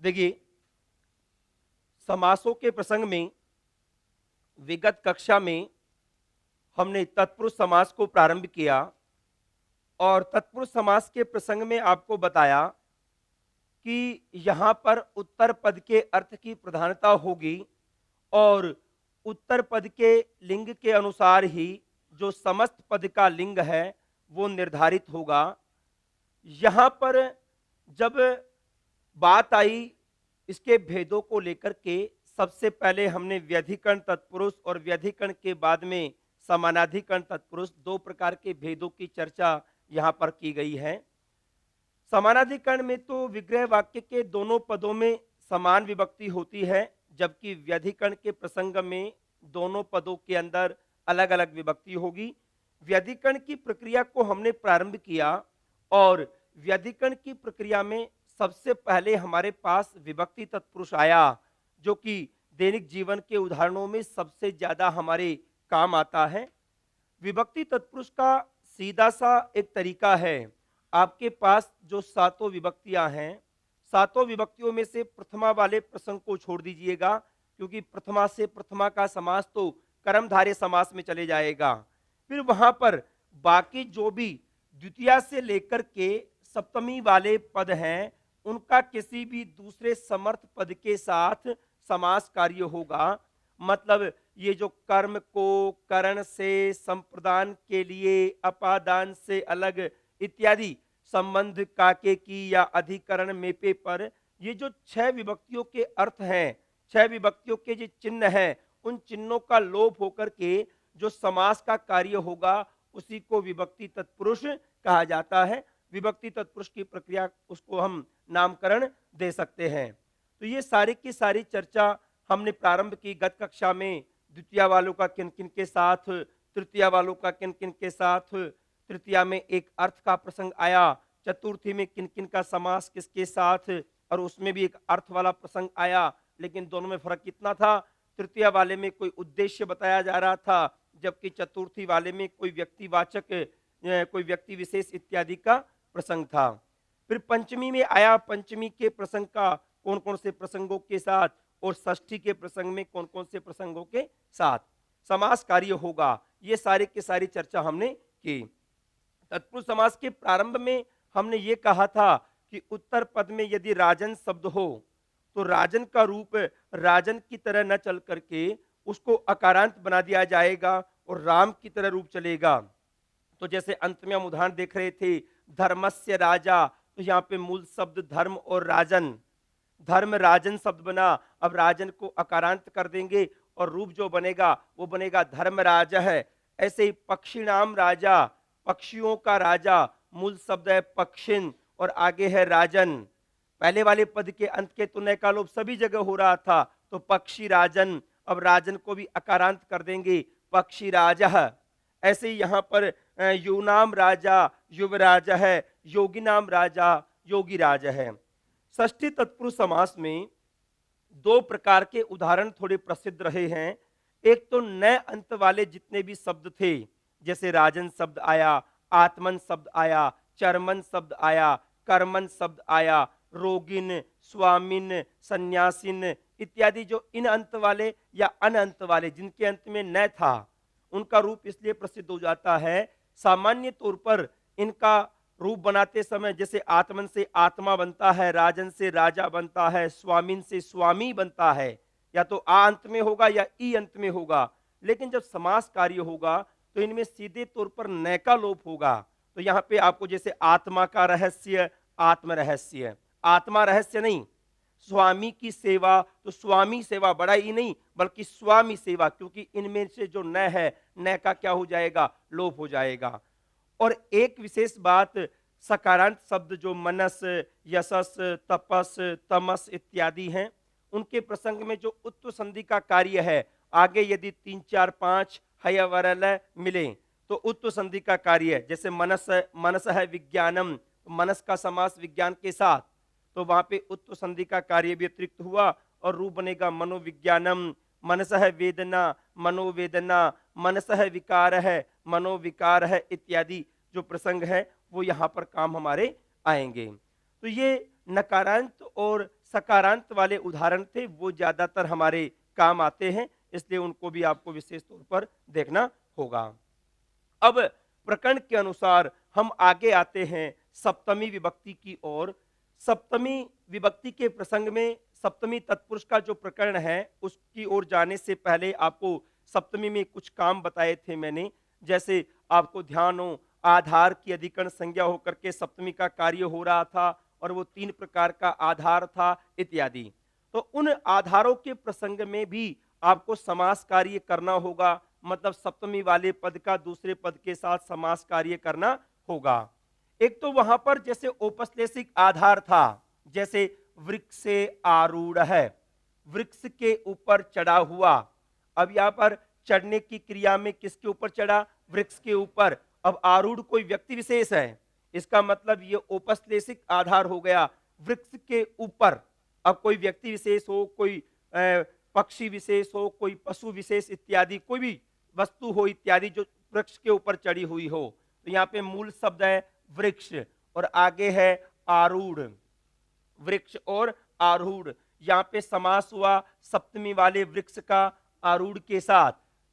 देखिए, समासों के प्रसंग में विगत कक्षा में हमने तत्पुरुष समास को प्रारंभ किया और तत्पुरुष समास के प्रसंग में आपको बताया कि यहाँ पर उत्तर पद के अर्थ की प्रधानता होगी और उत्तर पद के लिंग के अनुसार ही जो समस्त पद का लिंग है वो निर्धारित होगा। यहाँ पर जब बात आई इसके भेदों को लेकर के, सबसे पहले हमने व्यधिकरण तत्पुरुष और व्यधिकरण के बाद में समानाधिकरण तत्पुरुष दो प्रकार के भेदों की चर्चा यहाँ पर की गई है। समानाधिकरण में तो विग्रह वाक्य के दोनों पदों में समान विभक्ति होती है, जबकि व्यधिकरण के प्रसंग में दोनों पदों के अंदर अलग अलग विभक्ति होगी। व्यधिकरण की प्रक्रिया को हमने प्रारंभ किया और व्यधिकरण की प्रक्रिया में सबसे पहले हमारे पास विभक्ति तत्पुरुष आया, जो कि दैनिक जीवन के उदाहरणों में सबसे ज्यादा हमारे काम आता है। विभक्ति तत्पुरुष का सीधा सा एक तरीका है, आपके पास जो सातों विभक्तियां हैं, सातों विभक्तियों में से प्रथमा वाले प्रसंग को छोड़ दीजिएगा, क्योंकि प्रथमा से प्रथमा का समास तो कर्मधारय समास में चले जाएगा। फिर वहां पर बाकी जो भी द्वितीया से लेकर के सप्तमी वाले पद हैं, उनका किसी भी दूसरे समर्थ पद के साथ समास कार्य होगा। मतलब ये जो कर्म को करण से, संप्रदान के लिए, अपादान से अलग इत्यादि, संबंध काके की या अधिकरण मेपे पर, ये जो छह विभक्तियों के अर्थ हैं, छह विभक्तियों के जो चिन्ह हैं, उन चिन्हों का लोप होकर के जो समास का कार्य होगा उसी को विभक्ति तत्पुरुष कहा जाता है। विभक्ति तत्पुरुष की प्रक्रिया उसको हम नामकरण दे सकते हैं। तो ये सारी की सारी चर्चा हमने प्रारंभ की गत कक्षा में। द्वितीय वालों का किन किन के साथ, तृतीय वालों का किन किन के साथ, तृतीया में एक अर्थ का प्रसंग आया, चतुर्थी में किन किन का समास किसके साथ, और उसमें भी एक अर्थ वाला प्रसंग आया, लेकिन दोनों में फर्क कितना था। तृतीय वाले में कोई उद्देश्य बताया जा रहा था, जबकि चतुर्थी वाले में कोई व्यक्तिवाचक, कोई व्यक्ति विशेष इत्यादि का प्रसंग था। फिर पंचमी में आया, पंचमी के प्रसंग का कौन कौन से प्रसंगों के साथ, और षष्ठी के प्रसंग में कौन कौन से प्रसंगों के साथ समास कार्य होगा। ये सारी की सारी चर्चा हमने की। तत्पुरुष समास के प्रारंभ में हमने ये कहा था कि उत्तर पद में यदि राजन शब्द हो तो राजन का रूप राजन की तरह न चल करके उसको अकारांत बना दिया जाएगा और राम की तरह रूप चलेगा। तो जैसे अंत में हम उदाहरण देख रहे थे, धर्मस्य राजा, तो यहाँ पे मूल शब्द धर्म और राजन, धर्म राजन शब्द बना। अब राजन को अकारांत कर देंगे और रूप जो बनेगा वो बनेगा धर्मराज है। ऐसे ही पक्षी नाम राजा, पक्षियों का राजा, मूल शब्द है पक्षिन और आगे है राजन। पहले वाले पद के अंत के तुनय का लोप सभी जगह हो रहा था, तो पक्षी राजन, अब राजन को भी अकारांत कर देंगे पक्षी राजा। ऐसे ही यहाँ पर युनाम राजा युवराज है, योगी नाम राजा योगी राज है। षष्ठी तत्पुरुष समास में दो प्रकार के उदाहरण थोड़े प्रसिद्ध रहे हैं। एक तो नए अंत वाले जितने भी शब्द थे, जैसे राजन शब्द आया, आत्मन शब्द आया, चरमन शब्द आया, कर्मन शब्द आया, रोगिन, स्वामिन, सन्यासिन इत्यादि, जो इन अंत वाले या अन अंत वाले जिनके अंत में न था, उनका रूप इसलिए प्रसिद्ध हो जाता है। सामान्य तौर पर इनका रूप बनाते समय जैसे आत्मन से आत्मा बनता है, राजन से राजा बनता है, स्वामिन से स्वामी बनता है, या तो आ अंत में होगा या ई अंत में होगा। लेकिन जब समास कार्य होगा तो इनमें सीधे तौर पर न का लोप होगा। तो यहाँ पे आपको जैसे आत्मा का रहस्य, आत्म रहस्य, आत्मा रहस्य नहीं, स्वामी की सेवा, तो स्वामी सेवा बड़ा ही नहीं बल्कि स्वामी सेवा, क्योंकि इनमें से जो न है, न का क्या हो जाएगा, लोप हो जाएगा। और एक विशेष बात, सकारांत शब्द जो मनस, यशस, तपस, तमस इत्यादि हैं, उनके प्रसंग में जो उत्व संधि का कार्य है, आगे यदि 3 4 5 हय वरल मिले तो उत्व संधि का कार्य है। जैसे मनस, मनस है विज्ञानम, मनस का समास विज्ञान के साथ, तो वहां पे उत्व संधि का कार्य भी अतिरिक्त हुआ और रूप बनेगा मनोविज्ञानम। मनस है वेदना, मनोवेदना, मनस है विकार है, मनोविकार है इत्यादि जो प्रसंग है वो यहाँ पर काम हमारे आएंगे। तो ये नकारांत और सकारांत वाले उदाहरण थे, वो ज्यादातर हमारे काम आते हैं, इसलिए उनको भी आपको विशेष तौर पर देखना होगा। अब प्रकरण के अनुसार हम आगे आते हैं सप्तमी विभक्ति की ओर। सप्तमी विभक्ति के प्रसंग में सप्तमी तत्पुरुष का जो प्रकरण है उसकी ओर जाने से पहले आपको सप्तमी में कुछ काम बताए थे मैंने, जैसे आपको ध्यान हो आधार की अधिकरण संज्ञा होकर के सप्तमी का कार्य हो रहा था और वो 3 प्रकार का आधार था इत्यादि। तो उन आधारों के प्रसंग में भी आपको समास कार्य करना होगा, मतलब सप्तमी वाले पद का दूसरे पद के साथ समास कार्य करना होगा। एक तो वहां पर जैसे औपश्लेषिक आधार था, जैसे वृक्ष से आरूढ़ है, वृक्ष के ऊपर चढ़ा हुआ। अब यहां पर चढ़ने की क्रिया में किसके ऊपर चढ़ा? वृक्ष के ऊपर। अब आरूढ़ कोई व्यक्ति विशेष है, इसका मतलब ये औपश्लेषिक आधार हो गया, वृक्ष के ऊपर। अब कोई व्यक्ति विशेष हो, कोई पक्षी विशेष हो, कोई पशु विशेष इत्यादि, कोई भी वस्तु हो इत्यादि जो वृक्ष के ऊपर चढ़ी हुई हो, तो यहाँ पे मूल शब्द है वृक्ष और आगे है आरूढ़। वृक्ष और आरूढ़, यहाँ पे समास हुआ सप्तमी वाले वृक्ष का आरूढ़ के साथ,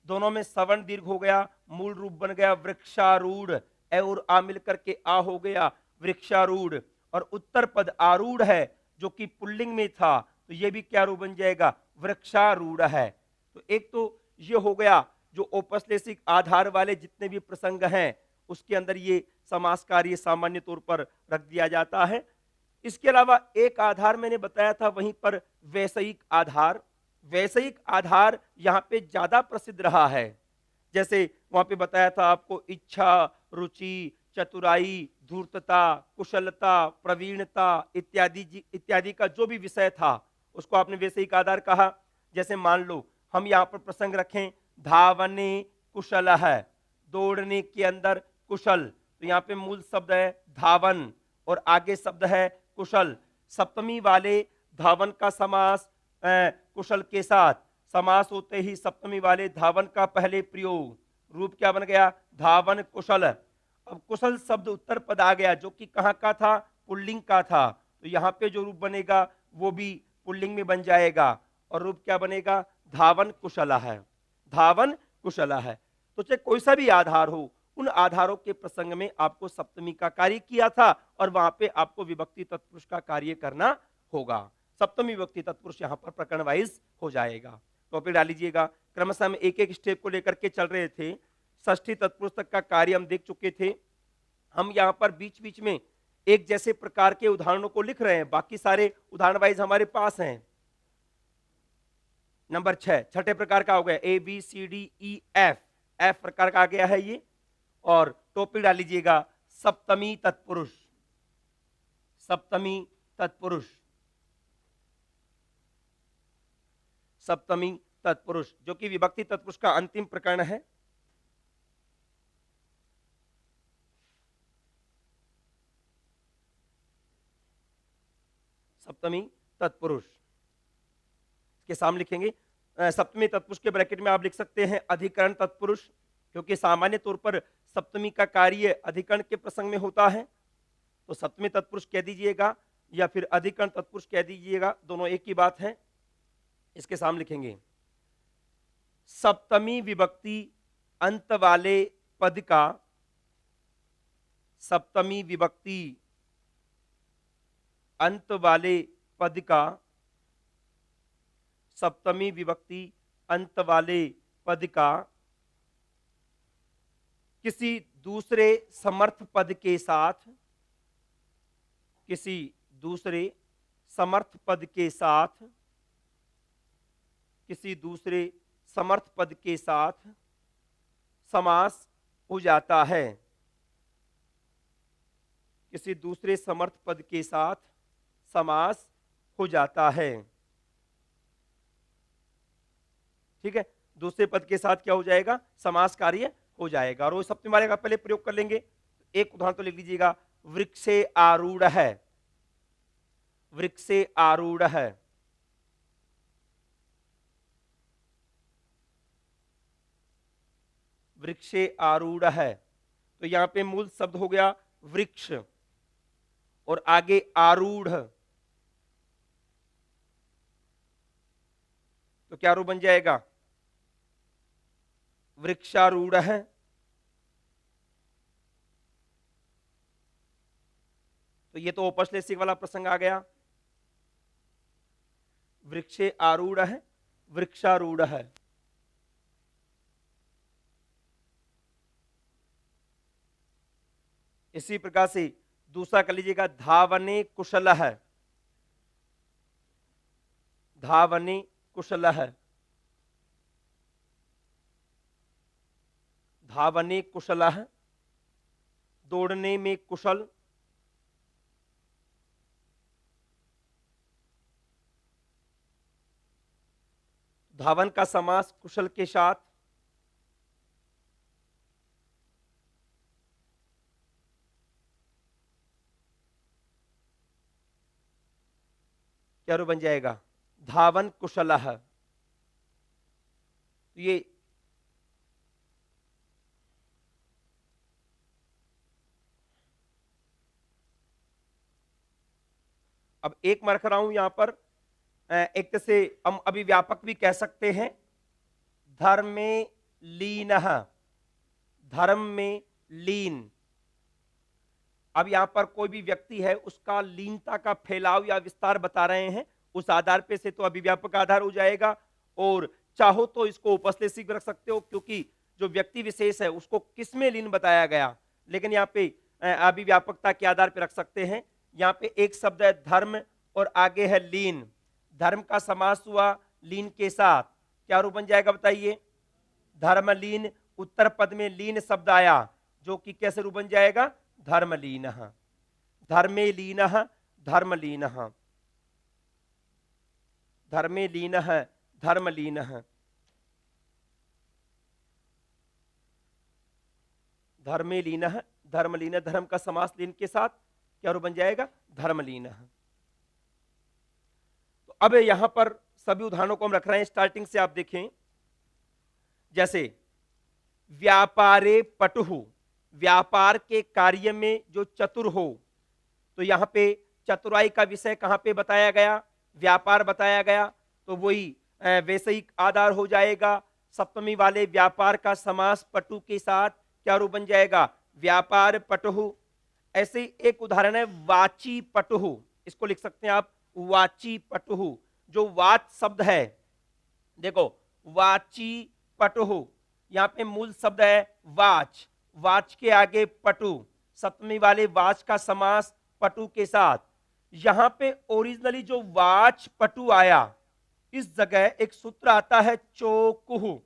दोनों में सवर्ण दीर्घ हो गया, मूल रूप बन गया वृक्षारूढ़। ए और आ मिलकर के आ हो गया वृक्षारूढ़। और उत्तर पद आरूढ़ है जो कि पुल्लिंग में था, तो ये भी क्या रूप बन जाएगा? वृक्षारूढ़ है। तो एक तो ये हो गया जो औपश्लेषिक आधार वाले जितने भी प्रसंग हैं उसके अंदर ये समास कार्य सामान्य तौर पर रख दिया जाता है। इसके अलावा एक आधार मैंने बताया था वहीं पर वैषयिक आधार। वैषयिक आधार यहाँ पे ज्यादा प्रसिद्ध रहा है, जैसे वहां पे बताया था आपको इच्छा, रुचि, चतुराई, धूर्तता, कुशलता, प्रवीणता इत्यादि का जो भी विषय था उसको आपने वैषयिक आधार कहा। जैसे मान लो हम यहाँ पर प्रसंग रखें धावने कुशल है, दौड़ने के अंदर कुशल, तो यहाँ पे मूल शब्द है धावन और आगे शब्द है कुशल। सप्तमी वाले धावन का समास कुशल के साथ, समास होते ही सप्तमी वाले धावन का पहले प्रयोग, रूप क्या बन गया? धावन कुशल। अब कुशल शब्द उत्तर पद आ गया जो कि कहाँ का था? पुल्लिंग का था, तो यहाँ पे जो रूप बनेगा वो भी पुल्लिंग में बन जाएगा और रूप क्या बनेगा? धावन कुशला है, धावन कुशला है। तो चाहे कोई सा भी आधार हो, उन आधारों के प्रसंग में आपको सप्तमी का कार्य किया था और वहां पे आपको विभक्ति तत्पुरुष का कार्य करना होगा। सप्तमी विभक्ति तत्पुरुष यहाँ पर प्रकरण वाइज हो जाएगा। टॉपिक डाल लीजिएगा। क्रमशः हम एक एक स्टेप को लेकर के चल रहे थे। षष्ठी तत्पुरुष तक का कार्य हम देख चुके थे। हम यहाँ पर बीच बीच में एक जैसे प्रकार के उदाहरणों को लिख रहे हैं, बाकी सारे उदाहरण वाइज हमारे पास हैं। नंबर 6 छठे प्रकार का हो गया, A B C D E F, F प्रकार का आ गया है ये। और टॉपिक डाल लीजिएगा सप्तमी तत्पुरुष, सप्तमी तत्पुरुष, सप्तमी तत्पुरुष जो कि विभक्ति तत्पुरुष का अंतिम प्रकरण है। सप्तमी तत्पुरुष के सामने लिखेंगे सप्तमी तत्पुरुष के ब्रैकेट में आप लिख सकते हैं अधिकरण तत्पुरुष, क्योंकि सामान्य तौर पर सप्तमी का कार्य अधिकरण के प्रसंग में होता है, तो सप्तमी तत्पुरुष कह दीजिएगा या फिर अधिकरण तत्पुरुष कह दीजिएगा, दोनों एक ही बात है। इसके सामने लिखेंगे सप्तमी विभक्ति अंत वाले पद का, सप्तमी विभक्ति अंत वाले पद का, सप्तमी विभक्ति अंत वाले पद का किसी दूसरे समर्थ पद के साथ, किसी दूसरे समर्थ पद के साथ, किसी दूसरे समर्थ पद के साथ समास हो जाता है, किसी दूसरे समर्थ पद के साथ समास हो जाता है। ठीक है, दूसरे पद के साथ क्या हो जाएगा? समास कार्य हो जाएगा। और वो सप्तमी वाले का पहले प्रयोग कर लेंगे। एक उदाहरण तो लिख लीजिएगा, वृक्षे आरूढ़ है, वृक्षे आरूढ़ है, वृक्षे आरूढ़ है, तो यहां पे मूल शब्द हो गया वृक्ष और आगे आरूढ़, तो क्या रूप बन जाएगा? वृक्षारूढ़ है। तो ये तो औपश्लेषिक वाला प्रसंग आ गया। वृक्षे आरूढ़ है, वृक्षारूढ़ है। इसी प्रकार से दूसरा कर लीजिएगा, धावने कुशल है। धावने कुशल है। धावने कुशल है, दौड़ने में कुशल। धावन का समास कुशल के साथ। क्या रूप बन जाएगा? धावन कुशल है। ये अब एक मैं रख रहा हूं यहां पर, एक तरह से हम अभी व्यापक भी कह सकते हैं। धर्म में लीन है, धर्म में लीन। अब यहां पर कोई भी व्यक्ति है, उसका लीनता का फैलाव या विस्तार बता रहे हैं, उस आधार पे से तो अभिव्यापक आधार हो जाएगा। और चाहो तो इसको उपश्लेषिक भी रख सकते हो, क्योंकि जो व्यक्ति विशेष है उसको किसमें लीन बताया गया, लेकिन यहाँ पे अभिव्यापकता के आधार पे रख सकते हैं। यहाँ पे एक शब्द है धर्म और आगे है लीन। धर्म का समास हुआ लीन के साथ, क्या रूप बन जाएगा बताइए? धर्मलीन। उत्तर पद में लीन शब्द आया, जो कि कैसे रूप बन जाएगा? धर्मलीन। धर्मे लीन, धर्मलीन। धर्मे लीन है, धर्मलीन। धर्मे लीन है, धर्मलीन। धर्म का समास लीन के साथ क्या रूप बन जाएगा? धर्मलीन। तो अब यहां पर सभी उदाहरणों को हम रख रहे हैं, स्टार्टिंग से आप देखें। जैसे व्यापारे पटुहु, व्यापार के कार्य में जो चतुर हो, तो यहां पे चतुराई का विषय कहां पे बताया गया? व्यापार बताया गया, तो वही वैसे ही आधार हो जाएगा। सप्तमी वाले व्यापार का समास पटु के साथ क्या रूप बन जाएगा? व्यापार पटुहु। ऐसे ही एक उदाहरण है वाची पटुहु, इसको लिख सकते हैं आप वाची पटुहु। जो वाच शब्द है, देखो वाची पटुहु, यहां पे मूल शब्द है वाच, वाच के आगे पटु, सप्तमी वाले वाच का समास पटु के साथ। यहां पे ओरिजिनली जो वाच पटु आया, इस जगह एक सूत्र आता है चोकुहु।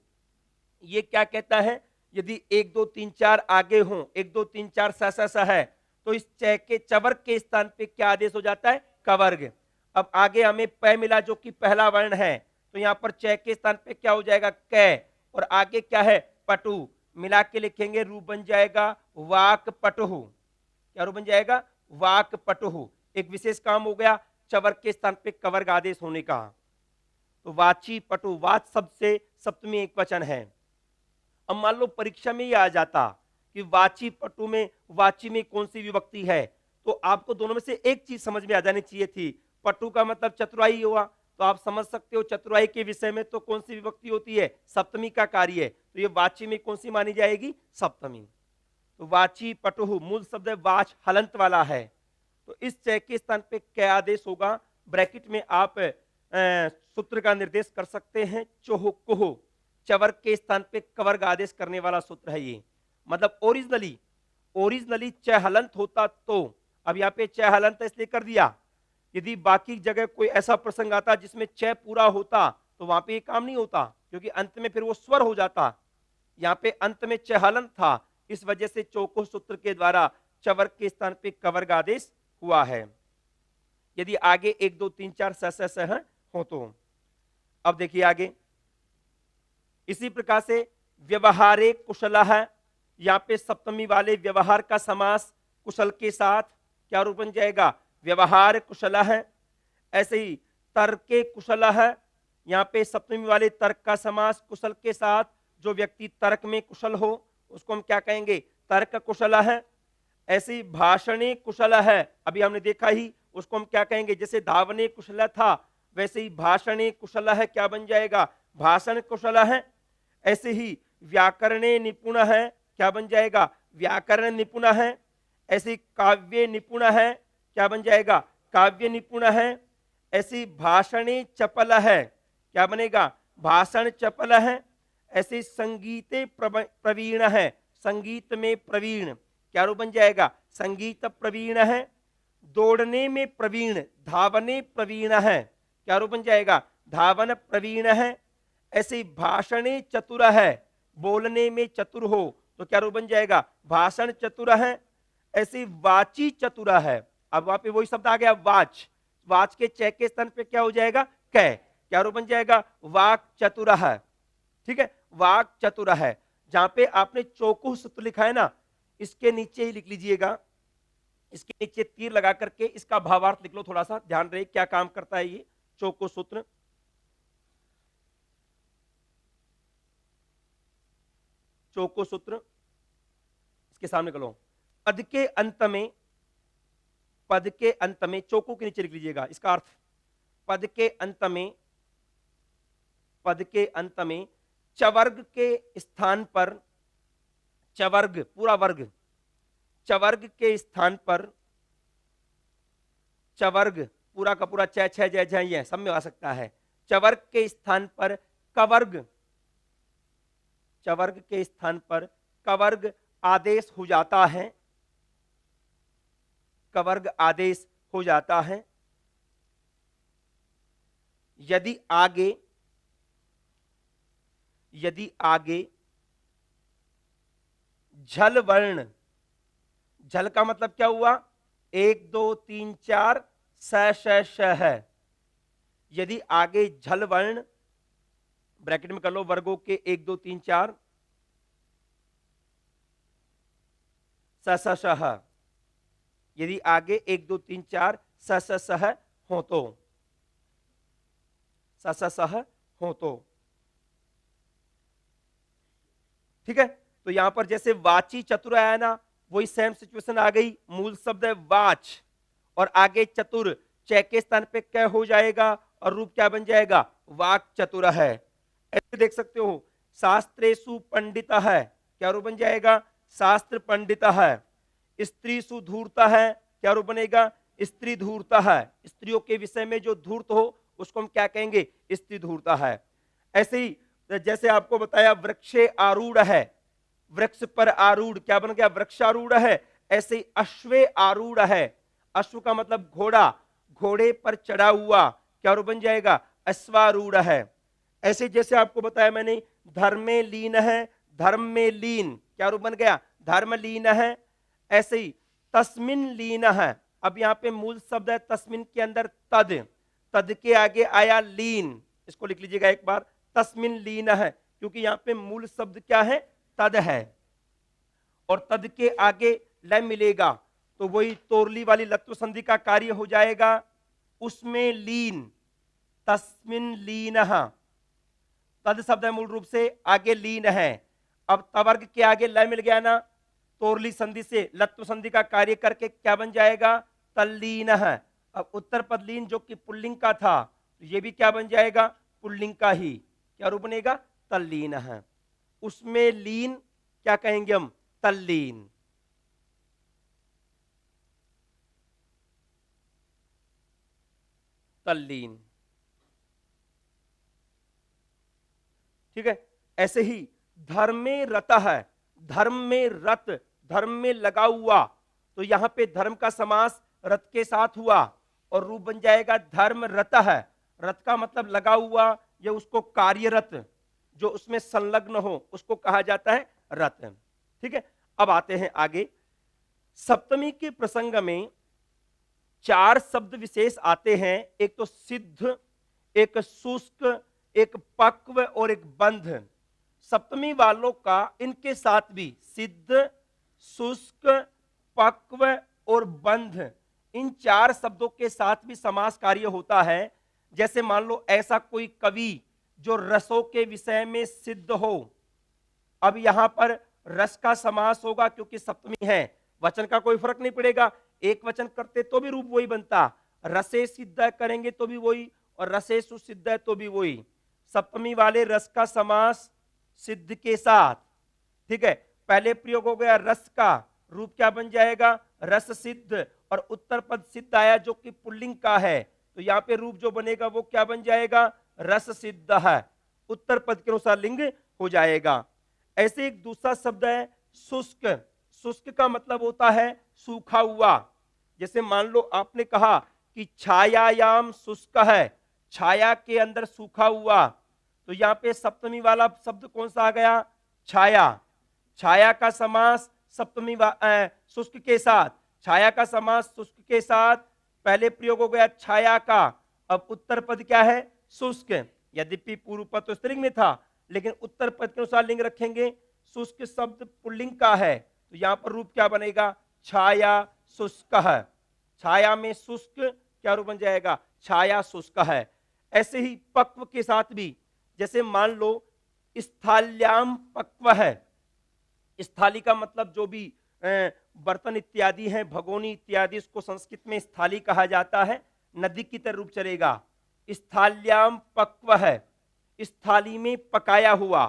ये क्या कहता है? यदि 1 2 3 4 आगे हो, 1 2 3 4 सा है, तो इस च के चवर्ग के स्थान पे क्या आदेश हो जाता है? कवर्ग। अब आगे हमें प मिला, जो कि पहला वर्ण है, तो यहां पर च के स्थान पे क्या हो जाएगा? क। और आगे क्या है? पटु। मिला के लिखेंगे, रूप बन जाएगा वाक पटुहु। क्या रूप बन जाएगा? वाक पटुहु। एक विशेष काम हो गया चवर्ग के स्थान पे कवर्ग आदेश होने का। तो वाची पटु, वाच शब्द से सप्तमी एक वचन है। अब मान लो परीक्षा में ही आ जाता कि वाची पटु में वाची में कौन सी विभक्ति है, तो आपको दोनों में से एक चीज समझ में आ जानी चाहिए थी। पटु का मतलब चतुराई हुआ, तो आप समझ सकते हो चतुराई के विषय में तो कौन सी विभक्ति होती है? सप्तमी का कार्य है, तो ये वाची में कौन सी मानी जाएगी? सप्तमी। तो वाची पटुहु मूल शब्द है वाच, हलंत वाला है, तो इस च के स्थान पे क्या आदेश होगा? ब्रैकेट में आप सूत्र का निर्देश कर सकते हैं, चोहुकुहु। चवर्ग के स्थान पे कवर्ग आदेश करने वाला सूत्र है ये। मतलब ओरिजिनली च हलंत होता तो, अब यहाँ पे च हलंत इसलिए कर दिया, यदि बाकी जगह कोई ऐसा प्रसंग आता जिसमें च पूरा होता तो वहां पे ये काम नहीं होता, क्योंकि अंत में फिर वो स्वर हो जाता। यहाँ पे अंत में च हलंत था, इस वजह से चौको सूत्र के द्वारा चवर्ग के स्थान पे कवर्ग आदेश हुआ है, यदि आगे 1 2 3 4 स हो तो। अब देखिए आगे, इसी प्रकार से व्यवहारे कुशल है, यहाँ पे सप्तमी वाले व्यवहार का समास कुशल के साथ क्या रूप बन जाएगा? व्यवहार कुशल है। ऐसे ही तर्के कुशल है, यहाँ पे सप्तमी वाले तर्क का समास कुशल के साथ, जो व्यक्ति तर्क में कुशल हो उसको हम क्या कहेंगे? तर्क कुशल है। ऐसे ही भाषणे कुशल है, अभी हमने देखा ही, उसको हम क्या कहेंगे? जैसे धावने कुशल था, वैसे ही भाषणे कुशलः क्या बन जाएगा, भाषण कुशलः। ऐसे ही व्याकरणे निपुणः क्या बन जाएगा, व्याकरण निपुणः। ऐसे ही काव्ये निपुणः क्या बन जाएगा, काव्य निपुणः। ऐसे ही भाषणे चपलः क्या बनेगा, भाषण चपलः। ऐसे ही संगीते प्रवीण है, संगीत में प्रवीण क्या रूप बन जाएगा, संगीत प्रवीण है। दौड़ने में प्रवीण, धावने प्रवीण है क्या रूप बन जाएगा, धावन प्रवीण है। ऐसे ही भाषणे चतुर है, बोलने में चतुर हो तो क्या रूप बन जाएगा, भाषण चतुर है। ऐसे ही वाची चतुर है, अब वहां पे वही शब्द आ गया वाच, वाच के च के स्थान पे क्या हो जाएगा, कै, क्या रूप बन जाएगा, वाक चतुर है। ठीक है, वाक चतुर है। जहां पे आपने चौकुह सूत्र लिखा है ना, इसके नीचे ही लिख लीजिएगा, इसके नीचे तीर लगा करके इसका भावार्थ लिख लो, थोड़ा सा ध्यान रहे क्या काम करता है ये चौकुह सूत्र। चौकुह सूत्र इसके सामने करो, पद के अंत में, पद के अंत में चौकों के नीचे लिख लीजिएगा इसका अर्थ, पद के अंत में, पद के अंत में चवर्ग के स्थान पर, चवर्ग पूरा वर्ग, चवर्ग के स्थान पर, चवर्ग पूरा का पूरा च छ ज झ ये सब में आ सकता है, चवर्ग के स्थान पर कवर्ग, चवर्ग के स्थान पर कवर्ग आदेश हो जाता है, कवर्ग आदेश हो जाता है। यदि आगे, यदि आगे झल वर्ण, झल का मतलब क्या हुआ, 1 2 3 4 श है। यदि आगे झल वर्ण, ब्रैकेट में कर लो वर्गों के 1 2 3 4 स, यदि आगे 1 2 3 4 स हो तो, स हो तो, ठीक है। तो यहां पर जैसे वाची चतुर आया ना, वही सेम सिचुएशन आ गई, मूल शब्द है वाच और आगे चतुर, च के स्थान पे क्या हो जाएगा और रूप क्या बन जाएगा, वाक चतुर है। ऐसे देख सकते हो, शास्त्रेषु पंडित है क्या रूप बन जाएगा, शास्त्र पंडित है। स्त्री सुधूर्ता है क्या रूप बनेगा, स्त्री धूर्ता है। स्त्रियों के विषय में जो धूर्त हो उसको हम क्या कहेंगे, स्त्री धूर्ता है। ऐसे ही जैसे आपको बताया वृक्षे आरूढ़ है, वृक्ष पर आरूढ़ क्या बन गया, वृक्षारूढ़ है। ऐसे ही अश्वे आरूढ़ है, अश्व का मतलब घोड़ा, घोड़े पर चढ़ा हुआ क्या रूप बन जाएगा, अश्वारूढ़ है। ऐसे जैसे आपको बताया मैंने धर्म में लीन है, धर्म में लीन क्या रूप बन गया, धर्म लीन है। ऐसे ही तस्मिन लीन है, अब यहां पे मूल शब्द है तस्मिन के अंदर तद, तद के आगे आया लीन, इसको लिख लीजिएगा एक बार, तस्मिन लीन है, क्योंकि यहां पे मूल शब्द क्या है, तद है और तद के आगे लय मिलेगा तो वही तोरली वाली लत्व संधि का कार्य हो जाएगा, उसमें लीन, तस्मिन लीन, तद शब्द है मूल रूप से, आगे लीन है। अब तवर्ग के आगे लय मिल गया ना, तोरली संधि से लत्व संधि का कार्य करके क्या बन जाएगा, तल्लीन है। अब उत्तर पद लीन जो कि पुल्लिंग का था, तो ये भी क्या बन जाएगा, पुल्लिंग का ही क्या रूप बनेगा, तल्लीन है। उसमें लीन क्या कहेंगे हम, तल्लीन। तल्लीन, ठीक है। ऐसे ही धर्म में रत है, धर्म में रत, धर्म में लगा हुआ, तो यहां पे धर्म का समास रत के साथ हुआ और रूप बन जाएगा धर्म रत है। रत का मतलब लगा हुआ, या उसको कार्यरत, जो उसमें संलग्न हो उसको कहा जाता है रत, ठीक है। अब आते हैं आगे, सप्तमी के प्रसंग में 4 शब्द विशेष आते हैं, एक तो सिद्ध, एक शुष्क, एक पक्व और एक बंध। सप्तमी वालों का इनके साथ भी सिद्ध, शुष्क, पक्व और बंध, इन 4 शब्दों के साथ भी समास कार्य होता है। जैसे मान लो ऐसा कोई कवि जो रसों के विषय में सिद्ध हो, अब यहां पर रस का समास होगा क्योंकि सप्तमी है, वचन का कोई फर्क नहीं पड़ेगा, एक वचन करते तो भी रूप वही बनता, रसे सिद्ध करेंगे तो भी वही, और रसेषु सिद्ध है तो भी वही। सप्तमी वाले रस का समास सिद्ध के साथ, ठीक है। पहले प्रयोग हो गया रस का, रूप क्या बन जाएगा, रस सिद्ध, और उत्तर पद सिद्ध आया जो कि पुल्लिंग का है, तो यहाँ पे रूप जो बनेगा वो क्या बन जाएगा, रस सिद्ध है, उत्तर पद के अनुसार लिंग हो जाएगा। ऐसे एक दूसरा शब्द है शुष्क। शुष्क का मतलब होता है सूखा हुआ। जैसे मान लो आपने कहा कि छायायाम शुष्क है, छाया के अंदर सूखा हुआ, तो यहाँ पे सप्तमी वाला शब्द कौन सा आ गया, छाया। छाया का समास सप्तमी शुष्क के साथ, छाया का समास शुष्क के साथ, पहले प्रयोग हो गया छाया का, अब उत्तर पद क्या है, शुष्क। यद्यपि पूर्व पद तो स्त्रीलिंग में था, लेकिन उत्तर पद के अनुसार लिंग रखेंगे। शुष्क शब्द पुल्लिंग का है, तो यहां पर रूप क्या बनेगा, छाया शुष्क है। छाया में शुष्क क्या रूप बन जाएगा, छाया शुष्क है। ऐसे ही पक्व के साथ भी, जैसे मान लो स्थाल्याम पक्व है। स्थाली का मतलब जो भी बर्तन इत्यादि हैं, भगोनी इत्यादि, इसको संस्कृत में स्थाली कहा जाता है, नदी की तरह रूप चलेगा। स्थाल्याम पक्व है, स्थाली में पकाया हुआ,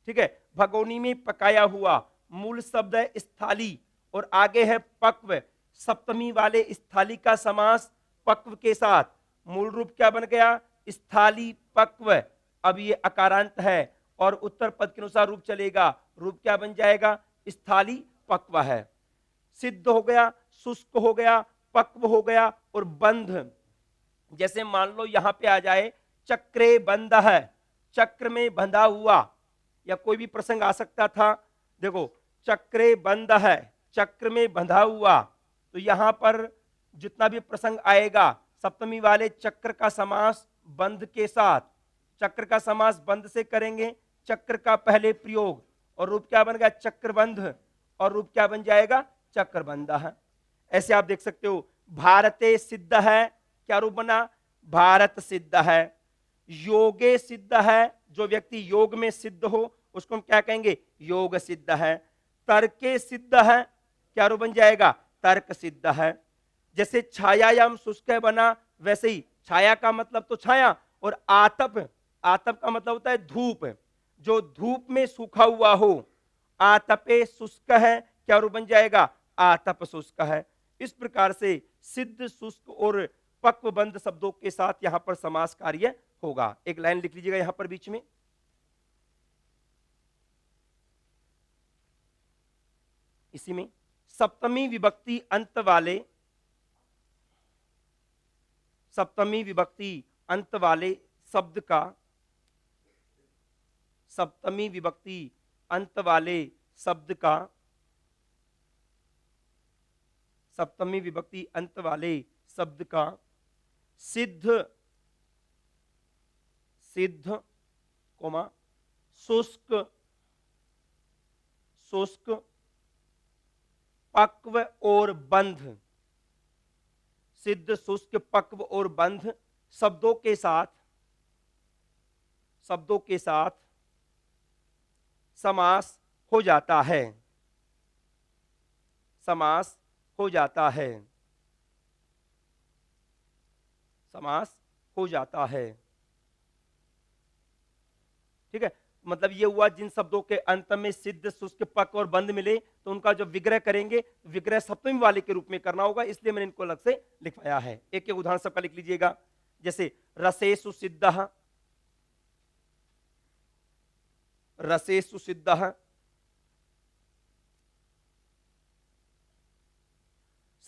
ठीक है, भगोनी में पकाया हुआ, मूल शब्द है स्थाली और आगे है पक्व। सप्तमी वाले स्थाली का समास पक्व के साथ, मूल रूप क्या बन गया, स्थाली पक्व। अब ये अकारांत है और उत्तर पद के अनुसार रूप चलेगा, रूप क्या बन जाएगा, स्थाली पक्व है। सिद्ध हो गया, शुष्क हो गया, पक्व हो गया, और बंध। जैसे मान लो यहां पे आ जाए चक्रे बंध है, चक्र में बंधा हुआ, या कोई भी प्रसंग आ सकता था। देखो चक्रे बंध है, चक्र में बंधा हुआ, तो यहां पर जितना भी प्रसंग आएगा सप्तमी वाले चक्र का समास बंध के साथ, चक्र का समास बंध से करेंगे, चक्र का पहले प्रयोग, और रूप क्या बन गया, चक्रबंध, और रूप क्या बन जाएगा, चक्रबंध है। ऐसे आप देख सकते हो। भारते सिद्ध है, क्या रूप बना, भारत सिद्ध है। योगे सिद्ध है, जो व्यक्ति योग में सिद्ध हो उसको हम क्या कहेंगे, योग सिद्ध है। तर्के सिद्ध है, क्या रूप बन जाएगा, तर्क सिद्ध है। जैसे छायायाम शुष्क बना, वैसे ही छाया का मतलब तो छाया, और आतप, आतप का मतलब होता है धूप, जो धूप में सूखा हुआ हो, आतपे शुष्क है, क्या रूप बन जाएगा, आतप शुष्क है। इस प्रकार से सिद्ध, शुष्क और पक्वबंध शब्दों के साथ यहां पर समास कार्य होगा। एक लाइन लिख लीजिएगा यहां पर बीच में, इसी में सप्तमी विभक्ति अंत वाले, सप्तमी विभक्ति अंत वाले शब्द का, सप्तमी विभक्ति अंत वाले शब्द का, सप्तमी विभक्ति अंत वाले शब्द का सिद्ध, सिद्ध कोमा शुष्क, शुष्क, पक्व और बंध, सिद्ध, शुष्क, पक्व और बंध शब्दों के साथ, शब्दों के साथ समास हो जाता है, समास हो जाता है, समास हो जाता है। ठीक है, मतलब ये हुआ जिन शब्दों के अंत में सिद्ध, शुष्क, पक्व और बंध मिले तो उनका जो विग्रह करेंगे, विग्रह सप्तमी वाले के रूप में करना होगा, इसलिए मैंने इनको अलग से लिखवाया है। एक एक उदाहरण सबका लिख लीजिएगा। जैसे रसेषु सिद्ध, रसेषु सिद्ध,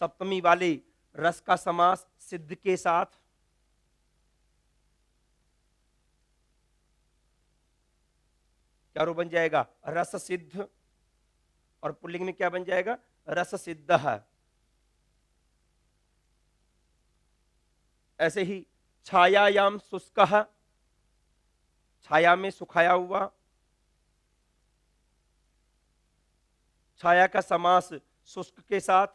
सप्तमी वाले रस का समास सिद्ध के साथ, क्या रूप बन जाएगा, रस सिद्ध, और पुल्लिंग में क्या बन जाएगा, रस सिद्ध है। ऐसे ही छायायाम शुष्क, छाया में सुखाया हुआ, छाया का समास शुष्क के साथ,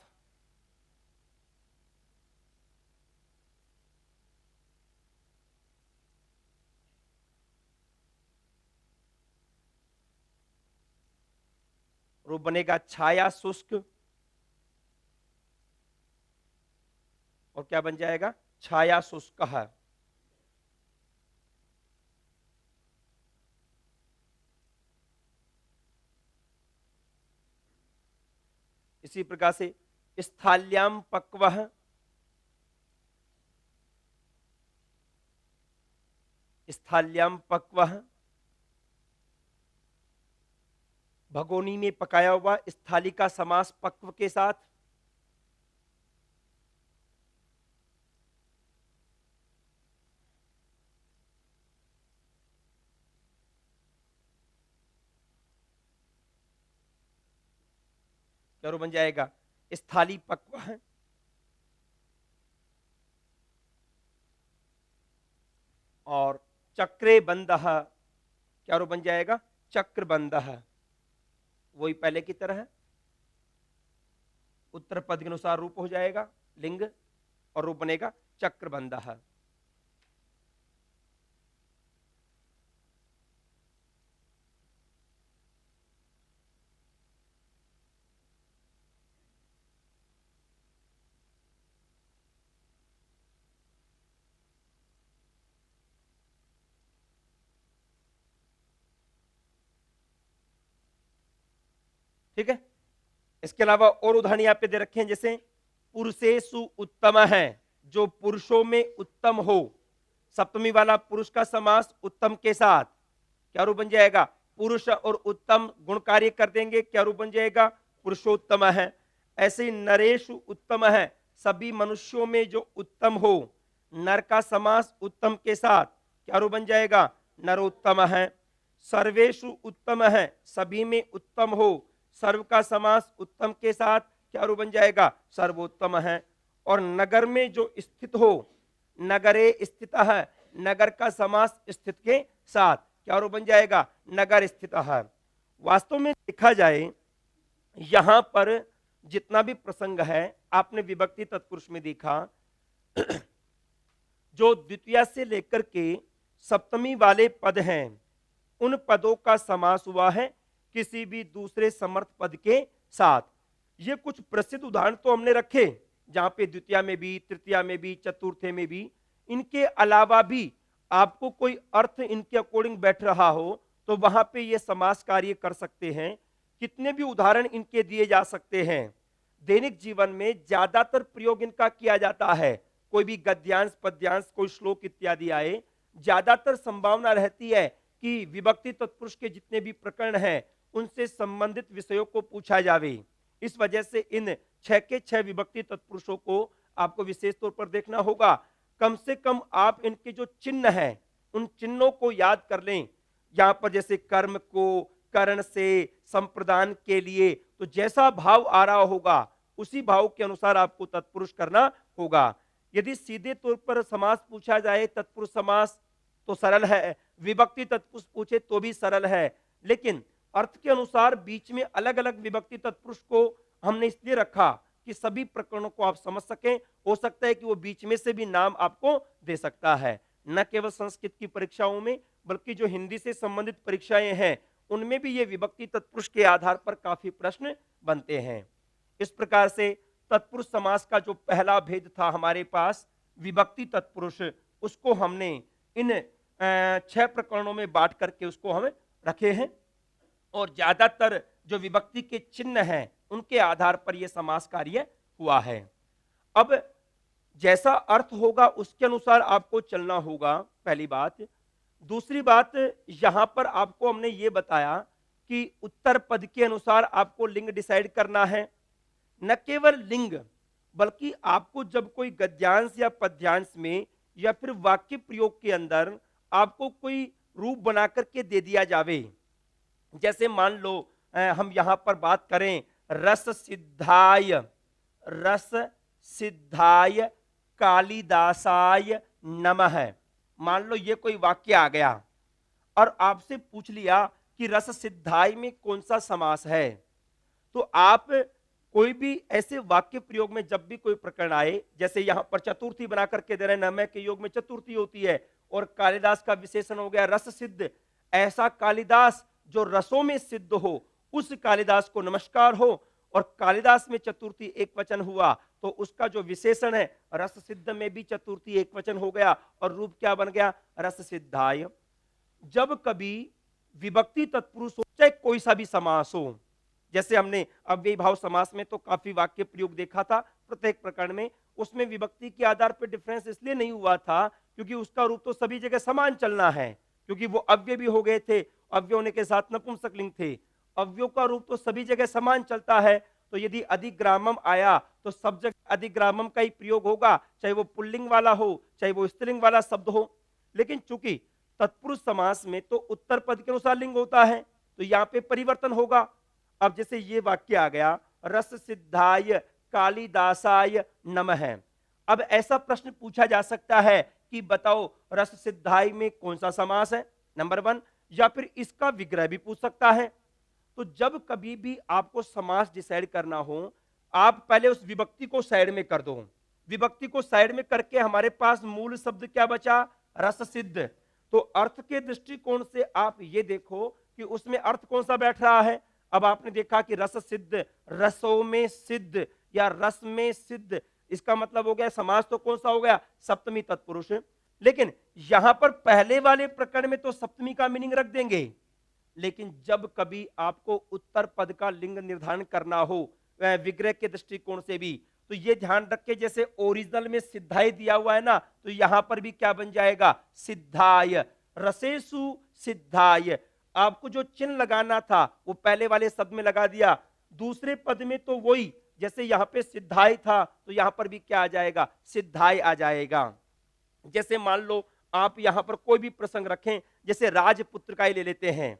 रूप बनेगा छाया शुष्क, और क्या बन जाएगा, छाया शुष्क है। इसी प्रकार से स्थाल्याम पक्वः, स्थाल्याम पक्वः, भगोनी में पकाया हुआ, स्थाली का समास पक्व के साथ। क्या बन जाएगा? स्थाली पक्व। और चक्रे बंदः, क्या बन जाएगा? चक्र बंदः, वही पहले की तरह है, उत्तर पद के अनुसार रूप हो जाएगा लिंग, और रूप बनेगा चक्रबंदः। ठीक है। इसके अलावा और उदाहरण यहाँ पे दे रखे हैं, जैसे पुरुषेषु उत्तम है, जो पुरुषों में उत्तम हो, सप्तमी वाला पुरुष का समास उत्तम के साथ, क्या रूप बन जाएगा? पुरुष और उत्तम गुण कार्य कर देंगे, क्या रूप बन जाएगा? पुरुषोत्तम है। ऐसे ही नरेशु उत्तम है, सभी मनुष्यों में जो उत्तम हो, नर का समास उत्तम के साथ, क्या रूप बन जाएगा? नरोत्तम है। सर्वेशु उत्तम है, सभी में उत्तम हो, सर्व का समास उत्तम के साथ, क्या रूप बन जाएगा? सर्वोत्तम है। और नगर में जो स्थित हो, नगरे स्थित है, नगर का समास स्थित के साथ, क्या रूप बन जाएगा? नगर स्थित है। वास्तव में देखा जाए यहां पर जितना भी प्रसंग है, आपने विभक्ति तत्पुरुष में देखा, जो द्वितीया से लेकर के सप्तमी वाले पद हैं, उन पदों का समास हुआ है किसी भी दूसरे समर्थ पद के साथ। ये कुछ प्रसिद्ध उदाहरण तो हमने रखे, जहां पे द्वितीया में भी, तृतीया में भी, चतुर्थे में भी। इनके अलावा भी आपको कोई अर्थ इनके अकॉर्डिंग बैठ रहा हो, तो वहां पे ये समास कार्य कर सकते हैं। कितने भी उदाहरण इनके दिए जा सकते हैं। दैनिक जीवन में ज्यादातर प्रयोग इनका किया जाता है। कोई भी गद्यांश, पद्यांश, कोई श्लोक इत्यादि आए, ज्यादातर संभावना रहती है कि विभक्ति तत्पुरुष के जितने भी प्रकरण हैं, उनसे संबंधित विषयों को पूछा जावे। इस वजह से इन 6 के 6 विभक्ति तत्पुरुषों को आपको विशेष तौर पर देखना होगा। कम से कम आप इनके जो चिन्ह हैं, उन चिन्हों को याद कर लें। यहां पर जैसे कर्म को करण से संप्रदान के लिए, तो जैसा भाव आ रहा होगा उसी भाव के अनुसार आपको तत्पुरुष करना होगा। यदि सीधे तौर पर समास पूछा जाए, तत्पुरुष समास, तो सरल है। विभक्ति तत्पुरुष पूछे तो भी सरल है। लेकिन अर्थ के अनुसार बीच में अलग अलग विभक्ति तत्पुरुष को हमने इसलिए रखा कि सभी प्रकरणों को आप समझ सकें। हो सकता है कि वो बीच में से भी नाम आपको दे सकता है। न केवल संस्कृत की परीक्षाओं में, बल्कि जो हिंदी से संबंधित परीक्षाएं हैं, उनमें भी ये विभक्ति तत्पुरुष के आधार पर काफी प्रश्न बनते हैं। इस प्रकार से तत्पुरुष समास का जो पहला भेद था हमारे पास, विभक्ति तत्पुरुष, उसको हमने इन 6 प्रकरणों में बांट करके उसको हम रखे हैं। और ज्यादातर जो विभक्ति के चिन्ह हैं, उनके आधार पर यह समास कार्य हुआ है। अब जैसा अर्थ होगा उसके अनुसार आपको चलना होगा, पहली बात। दूसरी बात, यहां पर आपको हमने ये बताया कि उत्तर पद के अनुसार आपको लिंग डिसाइड करना है। न केवल लिंग, बल्कि आपको जब कोई गद्यांश या पद्यांश में या फिर वाक्य प्रयोग के अंदर आपको कोई रूप बना करके दे दिया जावे, जैसे मान लो हम यहां पर बात करें रस सिद्धाय, रस सिद्धाय कालिदासाय नमः। मान लो ये कोई वाक्य आ गया और आपसे पूछ लिया कि रस सिद्धाय में कौन सा समास है, तो आप कोई भी ऐसे वाक्य प्रयोग में जब भी कोई प्रकरण आए, जैसे यहां पर चतुर्थी बना करके दे रहे हैं, नमः के योग में चतुर्थी होती है, और कालिदास का विशेषण हो गया रस सिद्ध, ऐसा कालिदास जो रसों में सिद्ध हो, उस कालिदास को नमस्कार हो। और कालिदास में चतुर्थी एक वचन हुआ, तो उसका जो विशेषण है रस सिद्ध में भी चतुर्थी एक वचन हो गया, और रूप क्या बन गया? रस सिद्धाय। जब कभी विभक्ति तत्पुरुष हो, चाहे कोई सा भी समास हो, जैसे हमने अव्ययी भाव समास में तो काफी वाक्य प्रयोग देखा था प्रत्येक प्रकरण में, उसमें विभक्ति के आधार पर डिफरेंस इसलिए नहीं हुआ था क्योंकि उसका रूप तो सभी जगह समान चलना है, क्योंकि वो अव्यय भी हो गए थे, अव्यय होने के साथ नपुंसकलिंग थे, अव्ययों का रूप तो सभी जगह समान चलता है। तो यदि अधिग्रामम आया तो सब जगह अधिग्रामम का ही प्रयोग होगा, चाहे वो पुल्लिंग वाला हो चाहे वो स्त्रीलिंग वाला शब्द हो। लेकिन चूंकि तत्पुरुष समास में तो उत्तर पद के अनुसार लिंग होता है, तो यहां पे परिवर्तन होगा। अब जैसे ये वाक्य आ गया, रस सिद्धाय कालिदासाय नमः। अब ऐसा प्रश्न पूछा जा सकता है कि बताओ रस सिद्धाई में कौन सा समास है, नंबर 1, या फिर इसका विग्रह भी पूछ सकता है। तो जब कभी भी आपको समास डिसाइड करना हो, आप पहले उस विभक्ति को साइड में कर दो। विभक्ति को साइड में करके हमारे पास मूल शब्द क्या बचा, रस सिद्ध। तो अर्थ के दृष्टिकोण से आप ये देखो कि उसमें अर्थ कौन सा बैठ रहा है। अब आपने देखा कि रस सिद्ध, रसों में सिद्ध या रस में सिद्ध, इसका मतलब हो गया समास तो कौन सा हो गया, सप्तमी तत्पुरुष। लेकिन यहां पर पहले वाले प्रकरण में तो सप्तमी का मीनिंग रख देंगे, लेकिन जब कभी आपको उत्तर पद का लिंग निर्धारण करना हो विग्रह के दृष्टिकोण से भी, तो ये ध्यान रख के जैसे ओरिजिनल में सिद्धाय दिया हुआ है ना, तो यहां पर भी क्या बन जाएगा, सिद्धाय, रसेसु सिद्धाय। आपको जो चिन्ह लगाना था वो पहले वाले शब्द में लगा दिया, दूसरे पद में तो वही, जैसे यहां पे सिद्धाय था तो यहां पर भी क्या आ जाएगा, सिद्धाय आ जाएगा। जैसे मान लो आप यहां पर कोई भी प्रसंग रखें, जैसे राजपुत्र का ही ले लेते हैं,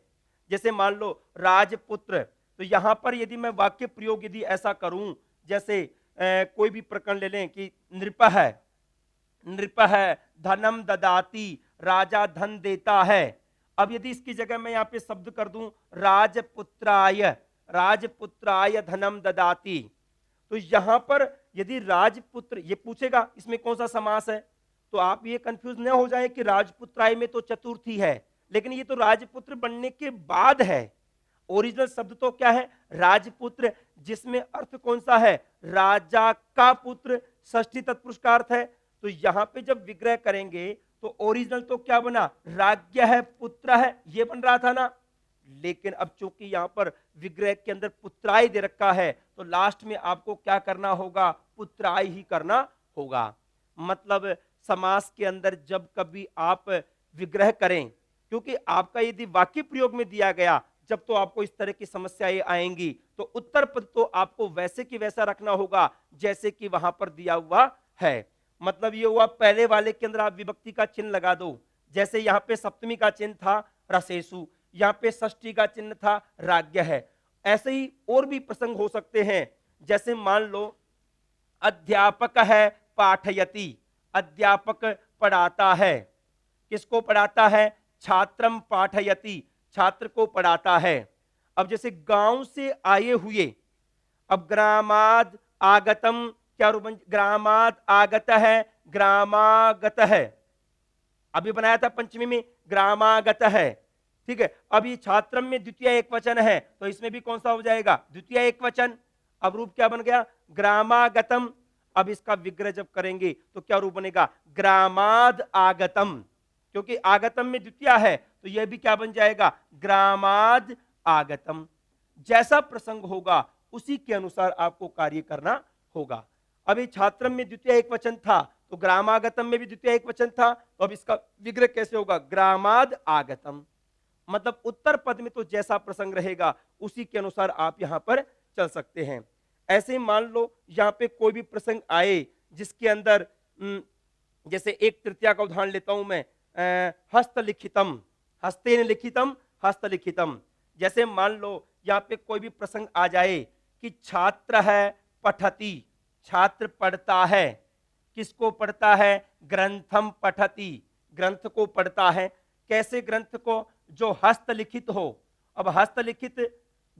जैसे मान लो राजपुत्र, तो यहां पर यदि मैं वाक्य प्रयोग यदि ऐसा करूं, जैसे कोई भी प्रकरण ले लें कि नृप है धनम ददाती, राजा धन देता है। अब यदि इसकी जगह मैं यहां पे शब्द कर दूं राजपुत्राय, राजपुत्राय धनम ददाती, तो यहां पर यदि राजपुत्र, ये पूछेगा इसमें कौन सा समास है, तो आप ये कंफ्यूज न हो जाए कि राजपुत्राय में तो चतुर्थी है, लेकिन ये तो राजपुत्र बनने के बाद है। ओरिजिनल शब्द तो क्या है, राजपुत्र, जिसमें अर्थ कौन सा है, राजा का पुत्र, षष्ठी तत्पुरुष का अर्थ है। तो यहां पे जब विग्रह करेंगे तो ओरिजिनल तो क्या बना, राज्ञ है, पुत्र है, ये बन रहा था ना। लेकिन अब चूंकि यहां पर विग्रह के अंदर पुत्राय दे रखा है, तो लास्ट में आपको क्या करना होगा, पुत्राय ही करना होगा। मतलब समास के अंदर जब कभी आप विग्रह करें, क्योंकि आपका यदि वाक्य प्रयोग में दिया गया, जब तो आपको इस तरह की समस्याएं आएंगी, तो उत्तर पद तो आपको वैसे की वैसा रखना होगा जैसे कि वहां पर दिया हुआ है। मतलब ये हुआ पहले वाले के अंदर आप विभक्ति का चिन्ह लगा दो, जैसे यहाँ पे सप्तमी का चिन्ह था रसेसु, यहाँ पे षष्ठी का चिन्ह था राज्ञ है। ऐसे ही और भी प्रसंग हो सकते हैं, जैसे मान लो अध्यापक है पाठयति, अध्यापक पढ़ाता है, किसको पढ़ाता है, छात्रम पाठयति, छात्र को पढ़ाता है। अब जैसे गांव से आए हुए, अब ग्रामाद आगतम, क्या रूप, ग्रामाद आगत है, ग्रामागत है, अभी बनाया था पंचमी में ग्रामागत है, ठीक है। अब ये छात्रम में द्वितीय एक वचन है, तो इसमें भी कौन सा हो जाएगा, द्वितीय एक वचन। अब रूप क्या बन गया, ग्रामागतम। अब इसका विग्रह जब करेंगे तो क्या रूप बनेगा, ग्रामाद आगतम, क्योंकि आगतम में द्वितीय है, तो यह भी क्या बन जाएगा, ग्रामाद आगतम। जैसा प्रसंग होगा उसी के अनुसार आपको कार्य करना होगा। अभी छात्रम में द्वितीय एक वचन था, तो ग्रामागतम में भी द्वितीय एक वचन था, तो अब इसका विग्रह कैसे होगा, ग्रामाद आगतम। मतलब उत्तर पद में तो जैसा प्रसंग रहेगा उसी के अनुसार आप यहां पर चल सकते हैं। ऐसे मान लो यहां पे कोई भी प्रसंग आए जिसके अंदर जैसे एक तृतीया का उदाहरण लेता हूं मैं, हस्तलिखितम, हस्तेन लिखितम, हस्तलिखितम। जैसे मान लो यहां पे कोई भी प्रसंग आ जाए कि छात्र है पठति, छात्र पढ़ता है, किसको पढ़ता है, ग्रंथम पठति, ग्रंथ को पढ़ता है। कैसे ग्रंथ को, जो हस्तलिखित हो। अब हस्तलिखित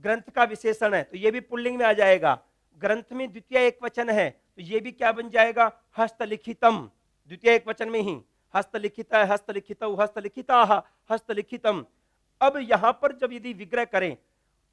ग्रंथ का विशेषण है, तो यह भी पुल्लिंग में आ जाएगा। ग्रंथ में द्वितीय एक वचन है, तो यह भी क्या बन जाएगा, हस्तलिखितम, द्वितीय एक वचन में ही, हस्तलिखित, हस्तलिखित, हस्तलिखिता, हस्तलिखितम। अब यहां पर जब यदि विग्रह करें,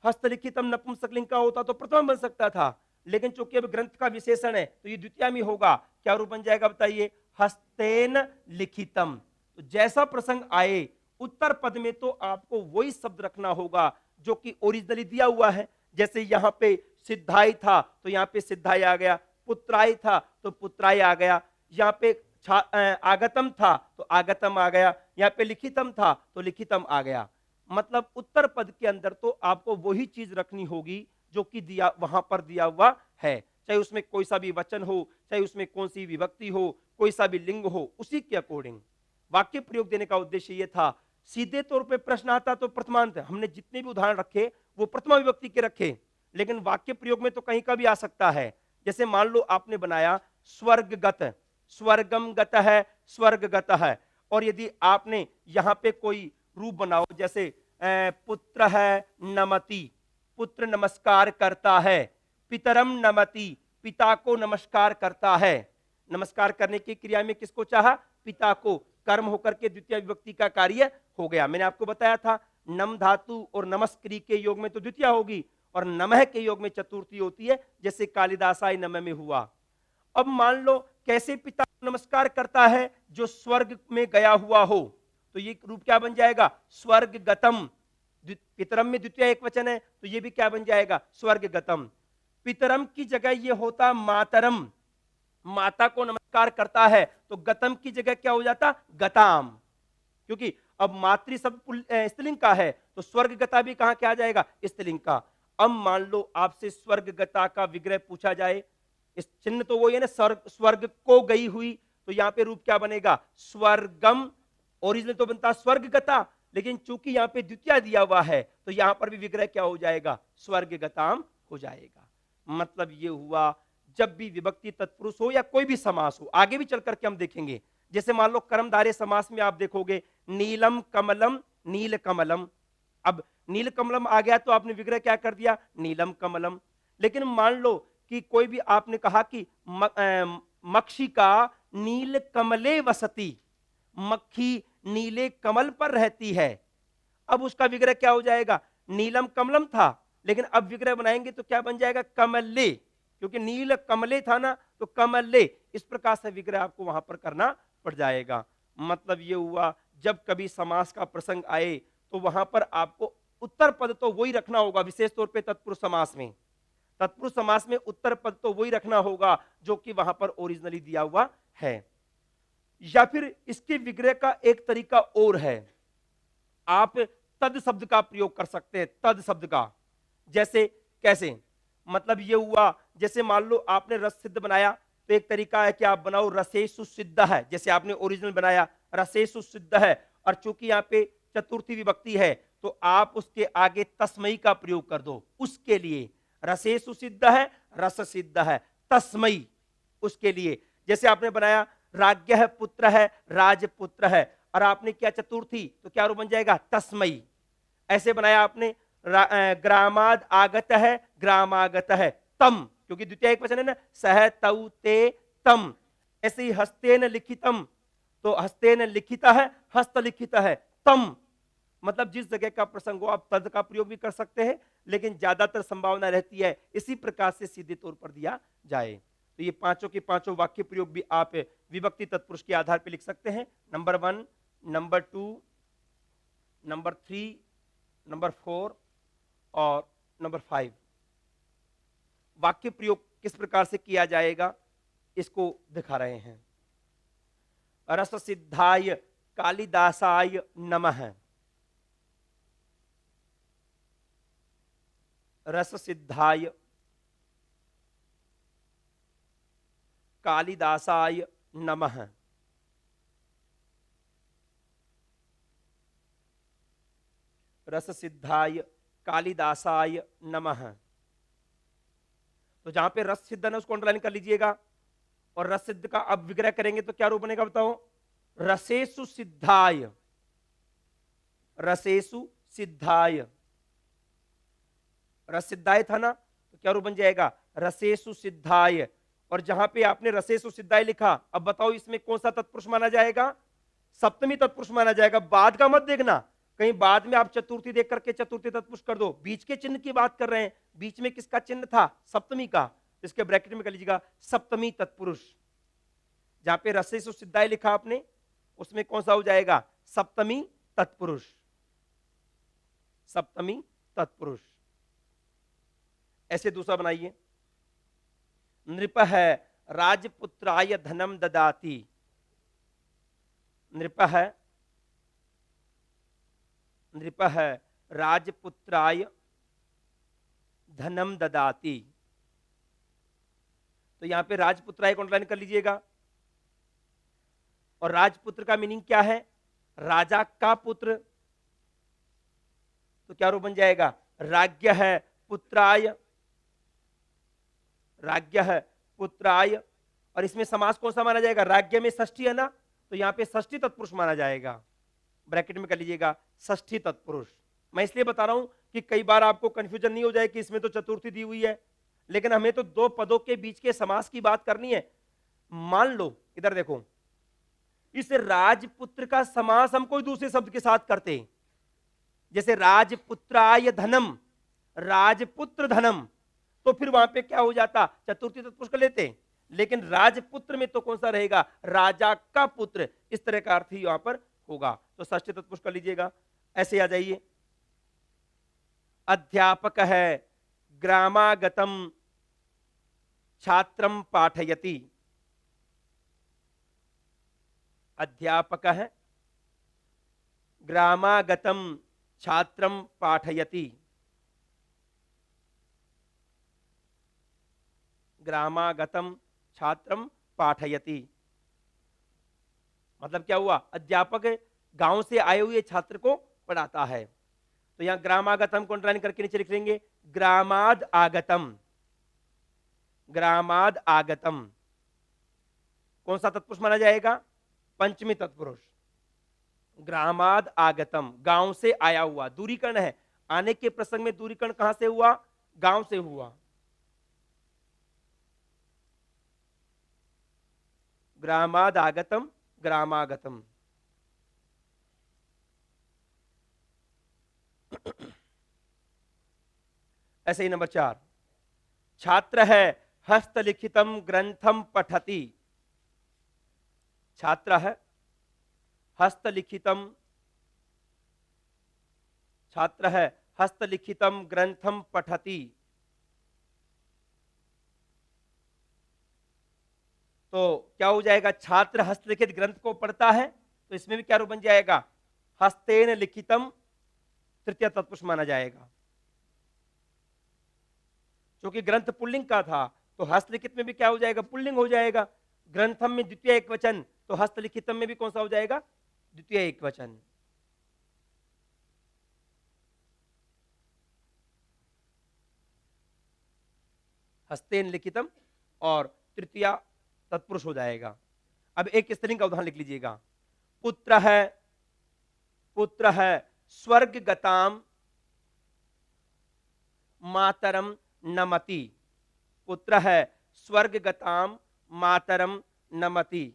हस्तलिखितम नपुंसकलिंग का होता तो प्रथम बन सकता था, लेकिन चूंकि अब ग्रंथ का विशेषण है तो ये द्वितीय में होगा। क्या रूप बन जाएगा बताइए, हस्तेन लिखितम। तो जैसा प्रसंग आए उत्तर पद में तो आपको वही शब्द रखना होगा जो कि ओरिजिनली दिया हुआ है। जैसे यहाँ पे सिद्धाई था तो यहाँ पे सिद्धाई आ गया, पुत्राई था तो पुत्राई आ गया, यहाँ पे आगतम था तो आगतम आ गया, यहाँ पे लिखितम था तो लिखितम आ गया। मतलब उत्तर पद के अंदर तो आपको वही चीज रखनी होगी जो कि दिया वहां पर दिया हुआ है, चाहे उसमें कोई सा भी वचन हो, चाहे उसमें कौन सी विभक्ति हो, कोई सा भी लिंग हो, उसी के अकॉर्डिंग वाक्य प्रयोग देने का उद्देश्य यह था। सीधे तौर पे प्रश्न आता तो प्रथमांत, हमने जितने भी उदाहरण रखे वो प्रथमा विभक्ति के रखे, लेकिन वाक्य प्रयोग में तो कहीं का भी आ सकता है। जैसे मान लो आपने बनाया स्वर्गगत, स्वर्गम गत है, स्वर्गगत है, और यदि आपने यहां पे कोई रूप बनाओ, जैसे पुत्र है नमति, पुत्र नमस्कार करता है, पितरम नमति, पिता को नमस्कार करता है। नमस्कार करने की क्रिया में किसको चाहा? पिता को, कर्म होकर के द्वितीय विभक्ति का कार्य हो गया। मैंने आपको बताया था नम धातु और नमस्क्री के योग में तो द्वितीय होगी और नमः के योग में चतुर्थी होती है, जैसे कालिदासाई नमः में हुआ। अब मान लो कैसे पिता को नमस्कार करता है? जो स्वर्ग में गया हुआ हो, तो ये रूप क्या बन जाएगा? स्वर्गगतम। पितरम में द्वितीय एक वचन है तो ये भी क्या बन जाएगा? स्वर्गगतम। पितरम की जगह ये होता मातरम, माता को नमस्कार करता है तो गतम की जगह क्या हो जाता? गताम, क्योंकि अब मातृ शब्द स्त्रीलिंग का है तो स्वर्गगता भी कहां क्या आ जाएगा? स्त्रीलिंग का। अब मान लो आपसे स्वर्गगता का विग्रह पूछा जाए, इस चिन्ह तो वो है ना, स्वर्ग को गई हुई, तो यहां पे रूप क्या बनेगा? स्वर्गम। ओरिजिनल तो बनता स्वर्गगता, लेकिन चूंकि यहां पे द्वितीय दिया हुआ है तो यहां पर भी विग्रह क्या हो जाएगा? स्वर्गगताम हो जाएगा। मतलब ये हुआ जब भी विभक्ति तत्पुरुष हो या कोई भी समास हो, आगे भी चल करके हम देखेंगे। जैसे मान लो कर्मधारय समास में आप देखोगे नीलम कमलम, नील कमलम। अब नील कमलम आ गया तो आपने विग्रह क्या कर दिया? नीलम कमलम। लेकिन मान लो कि कोई भी आपने कहा कि मक्षिका नील कमले वसती, मक्खी नीले कमल पर रहती है। अब उसका विग्रह क्या हो जाएगा? नीलम कमलम था, लेकिन अब विग्रह बनाएंगे तो क्या बन जाएगा? कमले, क्योंकि नील कमले था ना, तो कमले। इस प्रकार से विग्रह आपको वहां पर करना पड़ जाएगा। मतलब ये हुआ जब कभी समास का प्रसंग आए तो वहां पर आपको उत्तर पद तो वही रखना होगा, विशेष तौर पे तत्पुरुष समास में। तत्पुरुष समास में उत्तर पद तो वही रखना होगा जो कि वहां पर ओरिजिनली दिया हुआ है। या फिर इसके विग्रह का एक तरीका और है, आप तद शब्द का प्रयोग कर सकते हैं, तद शब्द का। जैसे कैसे? मतलब ये हुआ जैसे मान लो आपने रस सिद्ध बनाया तो एक तरीका है कि आप बनाओ रसेसु सिद्ध है, जैसे आपने ओरिजिनल बनाया रसेसु सिद्ध है, और चूंकि यहाँ पे चतुर्थी विभक्ति है तो आप उसके आगे तस्मई का प्रयोग कर दो। उसके लिए रसेसु सिद्ध है, रस सिद्ध है, तस्मई उसके लिए। जैसे आपने बनाया राज्ञ पुत्र है, राजपुत्र है, और आपने क्या चतुर्थी, तो क्या रूप बन जाएगा? तस्मई। ऐसे बनाया आपने ग्रामाद आगत है, ग्रामागत है, तम, क्योंकि द्वितीय एक वचन है ना, सह तौ ते तम। ऐसे ही हस्तेन लिखितम, तो हस्तेन लिखिता है, हस्त लिखित है, तम। मतलब जिस जगह का प्रसंग हो आप तद का प्रयोग भी कर सकते हैं, लेकिन ज्यादातर संभावना रहती है इसी प्रकार से सीधे तौर पर दिया जाए। तो ये पांचों के पांचों वाक्य प्रयोग भी आप विभक्ति तत्पुरुष के आधार पर लिख सकते हैं। नंबर 1, नंबर 2, नंबर 3, नंबर 4 और नंबर 5। वाक्य प्रयोग किस प्रकार से किया जाएगा इसको दिखा रहे हैं। रस सिद्धाय कालिदासाय नमः। रस सिद्धाय कालिदासाय नमः। रस सिद्धाय कालिदासाय नमः। तो जहां पे रस सिद्ध है उसको अंडरलाइन कर लीजिएगा, और रस सिद्ध का अब विग्रह करेंगे तो क्या रूप बनेगा बताओ? रसेसु सिद्धाय, रसेसु सिद्धाय। रस सिद्धाय था ना, तो क्या रूप बन जाएगा? रसेसु सिद्धाय। और जहां पे आपने रसेसु सिद्धाय लिखा, अब बताओ इसमें कौन सा तत्पुरुष माना जाएगा? सप्तमी तत्पुरुष माना जाएगा। बाद का मत देखना, कहीं बाद में आप चतुर्थी देख करके चतुर्थी तत्पुरुष कर दो। बीच के चिन्ह की बात कर रहे हैं, बीच में किसका चिन्ह था? सप्तमी का। इसके ब्रैकेट में कर लीजिएगा सप्तमी तत्पुरुष। जहां पे रसेसु सिद्धाय लिखा आपने, उसमें कौन सा हो जाएगा? सप्तमी तत्पुरुष, सप्तमी तत्पुरुष। ऐसे दूसरा बनाइए, नृप है राजपुत्राय धनम ददाति, नृप है राजपुत्राय धनम ददाति। तो यहां पे राजपुत्राय को अंडरलाइन कर लीजिएगा। और राजपुत्र का मीनिंग क्या है? राजा का पुत्र। तो क्या रूप बन जाएगा? राज्ञ है पुत्राय, राज्ञ है पुत्राय। और इसमें समास कौन सा माना जाएगा? राज्ञ में षष्ठी है ना, तो यहां पे षष्ठी तत्पुरुष माना जाएगा। ब्रैकेट में कर लीजिएगा षष्ठी तत्पुरुष। मैं इसलिए बता रहा हूं कि कई बार आपको कंफ्यूजन नहीं हो जाए कि इसमें तो चतुर्थी दी हुई है, लेकिन हमें तो दो पदों के बीच के समास की बात करनी है। मान लो इधर देखो, इस राजपुत्र का समास हम कोई दूसरे शब्द के साथ करते, जैसे राजपुत्राय धनम, राजपुत्र धनम, तो फिर वहां पे क्या हो जाता? चतुर्थी तत्पुरुष कर लेते। लेकिन राजपुत्र में तो कौन सा रहेगा? राजा का पुत्र। इस तरह का अर्थ ही यहां पर होगा, तो षष्ठी तत्पुरुष कर लीजिएगा। ऐसे आ जाइए, अध्यापक है ग्रामागतम छात्रम पाठयति, अध्यापक है ग्रामागतम छात्रम पाठयति, ग्रामागतम छात्रम पाठयति। मतलब क्या हुआ? अध्यापक गांव से आए हुए छात्र को पढ़ाता है। तो यहां ग्रामागतम को अंडरलाइन करके नीचे लिख लेंगे ग्रामाद आगतम, ग्रामाद आगतम। कौन सा तत्पुरुष माना जाएगा? पंचमी तत्पुरुष। ग्रामाद आगतम, गांव से आया हुआ। दूरीकरण है, आने के प्रसंग में दूरीकरण कहां से हुआ? गांव से हुआ। ग्रामाद आगतम, ग्रामागतम। ऐसे ही नंबर 4, छात्र है हस्तलिखितम ग्रंथम पठति, छात्र है हस्तलिखितम, छात्र है हस्तलिखितम ग्रंथम पठति। तो क्या हो जाएगा? छात्र हस्तलिखित ग्रंथ को पढ़ता है, तो इसमें भी क्या रूप बन जाएगा? हस्तेन लिखितम, तृतीय तत्पुरुष माना जाएगा। क्योंकि ग्रंथ पुल्लिंग का था, तो हस्तलिखित में भी क्या हो जाएगा? पुल्लिंग हो जाएगा। ग्रंथम में द्वितीय एकवचन, तो हस्तलिखितम में भी कौन सा हो जाएगा? द्वितीय एकवचन। हस्तेन लिखितम और तृतीया तत्पुरुष हो जाएगा। अब एक स्त्रीलिंग का उदाहरण लिख लीजिएगा, पुत्र है, पुत्र है स्वर्गगताम मातरम नमति, पुत्र है स्वर्गगताम मातरम नमति।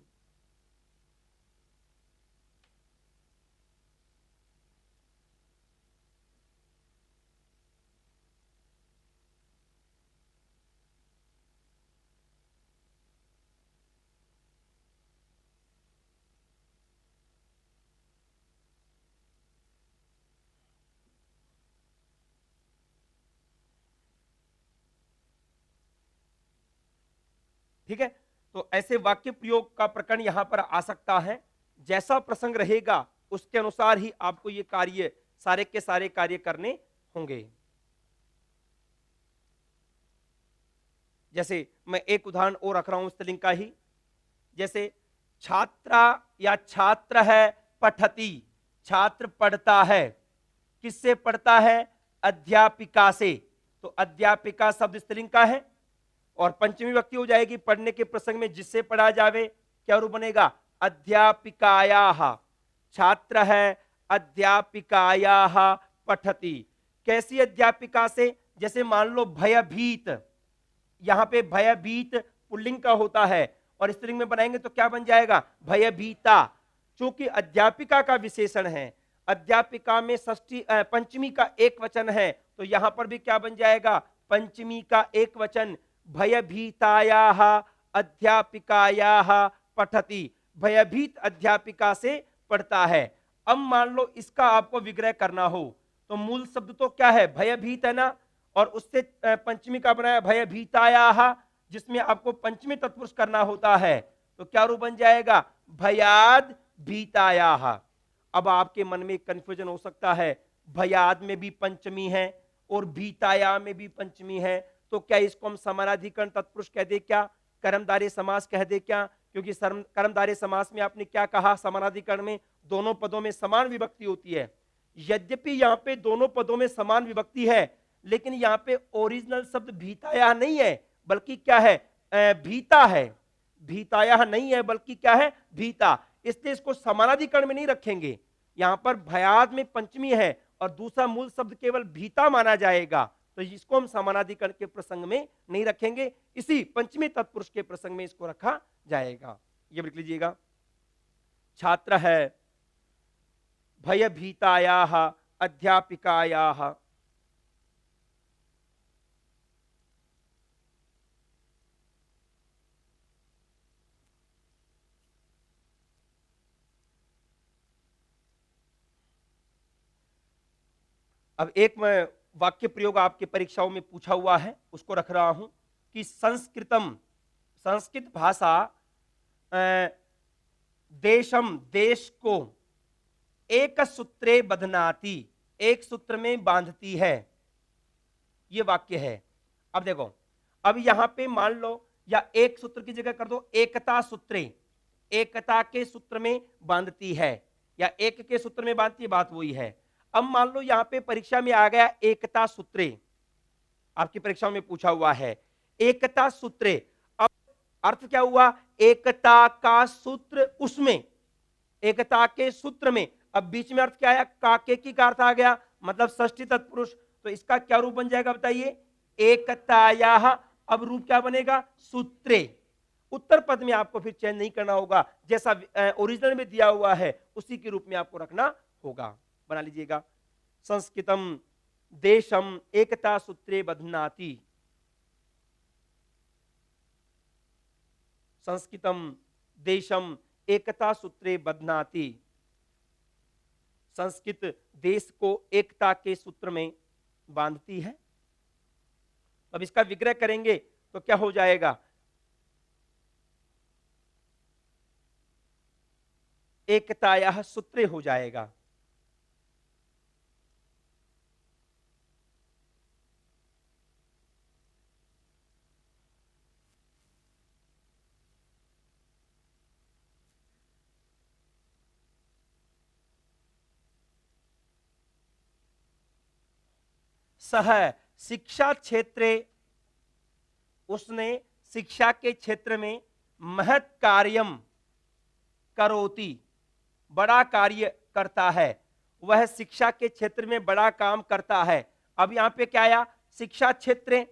ठीक है, तो ऐसे वाक्य प्रयोग का प्रकरण यहां पर आ सकता है। जैसा प्रसंग रहेगा उसके अनुसार ही आपको ये कार्य, सारे के सारे कार्य करने होंगे। जैसे मैं एक उदाहरण और रख रहा हूं स्त्रीलिंग का ही, जैसे छात्रा या छात्र है पठति, छात्र पढ़ता है। किससे पढ़ता है? अध्यापिका से। तो अध्यापिका शब्द स्त्रीलिंग का है और पंचमी विभक्ति हो जाएगी पढ़ने के प्रसंग में, जिससे पढ़ा जावे। क्या रूप बनेगा? अध्यापिकायाः। छात्र है अध्यापिकायाः पठति। कैसी अध्यापिका से? जैसे मान लो भयभीत, यहां पे भयभीत पुल्लिंग का होता है और स्त्रीलिंग में बनाएंगे तो क्या बन जाएगा? भयभीता। चूंकि अध्यापिका का विशेषण है, अध्यापिका में षष्ठी पंचमी का एक वचन है, तो यहां पर भी क्या बन जाएगा? पंचमी का एक वचन। भयभीतायाः अध्यापिकायाः पठति, भयभीत अध्यापिका से पढ़ता है। अब मान लो इसका आपको विग्रह करना हो, तो मूल शब्द तो क्या है? भयभीत है ना, और उससे पंचमी का बनाया भय भीताया, जिसमें आपको पंचमी तत्पुरुष करना होता है, तो क्या रूप बन जाएगा? भयाद भीताया। अब आपके मन में कंफ्यूजन हो सकता है, भयाद में भी पंचमी है और भीताया में भी पंचमी है, तो क्या इसको हम समानाधिकरण तत्पुरुष कह दे क्या, कर्मधारय समास कह दे क्या? क्योंकि कर्मधारय समास में आपने क्या कहा, समानाधिकरण में दोनों पदों में समान विभक्ति होती है। यद्यपि यहां पे दोनों पदों में समान विभक्ति है, लेकिन यहां पे ओरिजिनल शब्द भीताया नहीं है, बल्कि क्या है? भीता है। भीताया नहीं है, बल्कि क्या है? भीता। इसलिए इसको समानाधिकरण में नहीं रखेंगे। यहां पर भयाद में पंचमी है और दूसरा मूल शब्द केवल भीता माना जाएगा, तो इसको हम समानाधिकरण के प्रसंग में नहीं रखेंगे, इसी पंचमी तत्पुरुष के प्रसंग में इसको रखा जाएगा। ये लिख लीजिएगा। छात्र है भयभीताया अध्यापिकाया। अब एक मैं वाक्य प्रयोग आपके परीक्षाओं में पूछा हुआ है, उसको रख रहा हूं कि संस्कृतम, संस्कृत भाषा देशम, देश को एक सूत्रे बधनाती, एक सूत्र में बांधती है। ये वाक्य है। अब देखो, अब यहां पे मान लो, या एक सूत्र की जगह कर दो एकता सूत्रे, एकता के सूत्र में बांधती है, या एक के सूत्र में बांधती है, बात वही है। अब मान लो यहां पे परीक्षा में आ गया एकता सूत्रे, आपकी परीक्षा में पूछा हुआ है एकता सूत्रे। अब अर्थ क्या हुआ? एकता का सूत्र उसमें, एकता के सूत्र में। अब बीच में अर्थ क्या आया? काके की का अर्थ आ गया, मतलब षष्ठी तत्पुरुष। तो इसका क्या रूप बन जाएगा बताइए? एकताया। अब रूप क्या बनेगा? सूत्रे। उत्तर पद में आपको फिर चयन नहीं करना होगा, जैसा ओरिजिनल में दिया हुआ है उसी के रूप में आपको रखना होगा। बना लीजिएगा। संस्कृतम देशम एकता सूत्रे बध्नाति, संस्कृतम देशम एकता सूत्रे बध्नाति। संस्कृत देश को एकता के सूत्र में बांधती है। अब इसका विग्रह करेंगे तो क्या हो जाएगा? एकताया सूत्रे हो जाएगा। सह शिक्षा क्षेत्रे, उसने शिक्षा के क्षेत्र में महत् कार्यम करोति, बड़ा कार्य करता है, वह शिक्षा के क्षेत्र में बड़ा काम करता है। अब यहां पे क्या आया? शिक्षा क्षेत्र।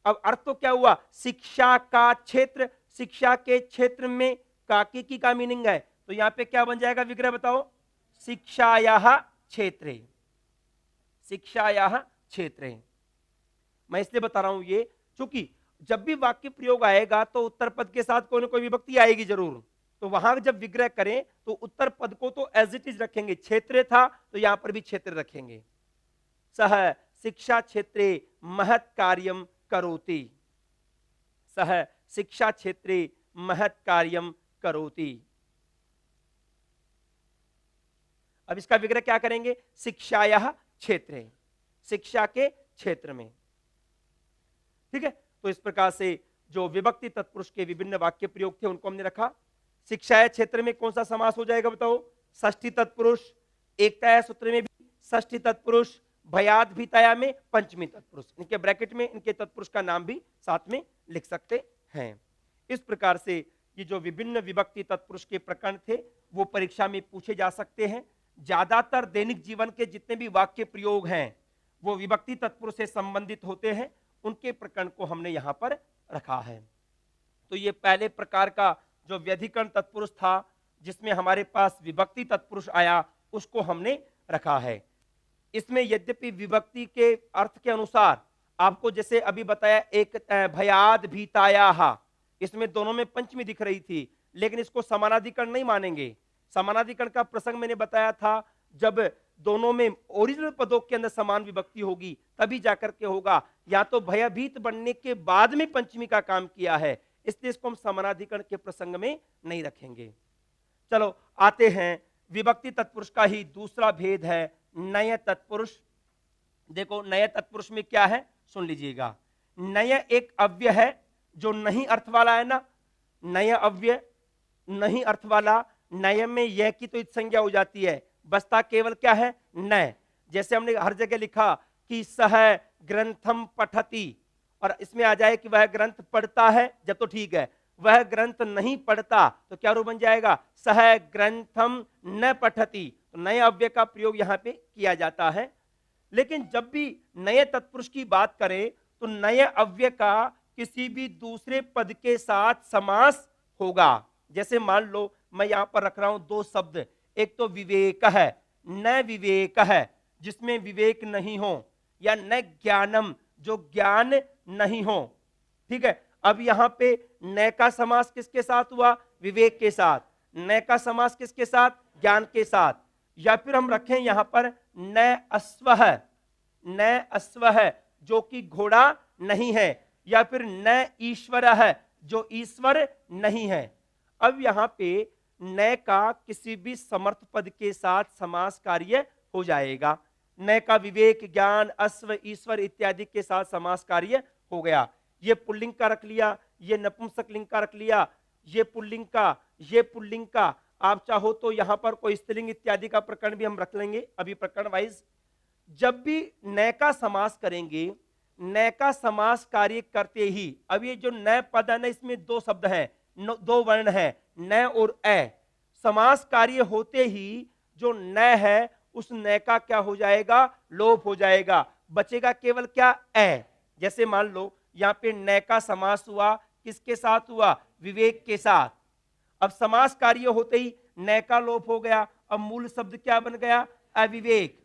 अब अर्थ तो क्या हुआ? शिक्षा का क्षेत्र, शिक्षा के क्षेत्र में काकी की का मीनिंग है, तो यहां पे क्या बन जाएगा विग्रह बताओ? शिक्षायाः क्षेत्रे, शिक्षायाः क्षेत्रे। मैं इसलिए बता रहा हूं ये, क्योंकि जब भी वाक्य प्रयोग आएगा तो उत्तर पद के साथ कोई ना कोई विभक्ति आएगी जरूर, तो वहां जब विग्रह करें तो उत्तर पद को तो एज इट इज रखेंगे। क्षेत्र था तो यहां पर भी क्षेत्र रखेंगे। सह शिक्षा क्षेत्रे महत् कार्यम करोति, सह शिक्षा क्षेत्रे महत् कार्यम करोति। अब इसका विग्रह क्या करेंगे? शिक्षायाः क्षेत्रे, शिक्षा के क्षेत्र में। ठीक है, तो इस प्रकार से जो विभक्ति तत्पुरुष के विभिन्न वाक्य प्रयोग थे उनको हमने रखा। शिक्षा क्षेत्र में कौन सा समास हो जाएगा बताओ? षष्ठी तत्पुरुष। एकताया सूत्र में भी षष्ठी तत्पुरुष, भयाद भीताया में पंचमी तत्पुरुष। इनके ब्रैकेट में इनके तत्पुरुष का नाम भी साथ में लिख सकते हैं। इस प्रकार से ये जो विभिन्न विभक्ति तत्पुरुष के प्रकरण थे वो परीक्षा में पूछे जा सकते हैं। ज्यादातर दैनिक जीवन के जितने भी वाक्य प्रयोग हैं वो विभक्ति तत्पुरुष से संबंधित होते हैं, उनके प्रकरण को हमने यहां पर रखा है। तो ये पहले प्रकार का जो व्यधिकरण तत्पुरुष था जिसमें हमारे पास विभक्ति तत्पुरुष आया, उसको हमने रखा है। इसमें यद्यपि विभक्ति के अर्थ के अनुसार आपको जैसे अभी बताया एक भयाद भीताया, इसमें दोनों में पंचमी दिख रही थी, लेकिन इसको समानाधिकरण नहीं मानेंगे। समानाधिकरण का प्रसंग मैंने बताया था जब दोनों में ओरिजिनल पदों के अंदर समान विभक्ति होगी तभी जाकर के होगा, या तो भयभीत बनने के बाद में पंचमी का काम किया है, इसलिए इसको हम समानाधिकरण के प्रसंग में नहीं रखेंगे। चलो आते हैं, विभक्ति तत्पुरुष का ही दूसरा भेद है नय तत्पुरुष। देखो नय तत्पुरुष में क्या है, सुन लीजिएगा। नय एक अव्यय है जो नहीं अर्थ वाला है ना, नय अव्यय नहीं अर्थ वाला, नय में यह की तो संज्ञा हो जाती है, बसता केवल क्या है, नय। जैसे हमने हर जगह लिखा कि सह ग्रंथम पठति, और इसमें आ जाए कि वह ग्रंथ पढ़ता है, जब तो ठीक है, वह ग्रंथ नहीं पढ़ता तो क्या रूप बन जाएगा, सह ग्रंथम न पठति। तो नए अव्यय का प्रयोग यहां पे किया जाता है। लेकिन जब भी नए तत्पुरुष की बात करें तो नए अव्यय का किसी भी दूसरे पद के साथ समास होगा। जैसे मान लो मैं यहां पर रख रहा हूं दो शब्द, एक तो विवेक है, न विवेक है जिसमें विवेक नहीं हो, या न ज्ञानम जो ज्ञान नहीं हो। ठीक है, अब यहां पे न का समास किसके साथ हुआ, विवेक के साथ, न का समास किसके साथ, ज्ञान के साथ। या फिर हम रखें यहां पर न अश्व है, न अश्व है जो कि घोड़ा नहीं है, या फिर न ईश्वर है जो ईश्वर नहीं है। अब यहां पे न का किसी भी समर्थ पद के साथ समास कार्य हो जाएगा। न का विवेक, ज्ञान, अश्व, ईश्वर इत्यादि के साथ समास कार्य हो गया। ये पुल्लिंग का रख लिया, ये नपुंसक लिंग का रख लिया, ये पुल्लिंग का, ये पुल्लिंग का। आप चाहो तो यहां पर कोई स्त्रीलिंग इत्यादि का प्रकरण भी हम रख लेंगे, अभी प्रकरण वाइज। जब भी न का समास करेंगे, न का समास कार्य करते ही, अब ये जो न पद है ना, इसमें दो शब्द हैं, दो वर्ण है, न और ए। समास कार्य होते ही जो न है उस न का क्या हो जाएगा, लोप हो जाएगा, बचेगा केवल क्या, ए। जैसे मान लो यहां पे न का समास हुआ, किसके साथ हुआ, विवेक के साथ। अब समास कार्य होते ही न का लोप हो गया, अब मूल शब्द क्या बन गया, अविवेक।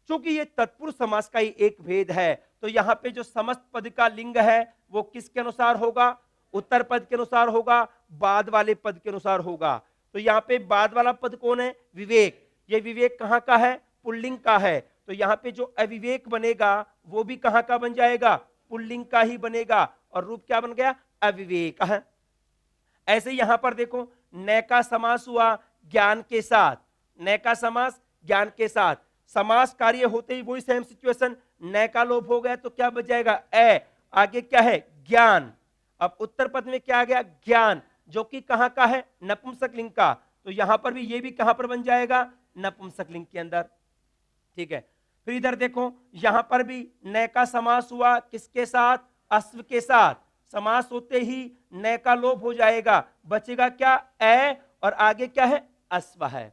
चूंकि ये तत्पुरुष समास का ही एक भेद है, तो यहां पे जो समस्त पद का लिंग है वो किसके अनुसार होगा, उत्तर पद के अनुसार होगा, बाद वाले पद के अनुसार होगा। तो यहाँ पे बाद वाला पद कौन है, विवेक। ये विवेक कहाँ का है, पुल्लिंग का है। तो यहाँ पे जो अविवेक बनेगा वो भी कहाँ का बन जाएगा, पुल्लिंग का ही बनेगा, और रूप क्या बन गया, अविवेक है। ऐसे यहां पर देखो न का समास हुआ ज्ञान के साथ, न का समास ज्ञान के साथ, समास कार्य होते ही वही सेम सिचुएशन, न का लोप हो गया तो क्या बच जाएगा, ए। आगे क्या है, ज्ञान। अब उत्तर पद में क्या आ गया, ज्ञान, जो कि कहां का है, नपुंसक लिंग का। तो यहां पर भी ये भी कहां पर बन जाएगा, नपुंसक लिंग के अंदर। ठीक है, फिर इधर देखो यहां पर भी न का समास हुआ किसके साथ, अश्व के साथ। समास होते ही न का लोप हो जाएगा, बचेगा क्या, ए, और आगे क्या है, अश्व है।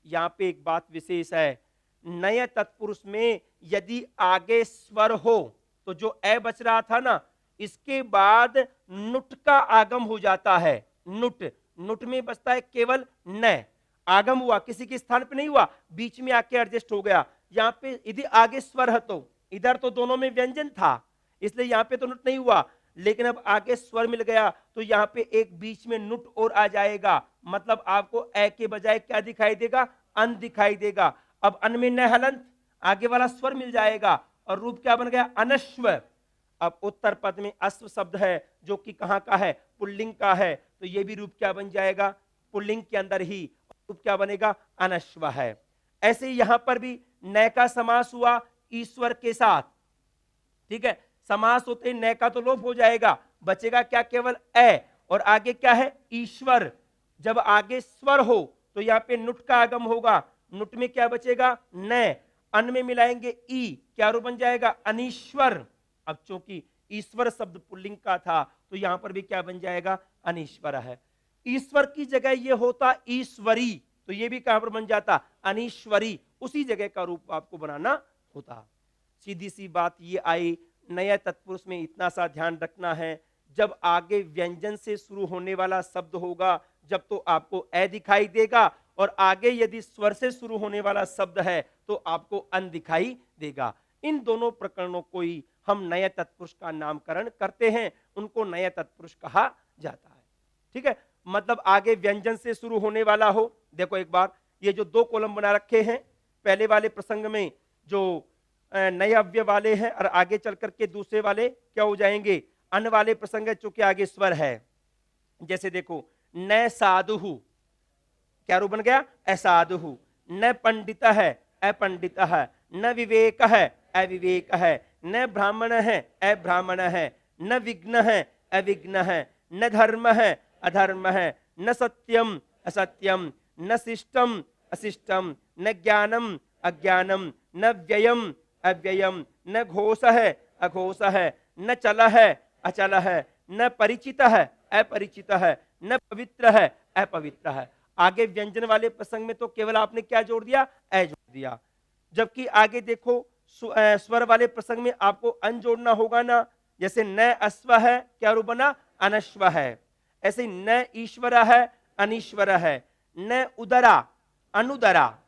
यहां पे एक बात विशेष है, नए तत्पुरुष में यदि आगे स्वर हो तो जो ए बच रहा था ना, इसके बाद नुट का आगम हो जाता है। नुट, नुट में बचता है केवल न, आगम हुआ, किसी के स्थान पे नहीं हुआ, बीच में आके एडजस्ट हो गया। यहाँ पे यदि आगे स्वर है तो, इधर तो दोनों में व्यंजन था इसलिए यहाँ पे तो नुट नहीं हुआ, लेकिन अब आगे स्वर मिल गया तो यहाँ पे एक बीच में नुट और आ जाएगा, मतलब आपको ए के बजाय क्या दिखाई देगा, अन दिखाई देगा। अब अन में न हलंत, आगे वाला स्वर मिल जाएगा, और रूप क्या बन गया, अनश्व। अब उत्तर पद में अश्व शब्द है जो कि कहाँ का है, पुल्लिंग का है, तो ये भी रूप क्या बन जाएगा, पुल्लिंग के अंदर ही रूप क्या बनेगा, अनश्व है। ऐसे ही यहां पर भी न का समास हुआ ईश्वर के साथ। ठीक है, समास होते न का तो लोप हो जाएगा, बचेगा क्या, केवल ए, और आगे क्या है, ईश्वर। जब आगे स्वर हो तो यहाँ पे नुट का आगम होगा, नुट में क्या बचेगा, न, अन में मिलाएंगे ई, क्या रूप बन जाएगा, अनीश्वर। अब चूंकि ईश्वर शब्द पुल्लिंग का था तो यहां पर भी क्या बन जाएगा, अनीश्वर है। ईश्वर की जगह ये होता ईश्वरी, तो ये भी कहां पर बन जाता, अनीश्वरी, उसी जगह का रूप आपको बनाना होता। सीधी सी बात ये आई, नया तत्पुरुष में इतना सा ध्यान रखना है, जब आगे व्यंजन से शुरू होने वाला शब्द होगा जब तो आपको ए दिखाई देगा, और आगे यदि स्वर से शुरू होने वाला शब्द है तो आपको अन दिखाई देगा। इन दोनों प्रकरणों को ही हम नए तत्पुरुष का नामकरण करते हैं, उनको नए तत्पुरुष कहा जाता है। ठीक है, मतलब आगे व्यंजन से शुरू होने वाला हो। देखो एक बार, ये जो दो कॉलम बना रखे हैं, पहले वाले प्रसंग में जो नए अव्यय वाले हैं और आगे चल करके दूसरे वाले क्या हो जाएंगे, अन वाले प्रसंग है, चूंकि आगे स्वर है। जैसे देखो, न साधु, क्या रूप बन गया, असाधु। न पंडित है, अपंडित है। न विवेक है, अविवेक है। न ब्राह्मण है, अब्राह्मण है। न विघ्न है, अविघ्न है। न धर्म है, अधर्म है। न सत्यम, असत्यम। न शिष्टम, अशिष्टम। न ज्ञानम, अज्ञानम। न व्ययम, अव्ययम। न घोष है, अघोष है। न चल है, अचल है। न परिचित है, अपरिचित है। न पवित्र है, अपवित्र है। आगे व्यंजन वाले प्रसंग में तो केवल आपने क्या जोड़ दिया, ए जोड़ दिया। जबकि आगे देखो स्वर वाले प्रसंग में आपको अन जोड़ना होगा ना। जैसे न अश्व है, क्या रूप बना, अनश्व है। ऐसे न ईश्वर है, अनीश्वर है। न उदरा, अनुदरा।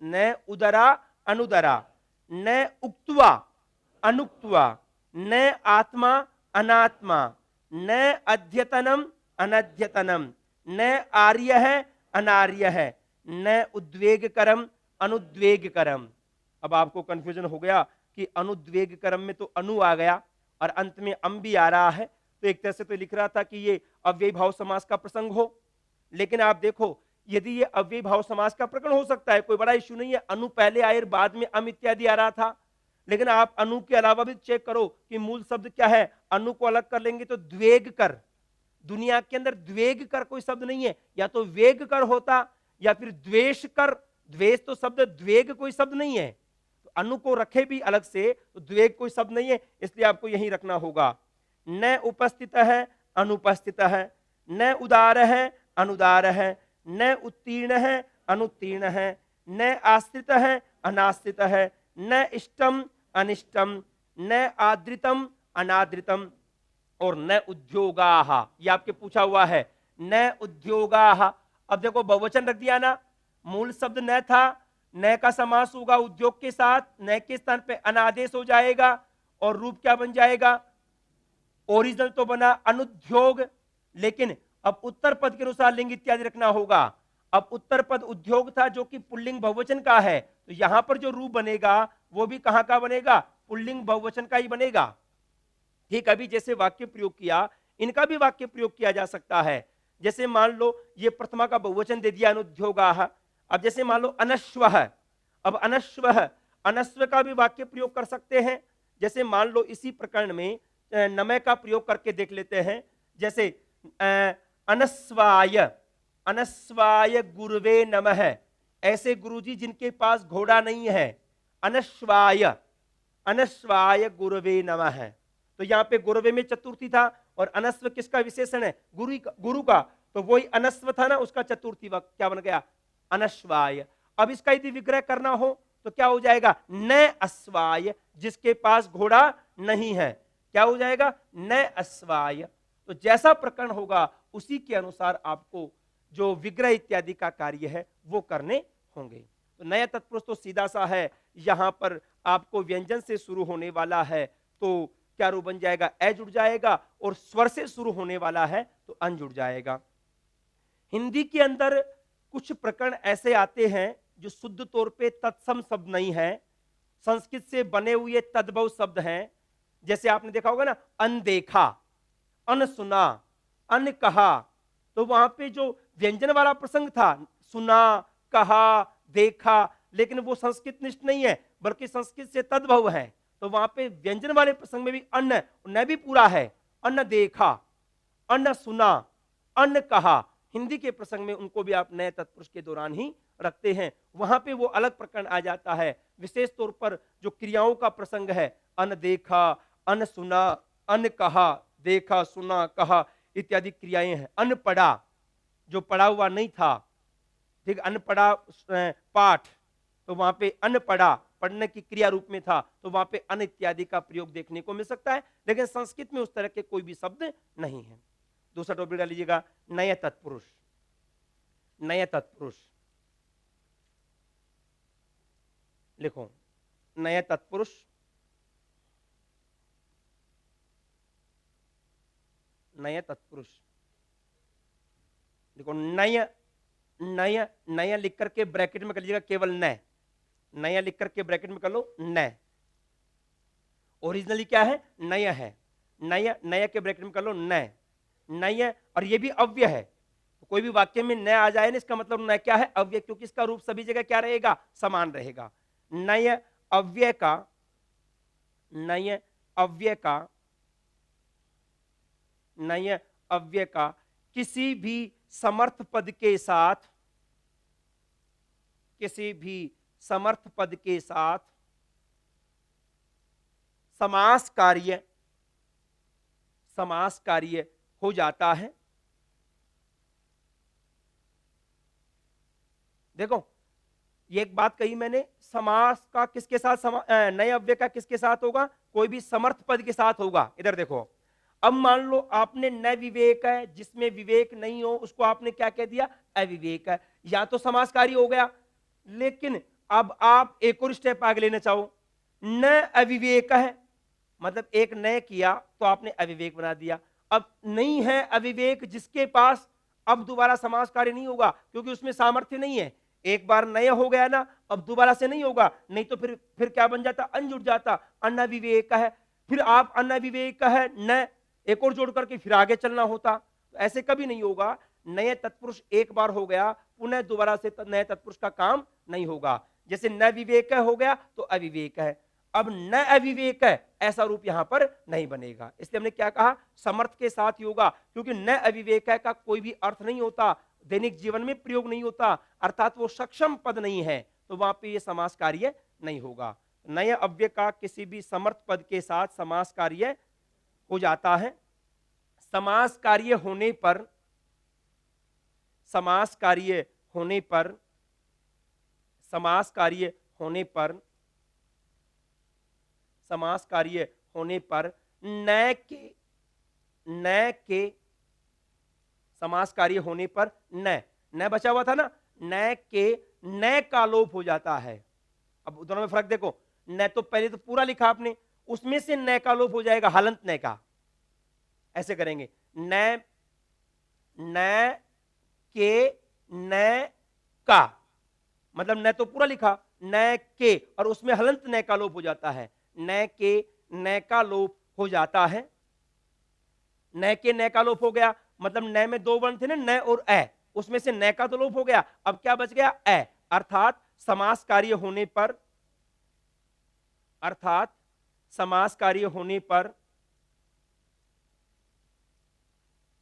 न उदरा, अनुदरा। न उक्त्वा, अनुक्त्वा। न आत्मा, अनात्मा। न अध्यतनम, अनध्यतनम। न आर्य है, अनार्य है। न उद्वेग करम, अनुद्वेग करम। अब आपको कंफ्यूजन हो गया कि अनुद्वेग करम में तो अनु आ गया और अंत में अम भी आ रहा है, तो एक तरह से तो लिख रहा था कि ये अव्ययी भाव समास का प्रसंग हो। लेकिन आप देखो, यदि ये अव्ययी भाव समास का प्रकरण हो सकता है, कोई बड़ा इश्यू नहीं है। अनु पहले आए और बाद में अम इत्यादि आ रहा था। लेकिन आप अनु के अलावा भी चेक करो कि मूल शब्द क्या है। अनु को अलग कर लेंगे तो द्वेग कर, दुनिया के अंदर द्वेग कर कोई शब्द नहीं है। या तो वेग कर होता या फिर द्वेष कर। द्वेष तो शब्द, द्वेग कोई शब्द नहीं है। तो अनु को रखे भी अलग से, तो द्वेग कोई शब्द नहीं है, इसलिए आपको यही रखना होगा। न उपस्थित है, अनुपस्थित है। न उदार है, अनुदार है। न उत्तीर्ण है, अनुत्तीर्ण है। न आश्रित है, अनाश्रित है। न इष्टम, अनिष्टम। न आदृतम, अनादृतम। और न उद्योगाह, ये आपके पूछा हुआ है, न उद्योगाह। अब देखो बहुवचन रख दिया ना, मूल शब्द न था, न का समास होगा उद्योग के साथ, न के स्थान पे अनादेश हो जाएगा और रूप क्या बन जाएगा, ओरिजिनल तो बना अनुद्योग। लेकिन अब उत्तर पद के अनुसार लिंग इत्यादि रखना होगा। अब उत्तर पद उद्योग था जो कि पुल्लिंग बहुवचन का है, तो यहां पर जो रूप बनेगा वो भी कहां का बनेगा, पुल्लिंग बहुवचन का ही बनेगा। ठीक, अभी जैसे वाक्य प्रयोग किया, इनका भी वाक्य प्रयोग किया जा सकता है। जैसे मान लो ये प्रथमा का बहुवचन दे दिया अनुद्योगाः। अब जैसे मान लो अनश्व है, अब अनश्व, अनश्व का भी वाक्य प्रयोग कर सकते हैं। जैसे मान लो इसी प्रकरण में नमय का प्रयोग करके देख लेते हैं। जैसे अनस्वाय, अनस्वाय गुरुवे नमः। ऐसे गुरुजी जिनके पास घोड़ा नहीं है, अनश्वाय, अनस्वाय गुरुवे नमः। तो यहाँ पे गुरुवे में चतुर्थी था और अनस्व किसका विशेषण है, गुरु का। तो वही अनस्व था ना, उसका चतुर्थी क्या बन गया, अनश्वाय। अब इसका यदि विग्रह करना हो तो क्या हो जाएगा, न अश्वाय, जिसके पास घोड़ा नहीं है। क्या हो जाएगा, न अश्वाय। तो जैसा प्रकरण होगा उसी के अनुसार आपको जो विग्रह इत्यादि का कार्य है वो करने होंगे। तो नया तत्पुरुष तो सीधा सा है, यहां पर आपको व्यंजन से शुरू होने वाला है तो क्या रूप बन जाएगा, ए जुड़ जाएगा, और स्वर से शुरू होने वाला है तो अन जुड़ जाएगा। हिंदी के अंदर कुछ प्रकरण ऐसे आते हैं जो शुद्ध तौर पे तत्सम शब्द नहीं है, संस्कृत से बने हुए तद्भव शब्द हैं। जैसे आपने देखा होगा ना, अनदेखा, अनसुना, अन कहा। तो वहां पे जो व्यंजन वाला प्रसंग था, सुना, कहा, देखा, लेकिन वो संस्कृत निष्ठ नहीं है बल्कि संस्कृत से तद्भव है। तो वहां पे व्यंजन वाले प्रसंग में भी अन्न, न भी पूरा है, अन्न देखा, अन्न सुना, अन्न कहा। हिंदी के प्रसंग में उनको भी आप नए तत्पुरुष के दौरान ही रखते हैं, वहां पे वो अलग प्रकरण आ जाता है। विशेष तौर पर जो क्रियाओं का प्रसंग है, अन्न देखा, अन्न सुना, अन्न कहा, देखा, सुना, कहा इत्यादि क्रियाएं हैं। अन्न पढ़ा, जो पढ़ा हुआ नहीं था, ठीक, अन्न पढ़ा पाठ, तो वहां पे अन्न पढ़ा पढ़ने की क्रिया रूप में था, तो वहां पे अन इत्यादि का प्रयोग देखने को मिल सकता है। लेकिन संस्कृत में उस तरह के कोई भी शब्द नहीं है। दूसरा टॉपिक डाल लीजिएगा, नया तत्पुरुष। नया तत्पुरुष लिखो, नया तत्पुरुष, नया तत्पुरुष देखो, नय, नय, नय लिख करके ब्रैकेट में कर लीजिएगा केवल नय, नया लिख करके ब्रैकेट में कर लो नय। ओरिजिनली क्या है? नय है। नय, नय के ब्रैकेट में कर लो नय, नय। और ये भी अव्यय है, तो कोई भी वाक्य में नय आ जाए ना, इसका मतलब नय क्या है? अव्यय, क्योंकि इसका रूप सभी जगह क्या रहेगा? समान रहेगा। नय अव्यय का, नय अव्यय का, नय अव्यय का किसी भी समर्थ पद के साथ, किसी भी समर्थ पद के साथ समास कार्य, समास कार्य हो जाता है। देखो, ये एक बात कही मैंने, समास का किसके साथ, नए अव्यय का किसके साथ होगा? कोई भी समर्थ पद के साथ होगा। इधर देखो, अब मान लो आपने न विवेक है, जिसमें विवेक नहीं हो उसको आपने क्या कह दिया? अविवेक है। या तो समासकारी हो गया, लेकिन अब आप एक और स्टेप आगे लेना चाहो, न अविवेक है, मतलब एक नए किया तो आपने अविवेक बना दिया। अब नहीं है अविवेक जिसके पास, अब दोबारा समास कार्य नहीं होगा, क्योंकि उसमें सामर्थ्य नहीं है। एक बार नया हो गया ना, अब दोबारा से नहीं होगा, नहीं तो फिर क्या बन जाता? अन जुड़ जाता, अनविवेक है। फिर आप अनविवेक है न एक और जोड़ करके फिर आगे चलना होता, तो ऐसे कभी नहीं होगा। नए तत्पुरुष एक बार हो गया, पुनः दोबारा से नए तत्पुरुष का काम नहीं होगा। जैसे न विवेक हो गया तो अविवेक है, अब न अविवेक है, ऐसा रूप यहां पर नहीं बनेगा। इसलिए हमने क्या कहा? समर्थ के साथ ही होगा, क्योंकि न अविवेक का कोई भी अर्थ नहीं होता, दैनिक जीवन में प्रयोग नहीं होता, अर्थात वो सक्षम पद नहीं है, तो वहां पे ये समास कार्य नहीं होगा। नए अव्यय का किसी भी समर्थ पद के साथ समास कार्य हो जाता है। समास कार्य होने पर, समास कार्य होने पर, समास कार्य होने पर, समास कार्य होने पर न के समास कार्य होने पर न बचा हुआ था ना, न के न का लोप हो जाता है। अब दोनों में फर्क देखो, न तो पहले तो पूरा लिखा आपने, उसमें से न का लोप हो जाएगा, हलंत न का। ऐसे करेंगे, न के न का, मतलब न तो पूरा लिखा, न के, और उसमें हलंत न का लोप हो जाता है। न के न का लोप हो जाता है। न के न का लोप हो गया, मतलब न में दो वर्ण थे ना, न और ए, उसमें से न का तो लोप हो गया, अब क्या बच गया? ए। अर्थात समास कार्य होने पर, अर्थात समास कार्य होने पर,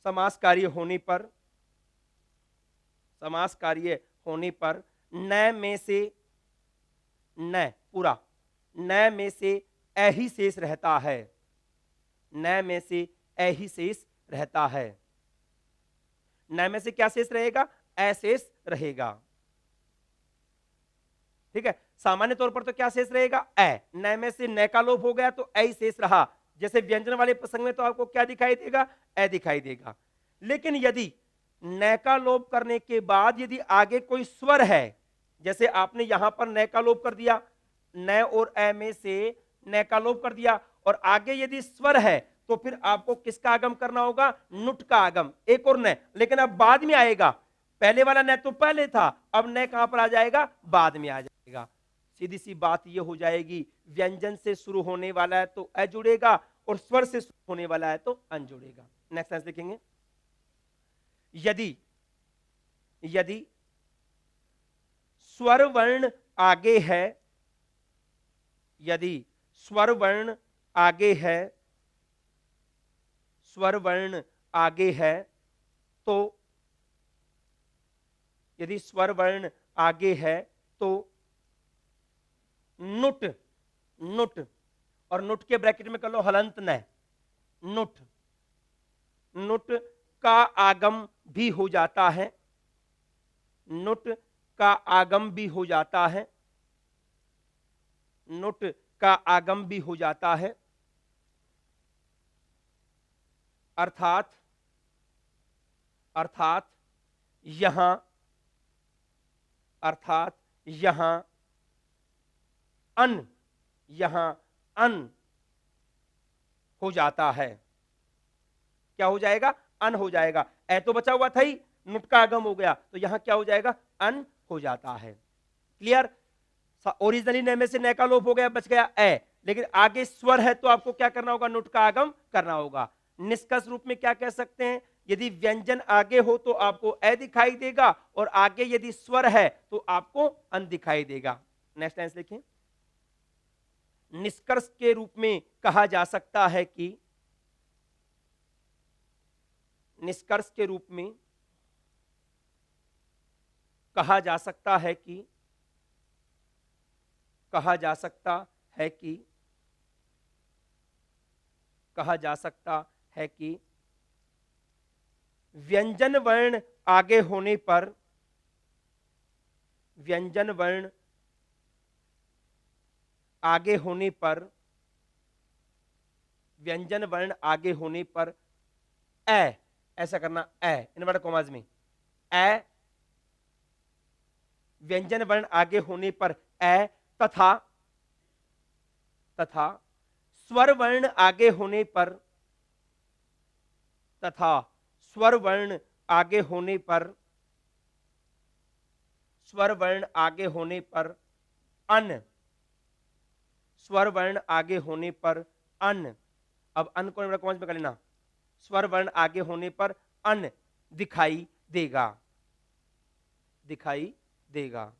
समास कार्य होने पर, समास कार्य होने पर न में से, न पूरा, न में से ए ही शेष रहता है, न में से ए ही शेष रहता है। न में से क्या शेष रहेगा? ए शेष रहेगा। ठीक है, सामान्य तौर पर तो क्या शेष रहेगा? ए। न में से न का लोप हो गया तो ए शेष रहा। जैसे व्यंजन वाले प्रसंग में तो आपको क्या दिखाई देगा? ए दिखाई देगा। लेकिन यदि न का लोप करने के बाद यदि आगे कोई स्वर है, जैसे आपने यहां पर न का लोप कर दिया, न और ए में से न का लोप कर दिया, और आगे यदि स्वर है तो फिर आपको किसका आगम करना होगा? नुट का आगम, एक और न, लेकिन अब बाद में आएगा। पहले वाला न तो पहले था, अब न कहां पर आ जाएगा? बाद में आ जाएगा। सीधी सी बात यह हो जाएगी, व्यंजन से शुरू होने वाला है तो अ जुड़ेगा, और स्वर से शुरू होने वाला है तो अन जुड़ेगा। नेक्स्ट सेंस देखेंगे, यदि यदि स्वर वर्ण आगे है, यदि स्वर वर्ण आगे है, स्वर वर्ण आगे है, तो यदि स्वर वर्ण आगे है तो नुट, नुट, और नुट के ब्रैकेट में कर लो हलंत न, नुट, नुट का आगम भी हो जाता है, नुट का आगम भी हो जाता है, नुट का आगम भी हो जाता है। अर्थात, अर्थात यहां, अर्थात यहां अन, यहां अन हो जाता है। क्या हो जाएगा? अन हो जाएगा। ए तो बचा हुआ था ही, नुट का आगम हो गया, तो यहां क्या हो जाएगा? अन हो जाता है। क्लियर? ओरिजिनली न में से न का लोप हो गया, बच गया ए, लेकिन आगे स्वर है तो आपको क्या करना होगा, नुट का आगम करना होगा। निष्कर्ष रूप में क्या कह सकते हैं, यदि व्यंजन आगे हो तो आपको ए दिखाई देगा, और आगे यदि स्वर है तो आपको अन दिखाई देगा। नेक्स्ट टेंस लिखें। निष्कर्ष के रूप में कहा जा सकता है कि, निष्कर्ष के रूप में कहा जा सकता है कि, कहा जा सकता है कि, कहा जा सकता है कि व्यंजन वर्ण आगे होने पर, व्यंजन वर्ण आगे होने पर, व्यंजन वर्ण आगे होने पर ए, ऐसा करना ए इनवर्टेड कॉमास में, ए व्यंजन वर्ण आगे होने पर ए, तथा तथा स्वर वर्ण आगे होने पर, तथा स्वर वर्ण आगे होने पर, स्वर वर्ण आगे होने पर अन, स्वर वर्ण आगे होने पर अन। अब अन को कौन में कर लेना, स्वर वर्ण आगे होने पर अन दिखाई देगा, दिखाई देगा।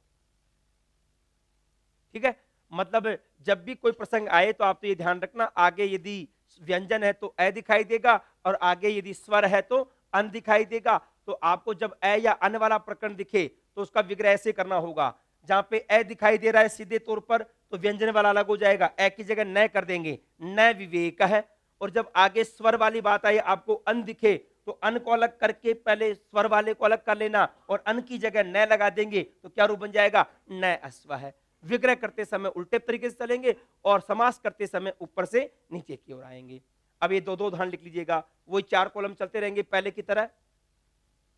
ठीक है, मतलब जब भी कोई प्रसंग आए तो आप तो ये ध्यान रखना, आगे यदि व्यंजन है तो ए दिखाई देगा, और आगे यदि स्वर है तो अन दिखाई देगा। तो आपको जब ए या अन वाला प्रकरण दिखे तो उसका विग्रह ऐसे करना होगा, जहां पे ए दिखाई दे रहा है सीधे तौर पर तो व्यंजन वाला अलग हो जाएगा, ए की जगह न कर देंगे, न विवेक है। और जब आगे स्वर वाली बात आई आपको अन दिखे तो अन को अलग करके पहले स्वर वाले को अलग कर लेना, और अन की जगह न लगा देंगे तो क्या रूप बन जाएगा, न अश्व है। विग्रह करते समय उल्टे तरीके से चलेंगे और समास करते समय ऊपर से नीचे की ओर आएंगे। अब ये दो दो उदाहरण लिख लीजिएगा, वही 4 कॉलम चलते रहेंगे पहले की तरह।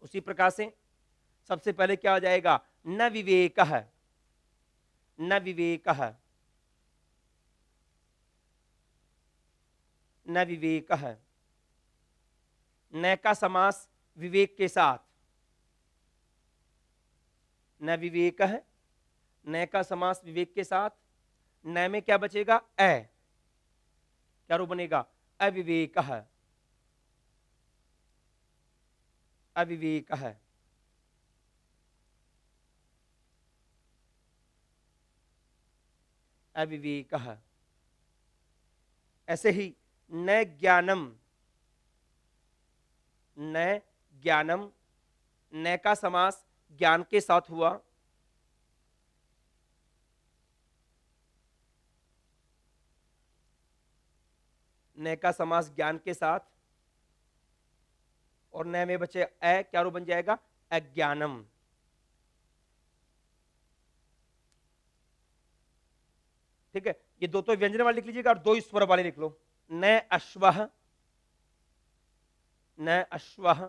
उसी प्रकार से सबसे पहले क्या हो जाएगा, न विवेक है, न विवेक है, न विवेक है, न का समास विवेक के साथ, न विवेक है, न का समास विवेक के साथ, न में क्या बचेगा, ए, क्या रूप बनेगा, अविवेक है, अविवेक है, अविवेक है। ऐसे ही न ज्ञानम, न ज्ञानम, न का समास ज्ञान के साथ हुआ, न का समास ज्ञान के साथ, और न में बचे ए, क्या रूप बन जाएगा, अज्ञानम। ठीक है, ये दो तो व्यंजन वाले लिख लीजिएगा और दो स्वर वाले लिख लो, न अश्वः, न अश्वः,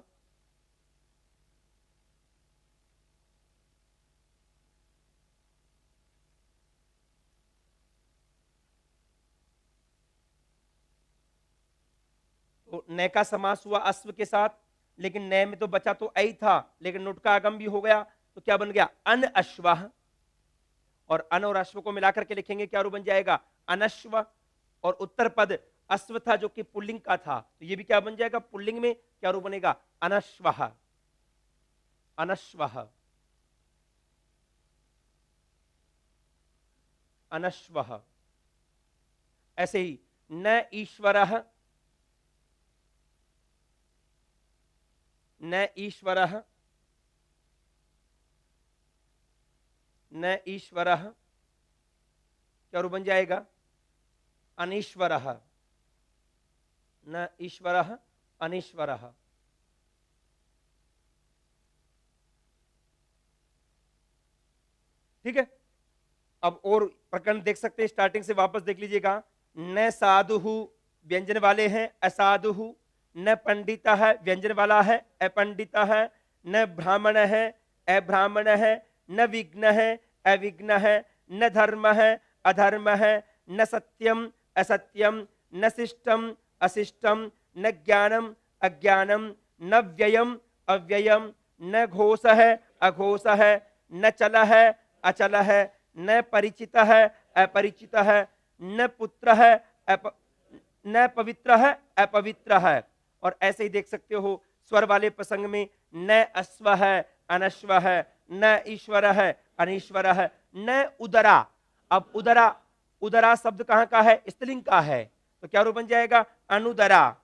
तो न का समास हुआ अश्व के साथ, लेकिन न में तो बचा तो ऐ था, लेकिन नुट का आगम भी हो गया, तो क्या बन गया, अन अश्वः। और अन और अश्व को मिलाकर के लिखेंगे, क्या रूप बन जाएगा, अनश्व। और उत्तर पद अश्व था जो कि पुल्लिंग का था, तो ये भी क्या बन जाएगा, पुल्लिंग में क्या रूप बनेगा, अनश्वः, अनश्वः, अनश्वः। ऐसे ही न ईश्वरः, न ईश्वरः, न ईश्वरः, क्या रूप बन जाएगा, अनीश्वरः, न ईश्वरः, अनीश्वरः। ठीक है, अब और प्रकरण देख सकते हैं, स्टार्टिंग से वापस देख लीजिएगा। न साधु व्यंजन वाले हैं, असाधु। न पंडित है, व्यंजन वाला है, अपंडित है। न ब्राह्मण है, अब्राह्मण है। न विघ्न है, अविघ्न है। न धर्म है, अधर्म है। न सत्यम, असत्यम। न शिष्टम, अशिष्टम। न ज्ञानम, अज्ञानम। न व्ययम, अव्ययम। न घोष है, अघोष है। न चल है, अचल है। न परिचित है, अपरिचित है, न पुत्र है, न पवित्र है, अपवित्र है। और ऐसे ही देख सकते हो स्वर वाले प्रसंग में न अश्व है, अनश्व है, न ईश्वर है, अनीश्वर है, न उदरा। अब उदरा, उदरा शब्द कहां का है? स्त्रीलिंग का है, तो क्या रूप बन जाएगा? अनुदरा।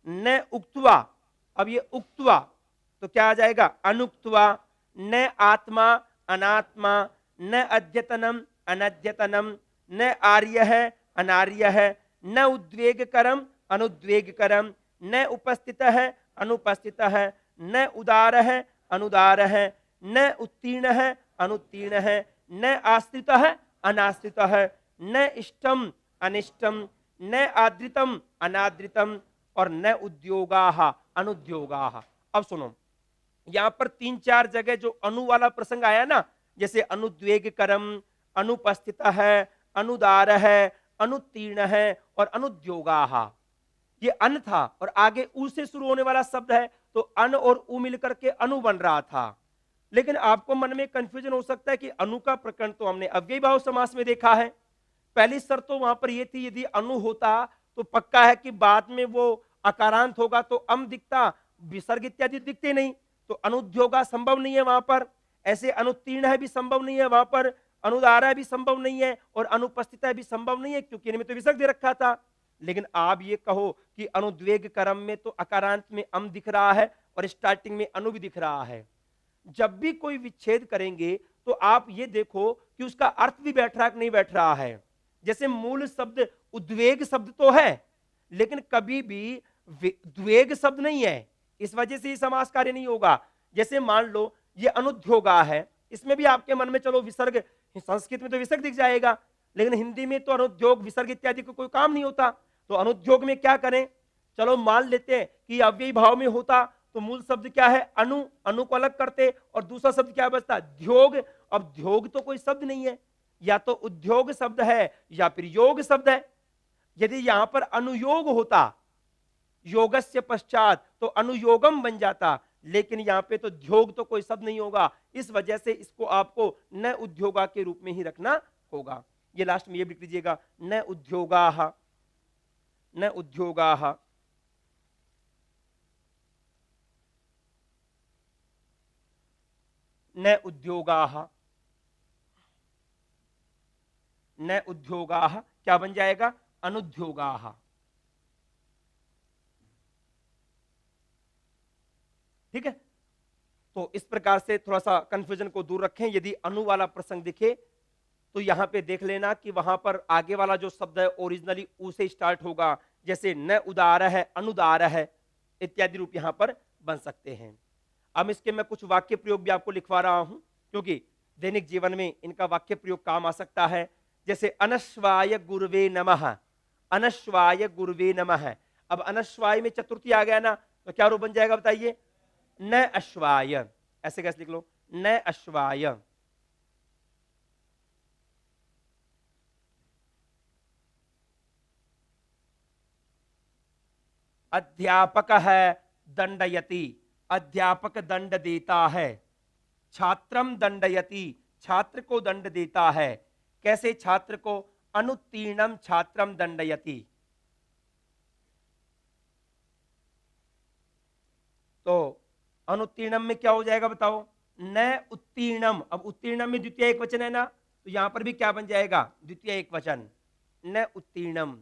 न उक्त्वा, अब ये उक्त्वा तो क्या आ जाएगा? अनुक्त्वा। न आत्मा, अनात्मा, न अद्यतनम, अनद्यतनम, न आर्य है, अनार्य है, न उद्वेगकरम, अनुद्वेगकरम, न उपस्थित है, अनुपस्थित है, न उदार है, अनुदार है, न उत्तीर्ण है, अनुत्तीर्ण है, न आश्रित है, अनाश्रित है, न इष्टम, अनिष्टम, न आदृतम, अनादृतम, और न उद्योगाः, अनुद्योगाः। अब सुनो, यहां पर 3-4 जगह जो अनु वाला प्रसंग आया ना, जैसे अनुद्वेग करम, अनुपस्थित है, अनुदार है, अनुत्तीर्ण है और अनुद्योगाः, ये अन था और आगे उ से शुरू होने वाला शब्द है, तो अन और उ मिलकर के अनु बन रहा था। लेकिन आपको मन में कंफ्यूजन हो सकता है कि अनु का प्रकरण तो हमने अव्ययी भाव समास में देखा है। पहली शर्त तो वहां पर यह थी, यदि अनु होता तो पक्का है कि बाद में वो अकारांत होगा तो अम दिखता, विसर्ग इत्यादि दिखते नहीं, तो अनुद्योगा संभव नहीं है वहां पर। ऐसे अनुत्तीर्ण है भी संभव नहीं है वहां पर, अनुदारा भी संभव नहीं है और अनुपस्थित भी संभव नहीं है, क्योंकि इनमें तो विसर्ग दे रखा था। लेकिन आप ये कहो कि अनुद्वेग क्रम में तो अकारांत में अम दिख रहा है और स्टार्टिंग में अनु भी दिख रहा है। जब भी कोई विच्छेद करेंगे तो आप ये देखो कि उसका अर्थ भी बैठ रहा है कि नहीं बैठ रहा है। जैसे मूल शब्द उद्वेग शब्द तो है, लेकिन कभी भी द्वेग शब्द नहीं है, इस वजह से ही समास कार्य नहीं होगा। जैसे मान लो ये अनुद्योगा है, इसमें भी आपके मन में चलो विसर्ग, संस्कृत में तो विसर्ग दिख जाएगा, लेकिन हिंदी में तो अनुद्योग विसर्ग इत्यादि को कोई काम नहीं होता। तो अनुद्योग में क्या करें? चलो मान लेते हैं कि अव्ययी भाव में होता तो मूल शब्द क्या है? अनु, अनु को अलग करते और दूसरा शब्द क्या बचता? ध्योग। अब ध्योग तो कोई शब्द नहीं है, या तो उद्योग शब्द है या फिर योग शब्द है। यदि यहां पर अनुयोग होता योगस्य पश्चात तो अनुयोगम बन जाता, लेकिन यहां पे तो ध्योग तो कोई शब्द नहीं होगा, इस वजह से इसको आपको न उद्योगा के रूप में ही रखना होगा। ये लास्ट में ये लिख लीजिएगा, न उद्योगाः, न उद्योगाः, न उद्योगाः, न उद्योगाः क्या बन जाएगा? अनुद्योगाः। ठीक है, तो इस प्रकार से थोड़ा सा कंफ्यूजन को दूर रखें। यदि अनु वाला प्रसंग दिखे तो यहां पे देख लेना कि वहां पर आगे वाला जो शब्द है ओरिजिनली उ से स्टार्ट होगा, जैसे न उदार है, अनुदार है इत्यादि रूप यहां पर बन सकते हैं। अब इसके मैं कुछ वाक्य प्रयोग भी आपको लिखवा रहा हूं, क्योंकि दैनिक जीवन में इनका वाक्य प्रयोग काम आ सकता है। जैसे अनश्वाय गुरुवे नमः, अनश्वाय गुरुवे नमः। अब अनश्वाय में चतुर्थी आ गया ना, तो क्या रूप बन जाएगा बताइए? न अश्वाय। ऐसे कैसे लिख लो? न अश्वाय। अध्यापक है दंडयति, अध्यापक दंड देता है। छात्रम दंडयति, छात्र को दंड देता है। कैसे छात्र को? अनुत्तीर्णम छात्रम दंडयति। तो अनुत्तीर्णम में क्या हो जाएगा बताओ? न उत्तीर्णम। अब उत्तीर्णम में द्वितीय एक वचन है ना, तो यहां पर भी क्या बन जाएगा? द्वितीय एक वचन, न उत्तीर्णम।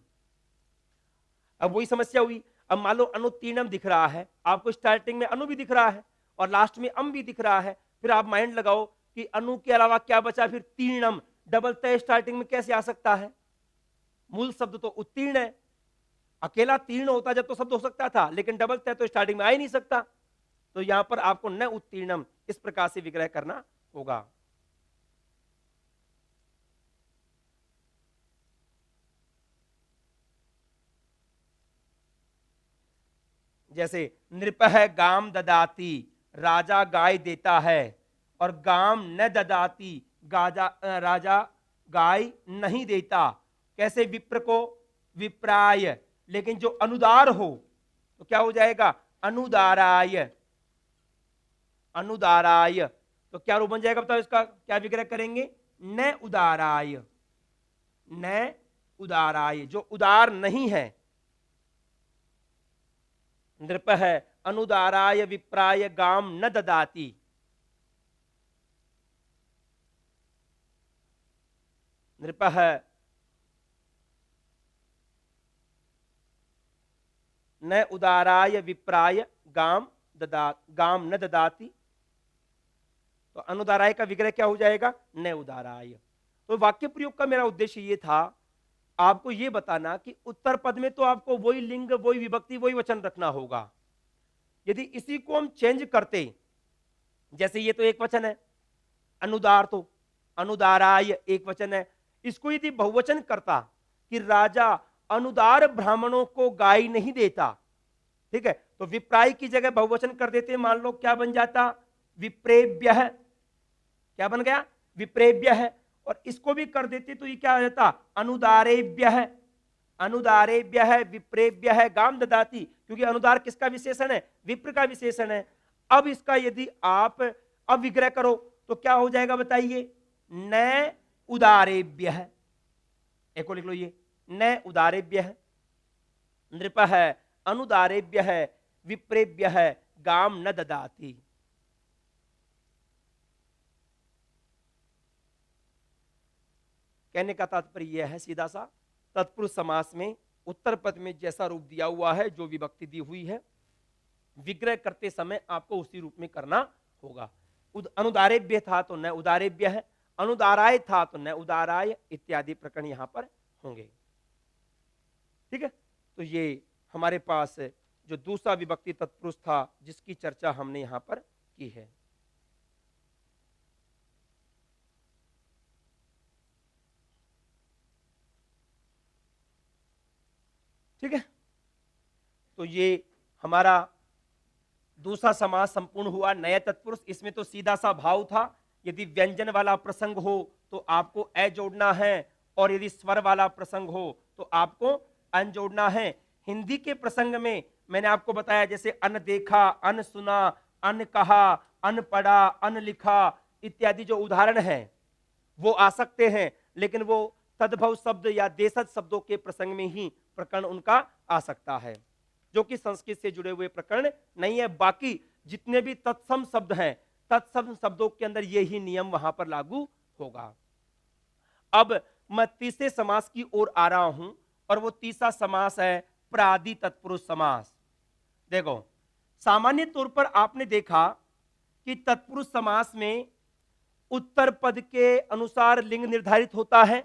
अब वही समस्या हुई। अब मान लो अनुत्तीर्णम दिख रहा है, आपको स्टार्टिंग में अनु भी दिख रहा है और लास्ट में अम भी दिख रहा है, फिर आप माइंड लगाओ कि अनु के अलावा क्या बचा? फिर तीर्णम। डबल तय स्टार्टिंग में कैसे आ सकता है? मूल शब्द तो उत्तीर्ण है, अकेला तीर्ण होता जब तो शब्द हो सकता था, लेकिन डबल तय तो स्टार्टिंग में आ ही नहीं सकता। तो यहां पर आपको न उत्तीर्णम इस प्रकार से विग्रह करना होगा। जैसे नृपः गाम ददाती, राजा गाय देता है, और गाम न ददाती, राजा गाय नहीं देता। कैसे? विप्र को विप्राय, लेकिन जो अनुदार हो तो क्या हो जाएगा? अनुदाराय, अनुदाराय। तो क्या रूप बन जाएगा बताओ? इसका क्या विग्रह करेंगे? न उदाराय, न उदाराय, जो उदार नहीं है। नृप है अनुदाराय विप्राय गाम न ददाति, नृप है न उदाराय विप्राय गाम न ददाति। तो अनुदाराय का विग्रह क्या हो जाएगा? न उदाराय। तो वाक्य प्रयोग का मेरा उद्देश्य ये था आपको ये बताना कि उत्तर पद में तो आपको वही लिंग, वही विभक्ति, वही वचन रखना होगा। यदि इसी को हम चेंज करते, जैसे ये तो एक वचन है अनुदार, तो अनुदाराय एक वचन है, इसको यदि बहुवचन करता कि राजा अनुदार ब्राह्मणों को गाय नहीं देता, ठीक है, तो विप्राय की जगह बहुवचन कर देते, मान लो क्या बन जाता? विप्रेभ्यः। क्या बन गया? विप्रेभ्यः। और इसको भी कर देते तो ये क्या आ जाता? अनुदारेभ्यः। अनुदारेभ्यः विप्रेभ्यः गाम ददाति, क्योंकि अनुदार किसका विशेषण है? विप्र का विशेषण है। अब इसका यदि आप अब विग्रह करो तो क्या हो जाएगा बताइए? न उदारेभ्यः। एक को लिख लो ये, न उदारेभ्यः। नृपः अनुदारेभ्यः विप्रेभ्यः गाम न ददाति। कहने का तात्पर्य यह है सीधा सा, तत्पुरुष समास में उत्तर पद में जैसा रूप दिया हुआ है, जो विभक्ति दी हुई है, विग्रह करते समय आपको उसी रूप में करना होगा। अनुदारेभ्य था तो न उदारेभ्य है, अनुदाराय था तो न उदाराय, इत्यादि प्रकरण यहां पर होंगे। ठीक है, तो ये हमारे पास जो दूसरा विभक्ति तत्पुरुष था जिसकी चर्चा हमने यहां पर की है। ठीक है, तो ये हमारा दूसरा समास संपूर्ण हुआ। नया तत्पुरुष, इसमें तो सीधा सा भाव था, यदि व्यंजन वाला प्रसंग हो तो आपको अ जोड़ना है, और यदि स्वर वाला प्रसंग हो तो आपको अन जोड़ना है। हिंदी के प्रसंग में मैंने आपको बताया, जैसे अन देखा, अन सुना, अन कहा, अन पढ़ा, अन लिखा इत्यादि जो उदाहरण हैं वो आ सकते हैं, लेकिन वो तद्भव शब्द या देशज शब्दों के प्रसंग में ही प्रकरण उनका आ सकता है, जो कि संस्कृत से जुड़े हुए प्रकरण नहीं है। बाकी जितने भी तत्सम शब्द हैं, तत्सम शब्दों के अंदर यही नियम वहां पर लागू होगा। अब मैं तीसरे समास की ओर आ रहा हूं, और वो तीसरा समास है प्रादि तत्पुरुष समास। देखो, सामान्य तौर पर आपने देखा कि तत्पुरुष समास में उत्तर पद के अनुसार लिंग निर्धारित होता है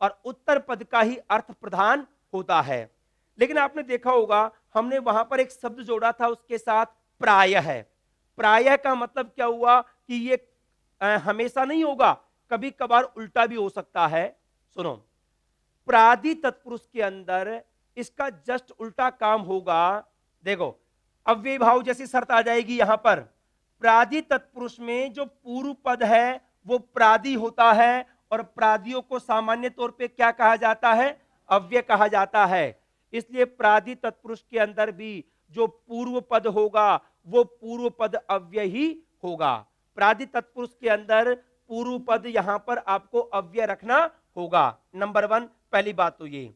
और उत्तर पद का ही अर्थ प्रधान होता है। लेकिन आपने देखा होगा हमने वहां पर एक शब्द जोड़ा था उसके साथ, प्रायः है। प्रायः का मतलब क्या हुआ कि ये हमेशा नहीं होगा, कभी कभार उल्टा भी हो सकता है। सुनो, प्रादि तत्पुरुष के अंदर इसका जस्ट उल्टा काम होगा। देखो, अव्यय भाव जैसी शर्त आ जाएगी यहां पर। प्रादि तत्पुरुष में जो पूर्व पद है वो प्रादि होता है, और प्रादियों को सामान्य तौर पे क्या कहा जाता है? अव्यय कहा जाता है। इसलिए प्रादि तत्पुरुष के अंदर भी जो पूर्व पद होगा वो पूर्व पद अव्यय ही होगा। प्रादि तत्पुरुष के अंदर पूर्व पद यहां पर आपको अव्यय रखना होगा, नंबर 1, पहली बात तो ये।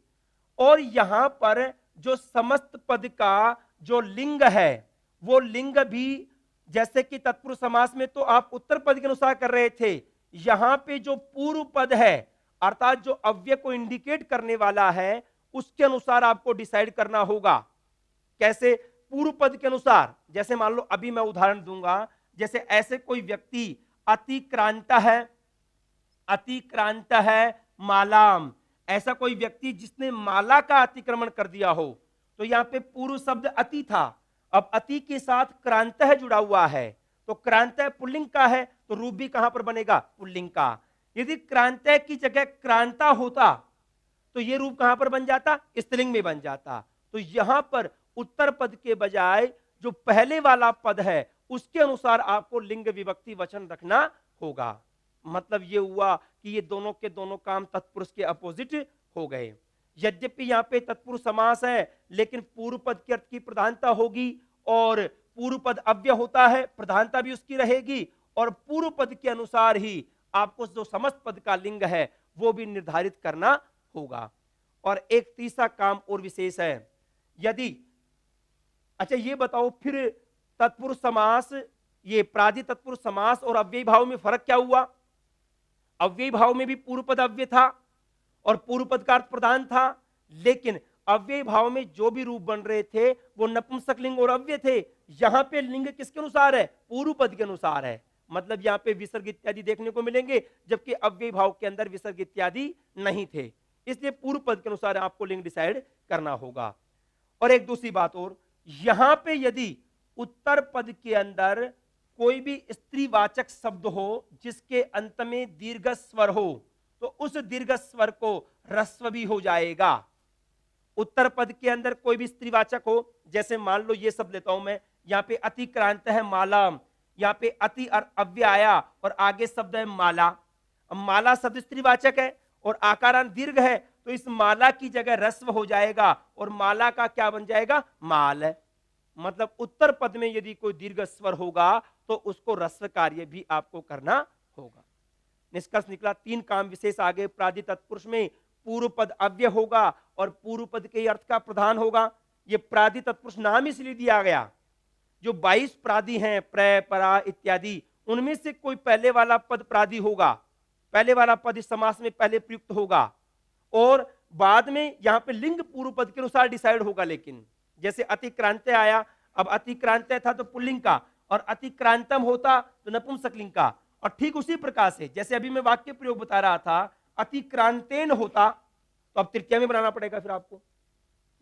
और यहां पर जो समस्त पद का जो लिंग है वो लिंग भी, जैसे कि तत्पुरुष समास में तो आप उत्तर पद के अनुसार कर रहे थे, यहां पे जो पूर्व पद है अर्थात जो अव्यय को इंडिकेट करने वाला है उसके अनुसार आपको डिसाइड करना होगा। कैसे? पूर्व पद के अनुसार। जैसे मान लो, अभी मैं उदाहरण दूंगा, जैसे ऐसे कोई व्यक्ति अतिक्रांत है, अतिक्रांत है मालाम, ऐसा कोई व्यक्ति जिसने माला का अतिक्रमण कर दिया हो, तो यहां पे पूर्व शब्द अति था, अब अति के साथ क्रांत जुड़ा हुआ है, तो क्रांत पुल्लिंग का है, तो रूप भी कहां पर बनेगा? पुल्लिंग का। यदि क्रांत की जगह क्रांता होता तो ये रूप कहां पर बन जाता? स्त्रीलिंग में बन जाता। तो यहां पर उत्तर पद के बजाय जो पहले वाला पद है उसके अनुसार आपको लिंग विभक्ति वचन रखना होगा। मतलब ये हुआ कि ये दोनों के दोनों काम तत्पुरुष के अपोजिट हो गए। यद्यपि यहाँ पे तत्पुरुष समास है, लेकिन पूर्व पद के अर्थ की प्रधानता होगी, और पूर्व पद अव्यय होता है, प्रधानता भी उसकी रहेगी, और पूर्व पद के अनुसार ही आपको जो समस्त पद का लिंग है वो भी निर्धारित करना होगा। और एक तीसरा काम और विशेष है, यदि, अच्छा ये बताओ फिर तत्पुरुष समास, ये प्रादि तत्पुरुष समास और अव्ययी भाव में फर्क क्या हुआ? अव्ययी भाव में भी पूर्व पद अव्यय था और पूर्व पद का अर्थ प्रधान था, लेकिन अव्ययी भाव में जो भी रूप बन रहे थे वो नपुंसक लिंग और अव्यय थे। यहां पे लिंग किसके अनुसार है? पूर्व पद के अनुसार है। मतलब यहां पे विसर्ग इत्यादि देखने को मिलेंगे, जबकि अव्ययी भाव के अंदर विसर्ग इत्यादि नहीं थे। इसलिए पूर्व पद के अनुसार आपको लिंग डिसाइड करना होगा। और एक दूसरी बात और, यहां पे यदि उत्तर पद के अंदर कोई भी स्त्रीवाचक शब्द हो जिसके अंत में दीर्घ स्वर हो, तो उस दीर्घ स्वर को ह्रस्व भी हो जाएगा। उत्तर पद के अंदर कोई भी स्त्रीवाचक हो, जैसे मान लो ये शब्द लेता हूं मैं, यहां पे अतिक्रांत है माला, यहां पे अति अव्यय आया और आगे शब्द है माला। अब माला शब्द स्त्रीवाचक है और आकारांत दीर्घ है, तो इस माला की जगह ह्रस्व हो जाएगा और माला का क्या बन जाएगा? माल है। मतलब उत्तर पद में यदि कोई दीर्घ स्वर होगा तो उसको ह्रस्व कार्य भी आपको करना होगा। निष्कर्ष निकला, तीन काम विशेष आगे प्रादि तत्पुरुष में, पूर्व पद अव्यय होगा और पूर्व पद के अर्थ का प्रधान होगा। ये प्रादि तत्पुरुष नाम इसलिए दिया गया, जो 22 प्रादि हैं प्र परा इत्यादि, उनमें से कोई पहले वाला पद प्रादि होगा, पहले वाला पद इस समास में पहले प्रयुक्त होगा और बाद में यहां पे लिंग पूर्व पद के अनुसार डिसाइड होगा। लेकिन जैसे अतिक्रांत आया, अब अतिक्रांत था तो पुल्लिंग का, और अतिक्रांतम होता तो नपुंसक लिंग का। और ठीक उसी प्रकार से जैसे अभी मैं वाक्य प्रयोग बता रहा था, अतिक्रांतेन होता तो अब तृतीया में बनाना पड़ेगा फिर आपको।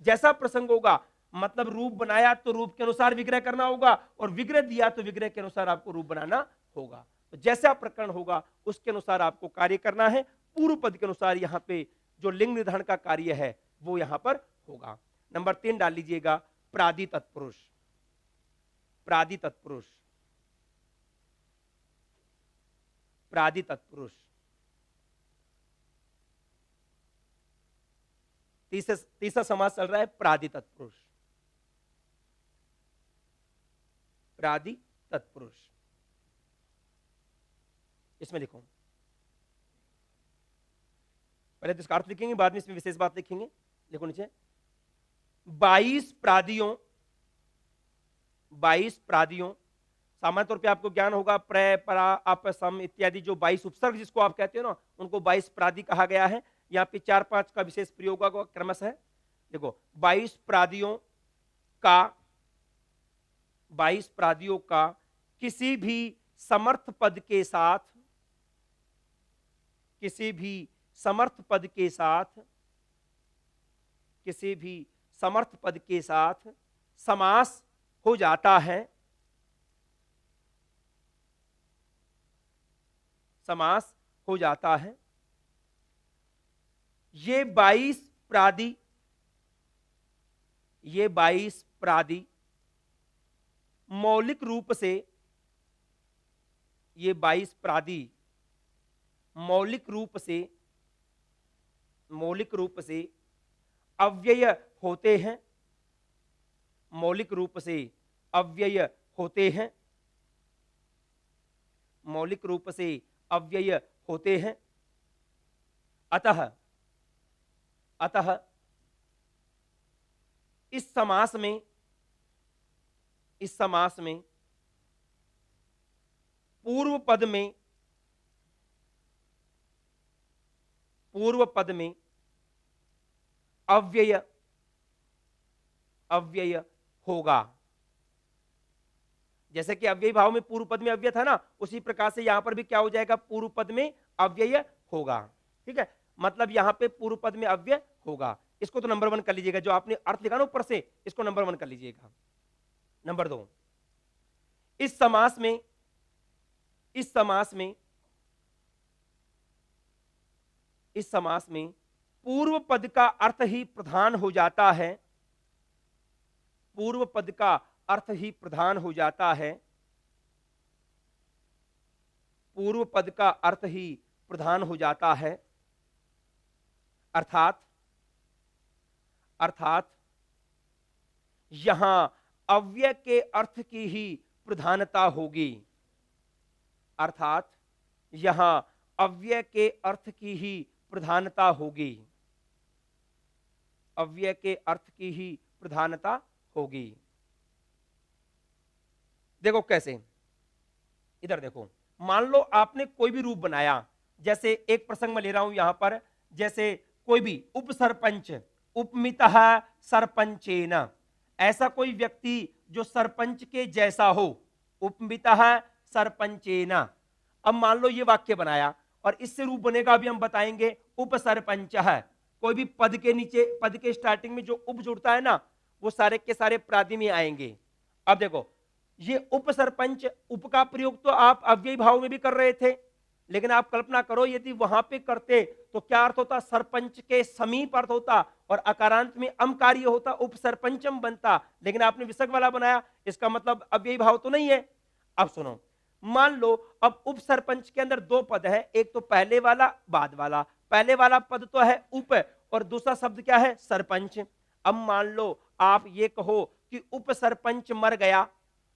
जैसा प्रसंग होगा, मतलब रूप बनाया तो रूप के अनुसार विग्रह करना होगा और विग्रह दिया तो विग्रह के अनुसार आपको रूप बनाना होगा। तो जैसा प्रकरण होगा उसके अनुसार आपको कार्य करना है। पूर्व पद के अनुसार यहां पे जो लिंग निर्धारण का कार्य है वो यहां पर होगा। नंबर 3 डाल लीजिएगा, प्रादि तत्पुरुष। प्रादि तत्पुरुष, प्रादि तत्पुरुष तीसरा समास चल रहा है प्रादि तत्पुरुष। प्रादि तत्पुरुष, इसमें लिखो, पहले तो इसका अर्थ लिखेंगे, बाद में इसमें विशेष बात लिखेंगे। देखो नीचे, 22 प्रादियों, 22 प्रादियों, सामान्य तौर पे आपको ज्ञान होगा प्र परा अप सम इत्यादि जो 22 उपसर्ग जिसको आप कहते हो ना, उनको 22 प्रादि कहा गया है। यहाँ पे 4-5 का विशेष प्रयोग होगा क्रमश है। देखो 22 प्रादियों का, 22 प्रादियों का किसी भी समर्थ पद के साथ, किसी भी समर्थ पद के साथ, किसी भी समर्थ पद के साथ समास हो जाता है, समास हो जाता है। ये 22 प्रादि, ये 22 प्रादि मौलिक रूप से, ये 22 प्रादि मौलिक रूप से, मौलिक रूप से अव्यय होते हैं, मौलिक रूप से अव्यय होते हैं, मौलिक रूप से अव्यय होते हैं। अतः, अतः इस समास में, इस समास में पूर्व पद में, पूर्व पद में अव्यय, अव्यय होगा। जैसे कि अव्ययी भाव में पूर्व पद में अव्यय था ना, उसी प्रकार से यहां पर भी क्या हो जाएगा? पूर्व पद में अव्यय होगा। ठीक है, मतलब यहां पे पूर्व पद में अव्यय होगा। इसको तो नंबर 1 कर लीजिएगा, जो आपने अर्थ लिखा ना ऊपर से, इसको नंबर 1 कर लीजिएगा। नंबर 2, इस समास में, इस समास में, इस समास में पूर्व पद का अर्थ ही प्रधान हो जाता है, पूर्व पद का अर्थ ही प्रधान हो जाता है, पूर्व पद का अर्थ ही प्रधान हो जाता है। अर्थात, अर्थात यहां अव्यय के अर्थ की ही प्रधानता होगी, अर्थात यहां अव्यय के अर्थ की ही प्रधानता होगी, अव्यय के अर्थ की ही प्रधानता होगी। देखो कैसे, इधर देखो, मान लो आपने कोई भी रूप बनाया, जैसे एक प्रसंग में ले रहा हूं यहां पर, जैसे कोई भी उपसरपंच, उपमितः सरपंचेन, ऐसा कोई व्यक्ति जो सरपंच के जैसा हो, उपमितः सरपंचेन। अब मान लो ये वाक्य बनाया और इससे रूप बनेगा, अभी हम बताएंगे, उपसरपंच है। कोई भी पद के नीचे, पद के स्टार्टिंग में जो उप जुड़ता है ना, वो सारे के सारे प्रादि में आएंगे। अब देखो, ये उपसरपंच, उप का प्रयोग तो आप अव्ययी भाव में भी कर रहे थे, लेकिन आप कल्पना करो यदि वहां पे करते तो क्या अर्थ होता, सरपंच के समीप अर्थ होता और अकारांत में अम कार्य होता, उपसरपंचम बनता, लेकिन आपने विसर्ग वाला बनाया, इसका मतलब अव्ययी भाव तो नहीं है। अब सुनो, मान लो अब उप सरपंच के अंदर दो पद है, एक तो पहले वाला, बाद वाला। पहले वाला पद तो है उप और दूसरा शब्द क्या है, सरपंच। अब मान लो आप ये कहो कि उप सरपंच मर गया,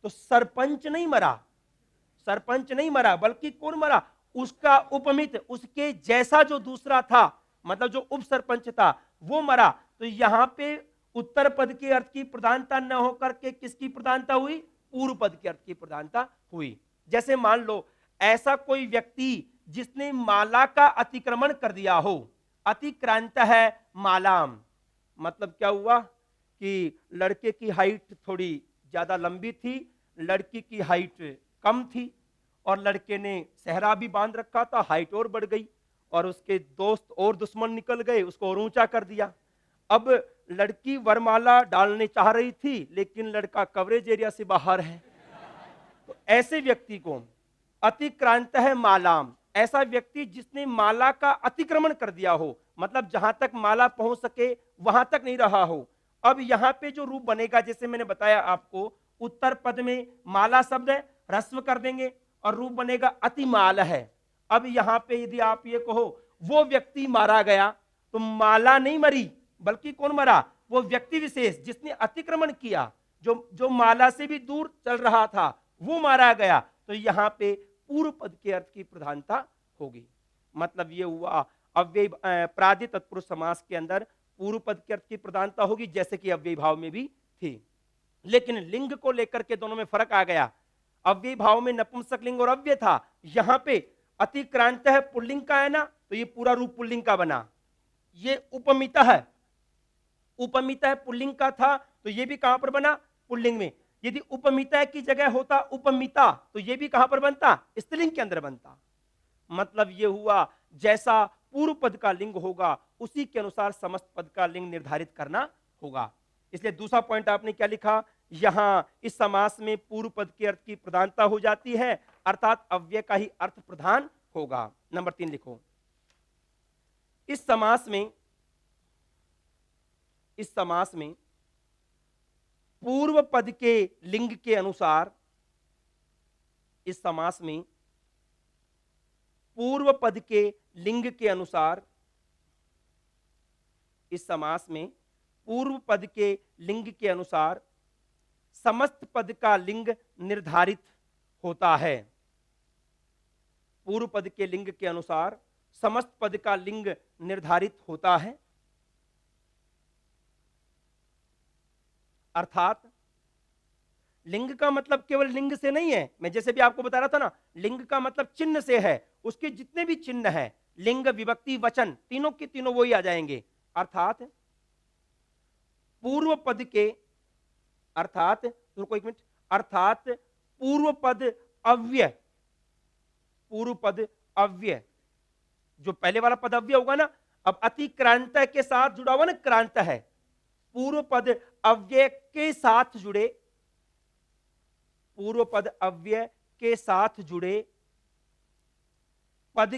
तो सरपंच नहीं मरा, सरपंच नहीं मरा, बल्कि कौन मरा, उसका उपमित, उसके जैसा जो दूसरा था, मतलब जो उप सरपंच था वो मरा। तो यहां पे उत्तर पद के अर्थ की प्रधानता न होकर के किसकी प्रधानता हुई, पूर्व पद के अर्थ की प्रधानता हुई। जैसे मान लो ऐसा कोई व्यक्ति जिसने माला का अतिक्रमण कर दिया हो, अतिक्रांत है मालाम, मतलब क्या हुआ कि लड़के की हाइट थोड़ी ज्यादा लंबी थी, लड़की की हाइट कम थी, और लड़के ने सेहरा भी बांध रखा था, हाइट और बढ़ गई, और उसके दोस्त और दुश्मन निकल गए, उसको और ऊंचा कर दिया। अब लड़की वरमाला डालने चाह रही थी, लेकिन लड़का कवरेज एरिया से बाहर है। तो ऐसे व्यक्ति को अतिक्रांत है मालाम, ऐसा व्यक्ति जिसने माला का अतिक्रमण कर दिया हो, मतलब जहां तक माला पहुंच सके वहां तक नहीं रहा हो। अब यहां पे जो रूप बनेगा, जैसे मैंने बताया आपको, उत्तर पद में माला शब्द है, ह्रस्व कर देंगे और रूप बनेगा अतिमाल है। अब यहां पे यदि आप ये कहो वो व्यक्ति मारा गया, तो माला नहीं मरी, बल्कि कौन मरा, वो व्यक्ति विशेष जिसने अतिक्रमण किया, जो माला से भी दूर चल रहा था, वो मारा गया। तो यहां पे पूर्व पद के अर्थ की प्रधानता होगी। मतलब ये हुआ अव्यय प्रादि तत्पुरुष समास के अंदर पूर्व पद के अर्थ की प्रधानता होगी, जैसे कि अव्यय भाव में भी थी। लेकिन लिंग को लेकर के दोनों में फर्क आ गया। अव्यय भाव में नपुंसक लिंग और अव्यय था, यहां पे अतिक्रांत है पुल्लिंग का है ना, तो ये पूरा रूप पुल्लिंग का बना। ये उपमिता है, उपमिता है पुल्लिंग का था, तो ये भी कहां पर बना, पुल्लिंग में। यदि उपमिता की जगह होता उपमिता, तो ये भी कहां पर बनता, स्त्रीलिंग के अंदर बनता। मतलब ये हुआ जैसा पूर्व पद का लिंग होगा उसी के अनुसार समस्त पद का लिंग निर्धारित करना होगा। इसलिए दूसरा पॉइंट आपने क्या लिखा, यहां इस समास में पूर्व पद के अर्थ की प्रधानता हो जाती है, अर्थात अव्यय का ही अर्थ प्रधान होगा। नंबर 3 लिखो, इस समास में पूर्व पद के लिंग के अनुसार, इस समास में पूर्व पद के लिंग के अनुसार, इस समास में पूर्व पद के लिंग के अनुसार समस्त पद का लिंग निर्धारित होता है। पूर्व पद के लिंग के अनुसार समस्त पद का लिंग निर्धारित होता है, अर्थात लिंग का मतलब केवल लिंग से नहीं है, मैं जैसे भी आपको बता रहा था ना, लिंग का मतलब चिन्ह से है, उसके जितने भी चिन्ह हैं, लिंग विभक्ति वचन तीनों के तीनों वही आ जाएंगे। अर्थात पूर्व पद के, अर्थात रुको एक मिनट, अर्थात पूर्व पद अव्यय, पूर्व पद अव्यय, जो पहले वाला पद अव्यय होगा ना, अब अतिक्रांत के साथ जुड़ा हुआ ना, क्रांत है, पूर्व पद अव्यय के साथ जुड़े, पूर्व पद अव्यय के साथ जुड़े पद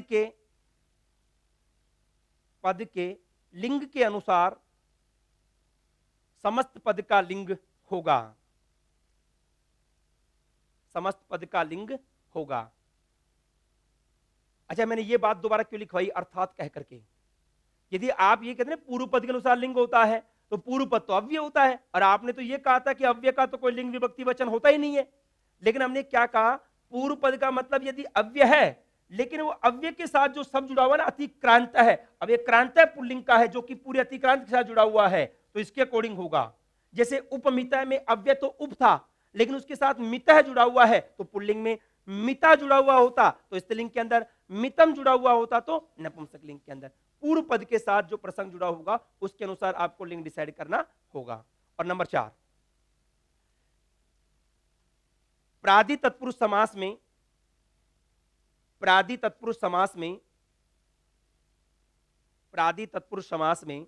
के लिंग के अनुसार समस्त पद का लिंग होगा, समस्त पद का लिंग होगा। अच्छा, मैंने ये बात दोबारा क्यों लिखवाई अर्थात कह करके, यदि आप ये कहते हैं पूर्व पद के अनुसार लिंग होता है, तो पूर्व पद तो अव्यय होता है, और आपने तो ये कहा था कि अव्यय का तो कोई लिंग विभक्ति वचन होता ही नहीं है। लेकिन हमने क्या कहा, पूर्व पद का मतलब यदि अव्यय है लेकिन वो अव्यय के साथ जो शब्द जुड़ा हुआ ना अतिक्रांत है, अब ये क्रांत पुल्लिंग का है जो कि पूरे अतिक्रांत के साथ जुड़ा हुआ है, तो इसके अकॉर्डिंग होगा। जैसे उपमिता में अव्यय तो उप था, लेकिन उसके साथ मिता जुड़ा हुआ है, तो पुल्लिंग में मिता जुड़ा हुआ होता तो स्त्रीलिंग के अंदर, मितम जुड़ा हुआ होता तो नपुंसक लिंग के अंदर। पूर्व पद के साथ जो प्रसंग जुड़ा होगा उसके अनुसार आपको लिंग डिसाइड करना होगा। और नंबर 4, प्रादि तत्पुरुष समास में, प्रादि तत्पुरुष समास में, प्रादि तत्पुरुष समास में,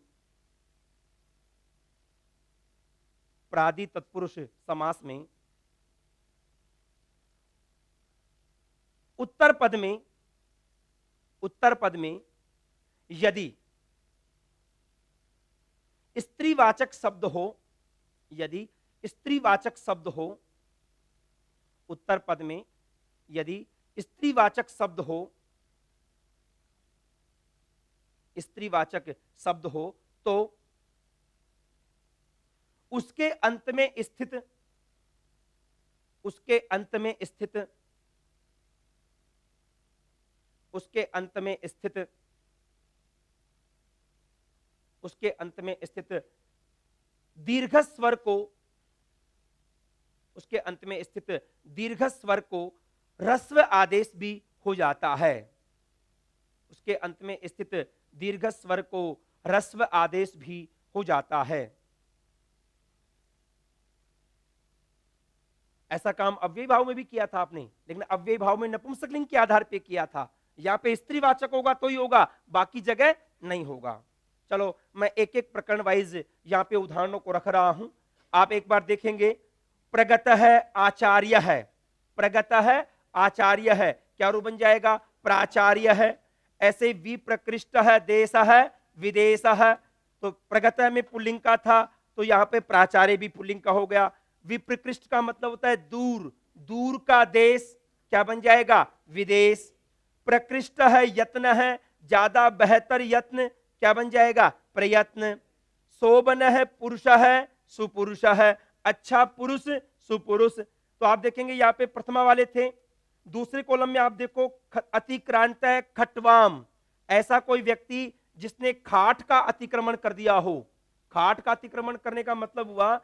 प्रादि तत्पुरुष समास में उत्तर पद में, उत्तर पद में यदि स्त्रीवाचक शब्द हो, यदि स्त्रीवाचक शब्द हो, उत्तर पद में यदि स्त्रीवाचक शब्द हो, स्त्रीवाचक शब्द हो तो उसके अंत में स्थित, उसके अंत में स्थित, उसके अंत में स्थित, उसके अंत में स्थित दीर्घ स्वर को, उसके अंत में स्थित दीर्घ स्वर को ह्रस्व आदेश भी हो जाता है। उसके अंत में स्थित दीर्घ स्वर को ह्रस्व आदेश भी हो जाता है। ऐसा काम अव्ययी भाव में भी किया था आपने, लेकिन अव्ययी भाव में नपुंसक लिंग के आधार पे किया था। यहां पे स्त्रीवाचक होगा तो ही होगा, बाकी जगह नहीं होगा। चलो मैं एक एक प्रकरण वाइज यहां पे उदाहरणों को रख रहा हूं, आप एक बार देखेंगे। प्रगत है आचार्य है, प्रगत है आचार्य है, क्या रूप बन जाएगा? प्राचार्य है। ऐसे विप्रकृष्ट है देश है विदेश है, तो प्रगत में पुल्लिंग का था तो यहां पे प्राचार्य भी पुल्लिंग का हो गया। विप्रकृष्ट का मतलब होता है दूर, दूर का देश, क्या बन जाएगा? विदेश। प्रकृष्ट है यत्न है, ज्यादा बेहतर यत्न, क्या बन जाएगा? प्रयत्न। शोभन है पुरुष है, सुपुरुष है, अच्छा पुरुष सुपुरुष। तो आप देखेंगे यहाँ पे प्रथमा वाले थे, दूसरे कॉलम में आप देखो अतिक्रांत है खटवाम, ऐसा कोई व्यक्ति जिसने खाट का अतिक्रमण कर दिया हो। खाट का अतिक्रमण करने का मतलब हुआ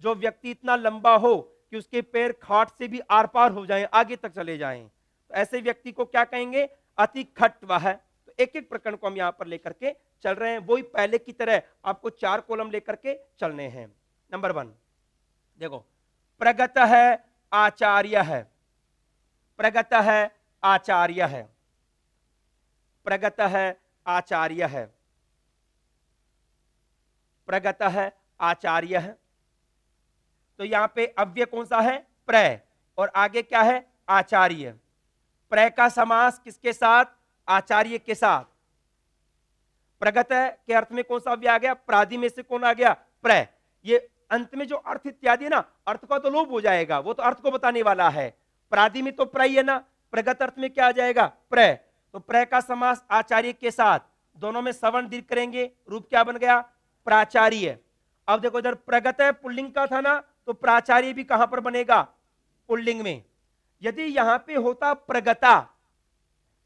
जो व्यक्ति इतना लंबा हो कि उसके पैर खाट से भी आर पार हो जाएं, आगे तक चले जाएं, तो ऐसे व्यक्ति को क्या कहेंगे? अति खट्व है। तो एक एक प्रकरण को हम यहां पर लेकर के चल रहे हैं, वही पहले की तरह आपको 4 कॉलम लेकर के चलने हैं। नंबर 1 देखो, प्रगत है आचार्य है, प्रगत है आचार्य है, प्रगत है आचार्य है, प्रगत है आचार्य है। तो यहां पे अव्यय कौन सा है? प्रय, और आगे क्या है? आचार्य। प्रय का समास किसके साथ? आचार्य के साथ। प्रगत के अर्थ में कौन सा अव्यय आ गया? प्रादि में से कौन आ गया? प्रय। ये अंत में जो अर्थ इत्यादि है ना, अर्थ का तो लोप हो जाएगा, वो तो अर्थ को बताने वाला है। प्रादि में तो प्रय है ना, प्रगत अर्थ में क्या आ जाएगा? प्रय। तो प्रय का समास आचार्य के साथ, दोनों में सवर्ण दीर्घ करेंगे, रूप क्या बन गया? प्राचार्य। अब देखो इधर प्रगत पुल्लिंग का था ना, तो प्राचार्य भी कहां पर बनेगा? पुल्लिंग में। यदि यहां पे होता प्रगता,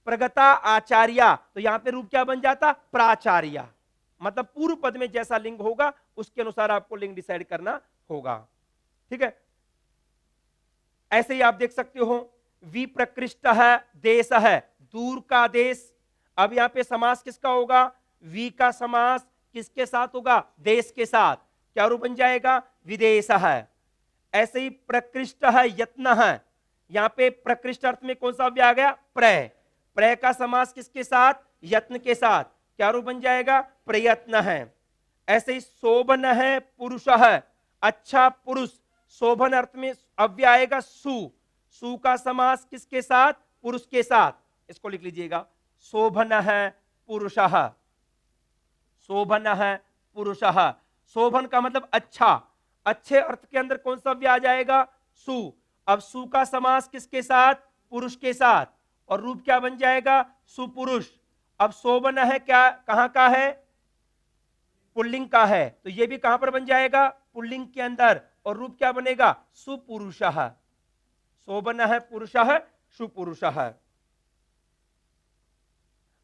प्रगता आचार्य, तो यहां पे रूप क्या बन जाता? प्राचार्य। मतलब पूर्व पद में जैसा लिंग होगा उसके अनुसार आपको लिंग डिसाइड करना होगा। ठीक है, ऐसे ही आप देख सकते हो विप्रकृष्ट है देश है, दूर का देश। अब यहां पे समास किसका होगा? वी का समास किसके साथ होगा? देश के साथ। क्या रूप बन जाएगा? विदेश है। ऐसे ही प्रकृष्ट है यत्न है, यहां पे प्रकृष्ट अर्थ में कौन सा अव्यय आ गया? प्रय। प्रय का समास किसके साथ? यत्न के साथ। क्या रूप बन जाएगा? प्रयत्न है। ऐसे ही शोभन है पुरुष है, अच्छा पुरुष। शोभन अर्थ में अव्यय आएगा सु, सु का समास किसके साथ? पुरुष के साथ। इसको लिख लीजिएगा, शोभन है पुरुष, शोभन है पुरुष। शोभन का मतलब अच्छा, अच्छे अर्थ के अंदर कौन सा अव्यय आ जाएगा? सु। अब सु का समास किसके साथ? पुरुष के साथ, और रूप क्या बन जाएगा? सुपुरुष। अब शोभन है क्या, कहां का है? पुल्लिंग का है, तो ये भी कहां पर बन जाएगा? पुल्लिंग के अंदर, और रूप क्या बनेगा? सुपुरुष। शोभन है पुरुष, सुपुरुष।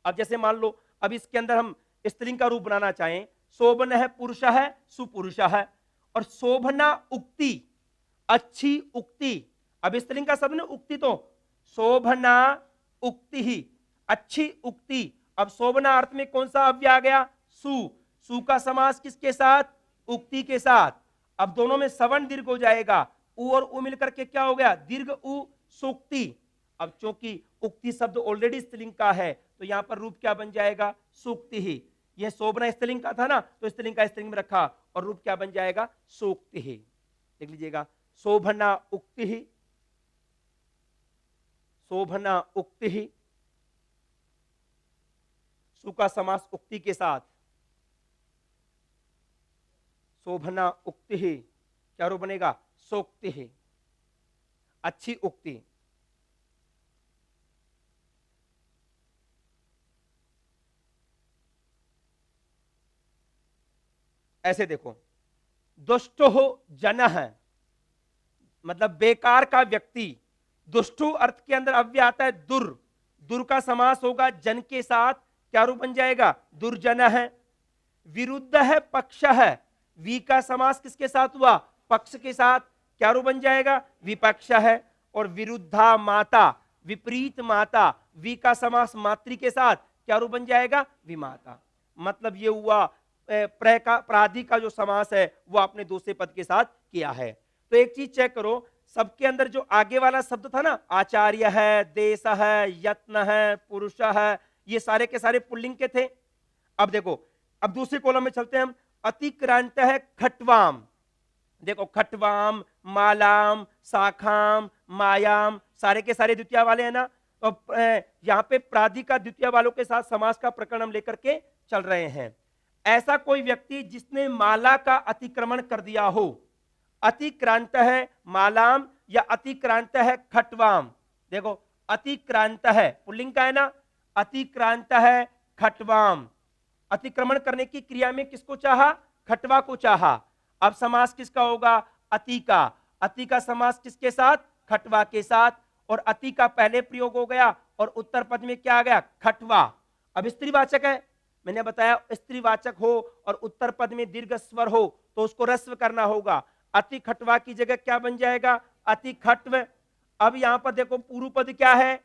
अब जैसे मान लो अब इसके अंदर हम स्त्रीलिंग का रूप बनाना चाहें, शोभन है पुरुष है सुपुरुष है, और शोभना उक्ति अच्छी उक्ति। अब स्त्रीलिंग का शब्द ना उक्ति, तो शोभना उक्ति ही अच्छी उक्ति। अब शोभना अर्थ में कौन सा अव्यय आ गया? सु। सु का समास किसके साथ? उक्ति के साथ। अब दोनों में सवर्ण दीर्घ हो जाएगा, उ और उ मिलकर के क्या हो गया? दीर्घ उ सुक्ति। अब चूंकि उक्ति शब्द ऑलरेडी स्त्रीलिंग का है तो यहां पर रूप क्या बन जाएगा? सूक्ति ही। यह शोभना स्त्रीलिंग का था ना, तो स्त्रीलिंग का स्त्रीलिंग में रखा और रूप क्या बन जाएगा? सूक्ति ही। देख लीजिएगा, शोभना उक्ति ही, शोभना उक्ति ही, सु का समास उक्ति के साथ, शोभना उक्ति ही, क्या रूप बनेगा? सोक्ति ही, अच्छी उक्ति। ऐसे देखो, दुष्टो जन है मतलब बेकार का व्यक्ति। दुष्टु अर्थ के अंदर अव्यय आता है दुर, दुर का समास होगा जन के साथ, क्या रूप बन जाएगा? दुर्जन है। विरुद्ध है पक्ष है, वी का समास किसके साथ हुआ? पक्ष के साथ, क्या रूप बन जाएगा? विपक्ष है। और विरुद्धा माता, विपरीत माता, वी का समास मातृ के साथ, क्या रूप बन जाएगा? विमाता। मतलब ये हुआ प्राधि का जो समास है वो आपने दूसरे पद के साथ किया है। तो एक चीज चेक करो, सबके अंदर जो आगे वाला शब्द था ना, आचार्य है, देश है, यत्न है, पुरुष है, ये सारे के सारे पुल्लिंग के थे। अब देखो, अब दूसरे कॉलम में चलते हैं हम। अतिक्रांत है खटवाम। देखो, खटवाम, मालाम, शाखाम, मायाम, सारे के सारे द्वितीय वाले हैं ना। तो यहाँ पे प्राधि का द्वितीय वालों के साथ समास का प्रकरण हम लेकर के चल रहे हैं। ऐसा कोई व्यक्ति जिसने माला का अतिक्रमण कर दिया हो, अतिक्रांत है मालाम या अतिक्रांत है खटवाम। देखो, अतिक्रांत है पुल्लिंग का है ना, अतिक्रांत है खटवाम। अतिक्रमण करने की क्रिया में किसको चाहा? खटवा को चाहा। अब समास किसका होगा? अति का। अति का समास किसके साथ? खटवा के साथ। और अति का पहले प्रयोग हो गया और उत्तर पद में क्या आ गया? खटवा। अब स्त्रीवाचक है, मैंने बताया स्त्रीवाचक हो और उत्तर पद में दीर्घ स्वर हो तो उसको रस्व करना होगा। अति खटवा की जगह क्या बन जाएगा? अति खट्व। अब यहां पर देखो, पूर्व पद क्या है?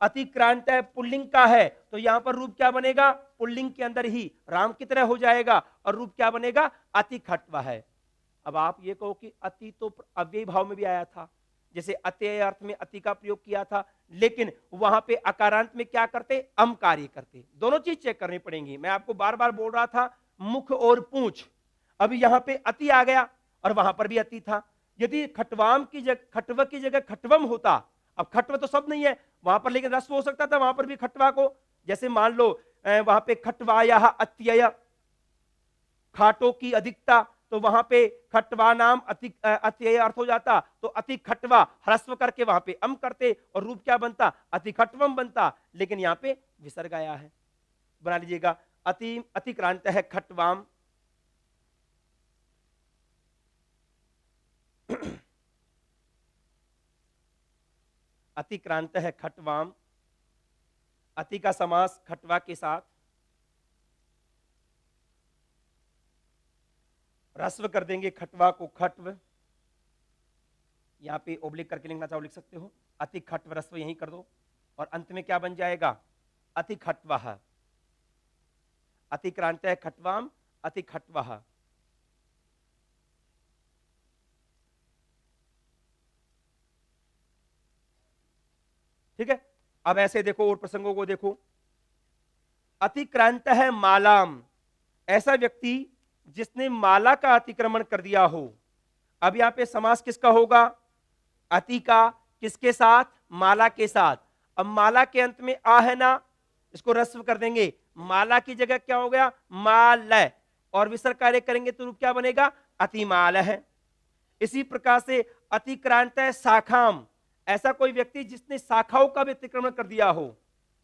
अतिक्रांत है, पुल्लिंग का है, तो यहां पर रूप क्या बनेगा? पुल्लिंग के अंदर ही राम की तरह हो जाएगा और रूप क्या बनेगा? अति खट्व है। अब आप ये कहो कि अति तो अव्ययी भाव में भी आया था, जैसे अत्यय अर्थ में अति का प्रयोग किया था, लेकिन वहां पे अकारांत में क्या करते? अम कार्य करते। दोनों चीज चेक करनी पड़ेंगी। मैं आपको बार बार बोल रहा था मुख और पूंछ, अभी यहां पे अति आ गया और वहां पर भी अति था। यदि खटवाम की जगह, खटव की जगह खटवम होता, अब खटव तो शब्द नहीं है वहां पर, लेकिन रस्व हो सकता था वहां पर भी खटवा को। जैसे मान लो वहां पे खटवाया अत्यय, खाटों की अधिकता, तो वहां पे खटवा नाम अत्यय अर्थ हो जाता, तो अति खटवा ह्रस्व करके वहां पे अम करते और रूप क्या बनता? अति खटवम बनता। लेकिन यहां पे विसर्ग आया है, बना लीजिएगा, अतिक्रांत है खटवाम। अतिक्रांत है खटवाम। अति का समास खटवा के साथ, रस्व कर देंगे खटवा को खट्व। यहां पे ओब्लिक करके लिखना चाहो लिख सकते हो, अति खट्व रस्व यहीं कर दो और अंत में क्या बन जाएगा? अति खट्वः। अतिक्रांत है खटवाम, अति खट्वः। ठीक है। अब ऐसे देखो और प्रसंगों को देखो। अतिक्रांत है मालाम, ऐसा व्यक्ति जिसने माला का अतिक्रमण कर दिया हो। अब यहां पे समास किसका होगा? अति का। किसके साथ? माला के साथ। अब माला के अंत में आ है ना, इसको रस्व कर देंगे, माला की जगह क्या हो गया? मालय, और विसर्ग कार्य करेंगे तो रूप क्या बनेगा? अतिमाल है। इसी प्रकार से अतिक्रांत है शाखाम, ऐसा कोई व्यक्ति जिसने शाखाओं का भी अतिक्रमण कर दिया हो।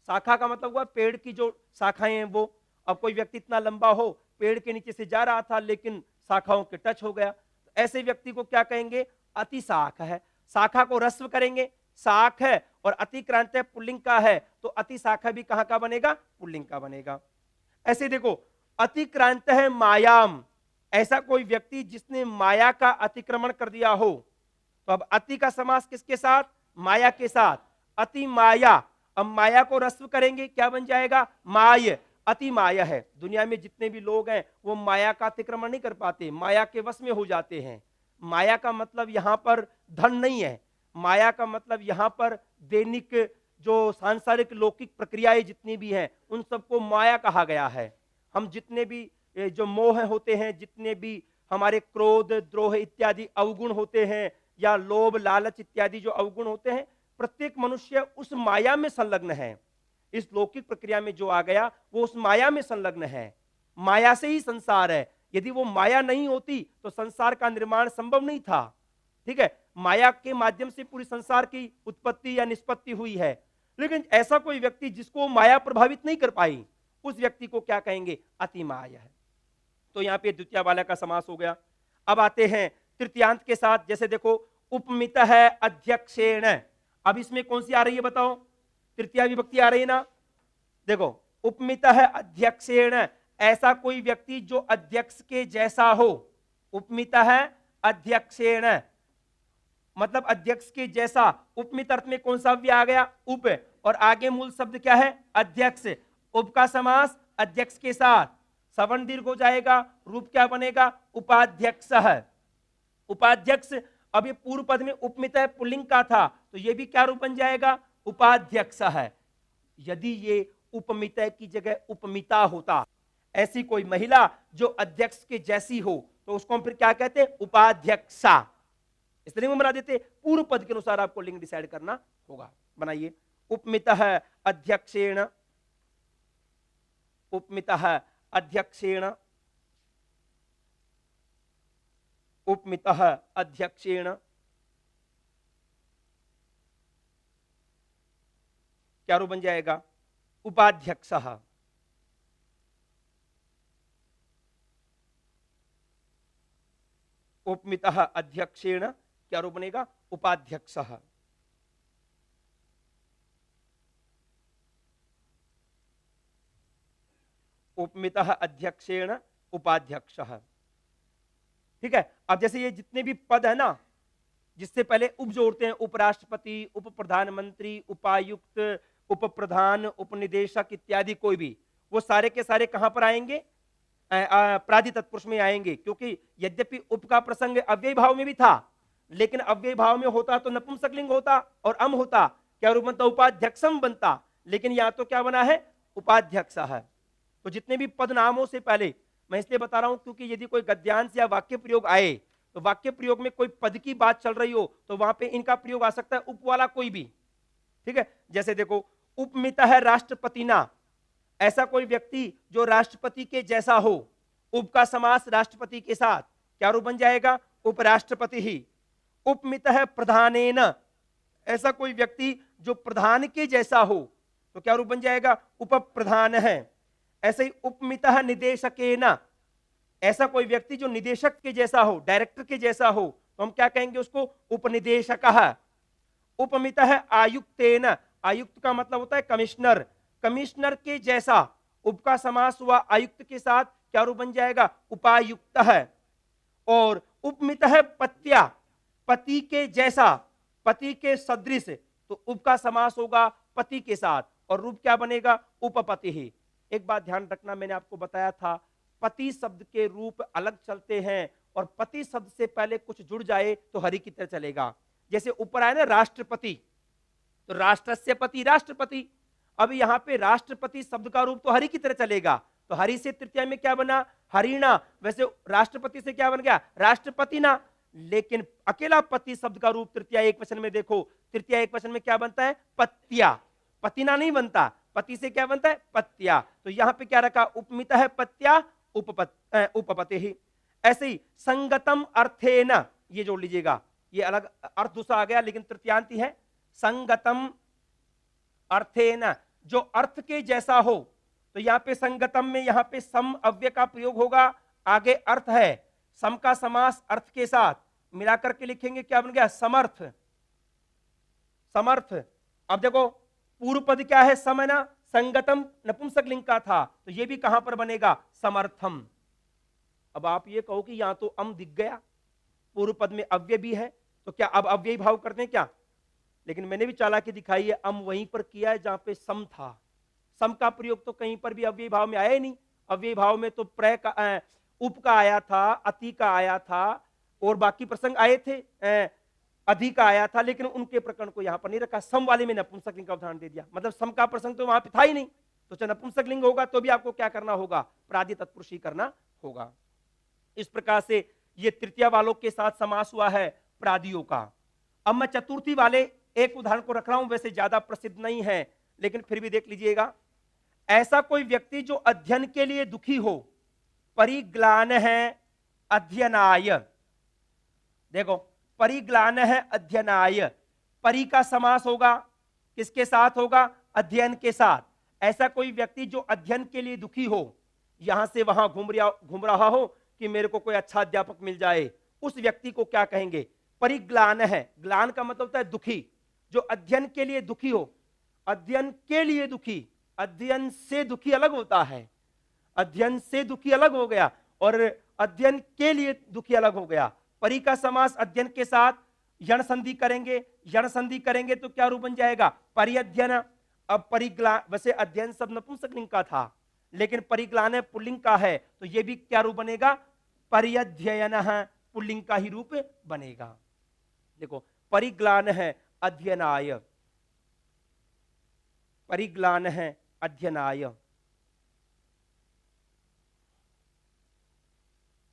शाखा का मतलब हुआ पेड़ की जो शाखाएं हैं वो। अब कोई व्यक्ति इतना लंबा हो, पेड़ के नीचे से जा रहा था लेकिन शाखाओं के टच हो गया, तो ऐसे व्यक्ति को क्या कहेंगे? अति शाख है। शाखा को रस्व करेंगे, शाख है और अतिक्रांत पुल्लिंग का है तो अति शाखा भी कहां का बनेगा? पुल्लिंग का बनेगा। ऐसे देखो, अतिक्रांत है मायाम, ऐसा कोई व्यक्ति जिसने माया का अतिक्रमण कर दिया हो। तो अब अति का समास किसके साथ? माया के साथ। अति माया, अब माया को रस्व करेंगे, क्या बन जाएगा? माय। अति माया है। दुनिया में जितने भी लोग हैं वो माया का अतिक्रमण नहीं कर पाते, माया के वश में हो जाते हैं। माया का मतलब यहां पर धन नहीं है, माया का मतलब यहां पर दैनिक जो सांसारिक लौकिक प्रक्रियाएं जितनी भी हैं उन सबको माया कहा गया है। हम जितने भी जो मोह होते हैं, जितने भी हमारे क्रोध, द्रोह इत्यादि अवगुण होते हैं, या लोभ, लालच इत्यादि जो अवगुण होते हैं, प्रत्येक मनुष्य उस माया में संलग्न है। इस लौकिक प्रक्रिया में जो आ गया वो उस माया में संलग्न है। माया से ही संसार है। यदि वो माया नहीं होती तो संसार का निर्माण संभव नहीं था। ठीक है, माया के माध्यम से पूरी संसार की उत्पत्ति या निष्पत्ति हुई है। लेकिन ऐसा कोई व्यक्ति जिसको माया प्रभावित नहीं कर पाई, उस व्यक्ति को क्या कहेंगे? अति माया है। तो यहां पे द्वितीय वाला का समास हो गया। अब आते हैं तृतीयांत के साथ। जैसे देखो, उपमित है अध्यक्षेण, अब इसमें कौन सी आ रही है बताओ? तृतीय विभक्ति आ रही है ना। देखो, उपमित है अध्यक्षेण, ऐसा कोई व्यक्ति जो अध्यक्ष के जैसा हो। उपमित है अध्यक्षेण मतलब अध्यक्ष के जैसा। उपमित अर्थ में कौन सा अव्यय आ गया? उप, और आगे मूल शब्द क्या है? अध्यक्ष। उप का समास अध्यक्ष के साथ, सवर्ण दीर्घ हो जाएगा, रूप क्या बनेगा? उपाध्यक्ष है। उपाध्यक्ष, अब ये पूर्व पद में उपमित है पुल्लिंग का था तो ये भी क्या रूप बन जाएगा? उपाध्यक्ष है। यदि ये उपमित की जगह उपमिता होता, ऐसी कोई महिला जो अध्यक्ष के जैसी हो, तो उसको हम फिर क्या कहते हैं? उपाध्यक्षा। स्त्रीलिंग में बना देते। पूर्व पद के अनुसार आपको लिंग डिसाइड करना होगा। बनाइए, उपमित अध्यक्षेण, उपमित अध्यक्षेण, उपमित अध्यक्षेण, क्या रूप बन जाएगा? उपाध्यक्ष। उपमित अध्यक्षेण क्या रूप बनेगा? उपाध्यक्ष। उपमित अध्यक्षेण उपाध्यक्ष। ठीक है, अब जैसे ये जितने भी पद है ना, जिससे पहले उप जोड़ते हैं, उपराष्ट्रपति, उप प्रधानमंत्री, उपायुक्त, उप प्रधान, उपनिदेशक इत्यादि, कोई भी, वो सारे के सारे कहां पर आएंगे? प्रादि तत्पुरुष में आएंगे। क्योंकि यद्यपि उप का प्रसंग अव्यय भाव में भी था, लेकिन अव्यय भाव में होता तो नपुंसकलिंग होता और अम होता, क्या रूप बनता? उपाध्यक्षम बनता। लेकिन यहां तो क्या बना है? उपाध्यक्ष है। तो जितने भी पद नामों से पहले, मैं इसलिए बता रहा हूं क्योंकि यदि कोई गद्यांश या वाक्य प्रयोग आए तो वाक्य प्रयोग में कोई पद की बात चल रही हो तो वहां पे इनका प्रयोग आ सकता है, उप वाला कोई भी। ठीक है, जैसे देखो, उपमित है राष्ट्रपतिना, ऐसा कोई व्यक्ति जो राष्ट्रपति के जैसा हो। उप का समास राष्ट्रपति के साथ, क्या रूप बन जाएगा? उपराष्ट्रपति ही। उपमित है प्रधानेन, ऐसा कोई व्यक्ति जो प्रधान के जैसा हो तो क्या रूप बन जाएगा? उप प्रधान है। ऐसे ही उपमित निदेशकेन, ऐसा कोई व्यक्ति जो निदेशक के जैसा हो, डायरेक्टर के जैसा हो, तो हम क्या कहेंगे उसको? उपनिदेशक। उपमित है आयुक्तेन, आयुक्त का मतलब होता है कमिश्नर, कमिश्नर के जैसा। उप का समास हुआ आयुक्त के साथ, क्या रूप बन जाएगा? उपायुक्त है। और उपमित है पत्या, पति के जैसा, पति के सदृश, तो उप का समास होगा पति के साथ और रूप क्या बनेगा? उपपति ही। एक बात ध्यान रखना, मैंने आपको बताया था पति शब्द के रूप अलग चलते हैं और पति शब्द से पहले कुछ जुड़ जाए तो हरि की तरह चलेगा। जैसे ऊपर आया ना राष्ट्रपति, तो राष्ट्रस्य पति राष्ट्रपति। अब यहां पे राष्ट्रपति शब्द का रूप तो हरि की तरह चलेगा, तो हरि से तृतीय में क्या बना? हरिणा। वैसे राष्ट्रपति से क्या बन गया? राष्ट्रपति ना। लेकिन अकेला पति शब्द का रूप तृतीय एक वचन में देखो, तृतीय एक वचन में क्या बनता है? पत्या। पतिना नहीं बनता, पति से क्या बनता है? पत्या। तो यहां पे क्या रखा? उपमित है पत्या, उपपति ही। ऐसे ही संगतम अर्थेन, ये जोड़ लीजिएगा, ये अलग अर्थ दूसरा आ गया लेकिन तृतीयांति है। संगतम अर्थेन, जो अर्थ के जैसा हो, तो यहां पे संगतम में यहां पे सम अव्यय का प्रयोग होगा, आगे अर्थ है, सम का समास अर्थ के साथ मिलाकर के लिखेंगे, क्या बन गया? समर्थ। समर्थ। अब देखो पूर्व पद क्या है, सम है ना, संगतम नपुंसकलिंग का था, तो ये भी कहां पर बनेगा, समर्थम। अब आप ये कहो कि यहां तो अम दिख गया, पूर्व पद में अव्यय भी है, तो क्या अब अव्ययी भाव करते हैं क्या? लेकिन मैंने भी चालाकी दिखाई है, अम वहीं पर किया है जहां पे सम था। सम का प्रयोग तो कहीं पर भी अव्ययी भाव में आया ही नहीं। अव्ययी भाव में तो प्रय का उप का आया था, अति का आया था, और बाकी प्रसंग आए थे, अधि का आया था, लेकिन उनके प्रकरण को यहां पर नहीं रखा। सम वाले में नपुंसकलिंग का उदाहरण दे दिया, मतलब सम का प्रसंग तो वहां पे था ही नहीं। तो चाहे नपुंसकलिंग होगा तो भी आपको क्या करना होगा, प्रादि तत्पुरुष ही करना होगा। इस प्रकार से ये तृतीया वालों के साथ समास हुआ है प्रादियों का। अब मैं चतुर्थी वाले एक उदाहरण को रख रहा हूं, वैसे ज्यादा प्रसिद्ध नहीं है लेकिन फिर भी देख लीजिएगा। ऐसा कोई व्यक्ति जो अध्ययन के लिए दुखी हो, परिग्लान है अध्ययनाय। देखो परिग्लान है अध्ययनाय, परि का समास होगा, किसके साथ होगा, अध्ययन के साथ। ऐसा कोई व्यक्ति जो अध्ययन के लिए दुखी हो, यहां से वहां घूम रहा हो कि मेरे को कोई अच्छा अध्यापक मिल जाए, उस व्यक्ति को क्या कहेंगे, परिग्लान है। ग्लान का मतलब होता है दुखी, जो अध्ययन के लिए दुखी हो। अध्ययन के लिए दुखी, अध्ययन से दुखी अलग होता है, अध्ययन से दुखी अलग हो गया और अध्ययन के लिए दुखी अलग हो गया। परि का समास अध्ययन के साथ यण संधि करेंगे, यण संधि करेंगे तो क्या रूप बन जाएगा, परिअध्ययन। अब परिग्ला, वैसे अध्ययन सब नपुंसकलिंग का था, लेकिन परिग्लान पुल्लिंग का है, तो यह भी क्या रूप बनेगा, परिअध्ययन पुल्लिंग का ही रूप बनेगा। देखो परिग्लान है अध्ययनाय, परिग्लान है अध्ययनाय,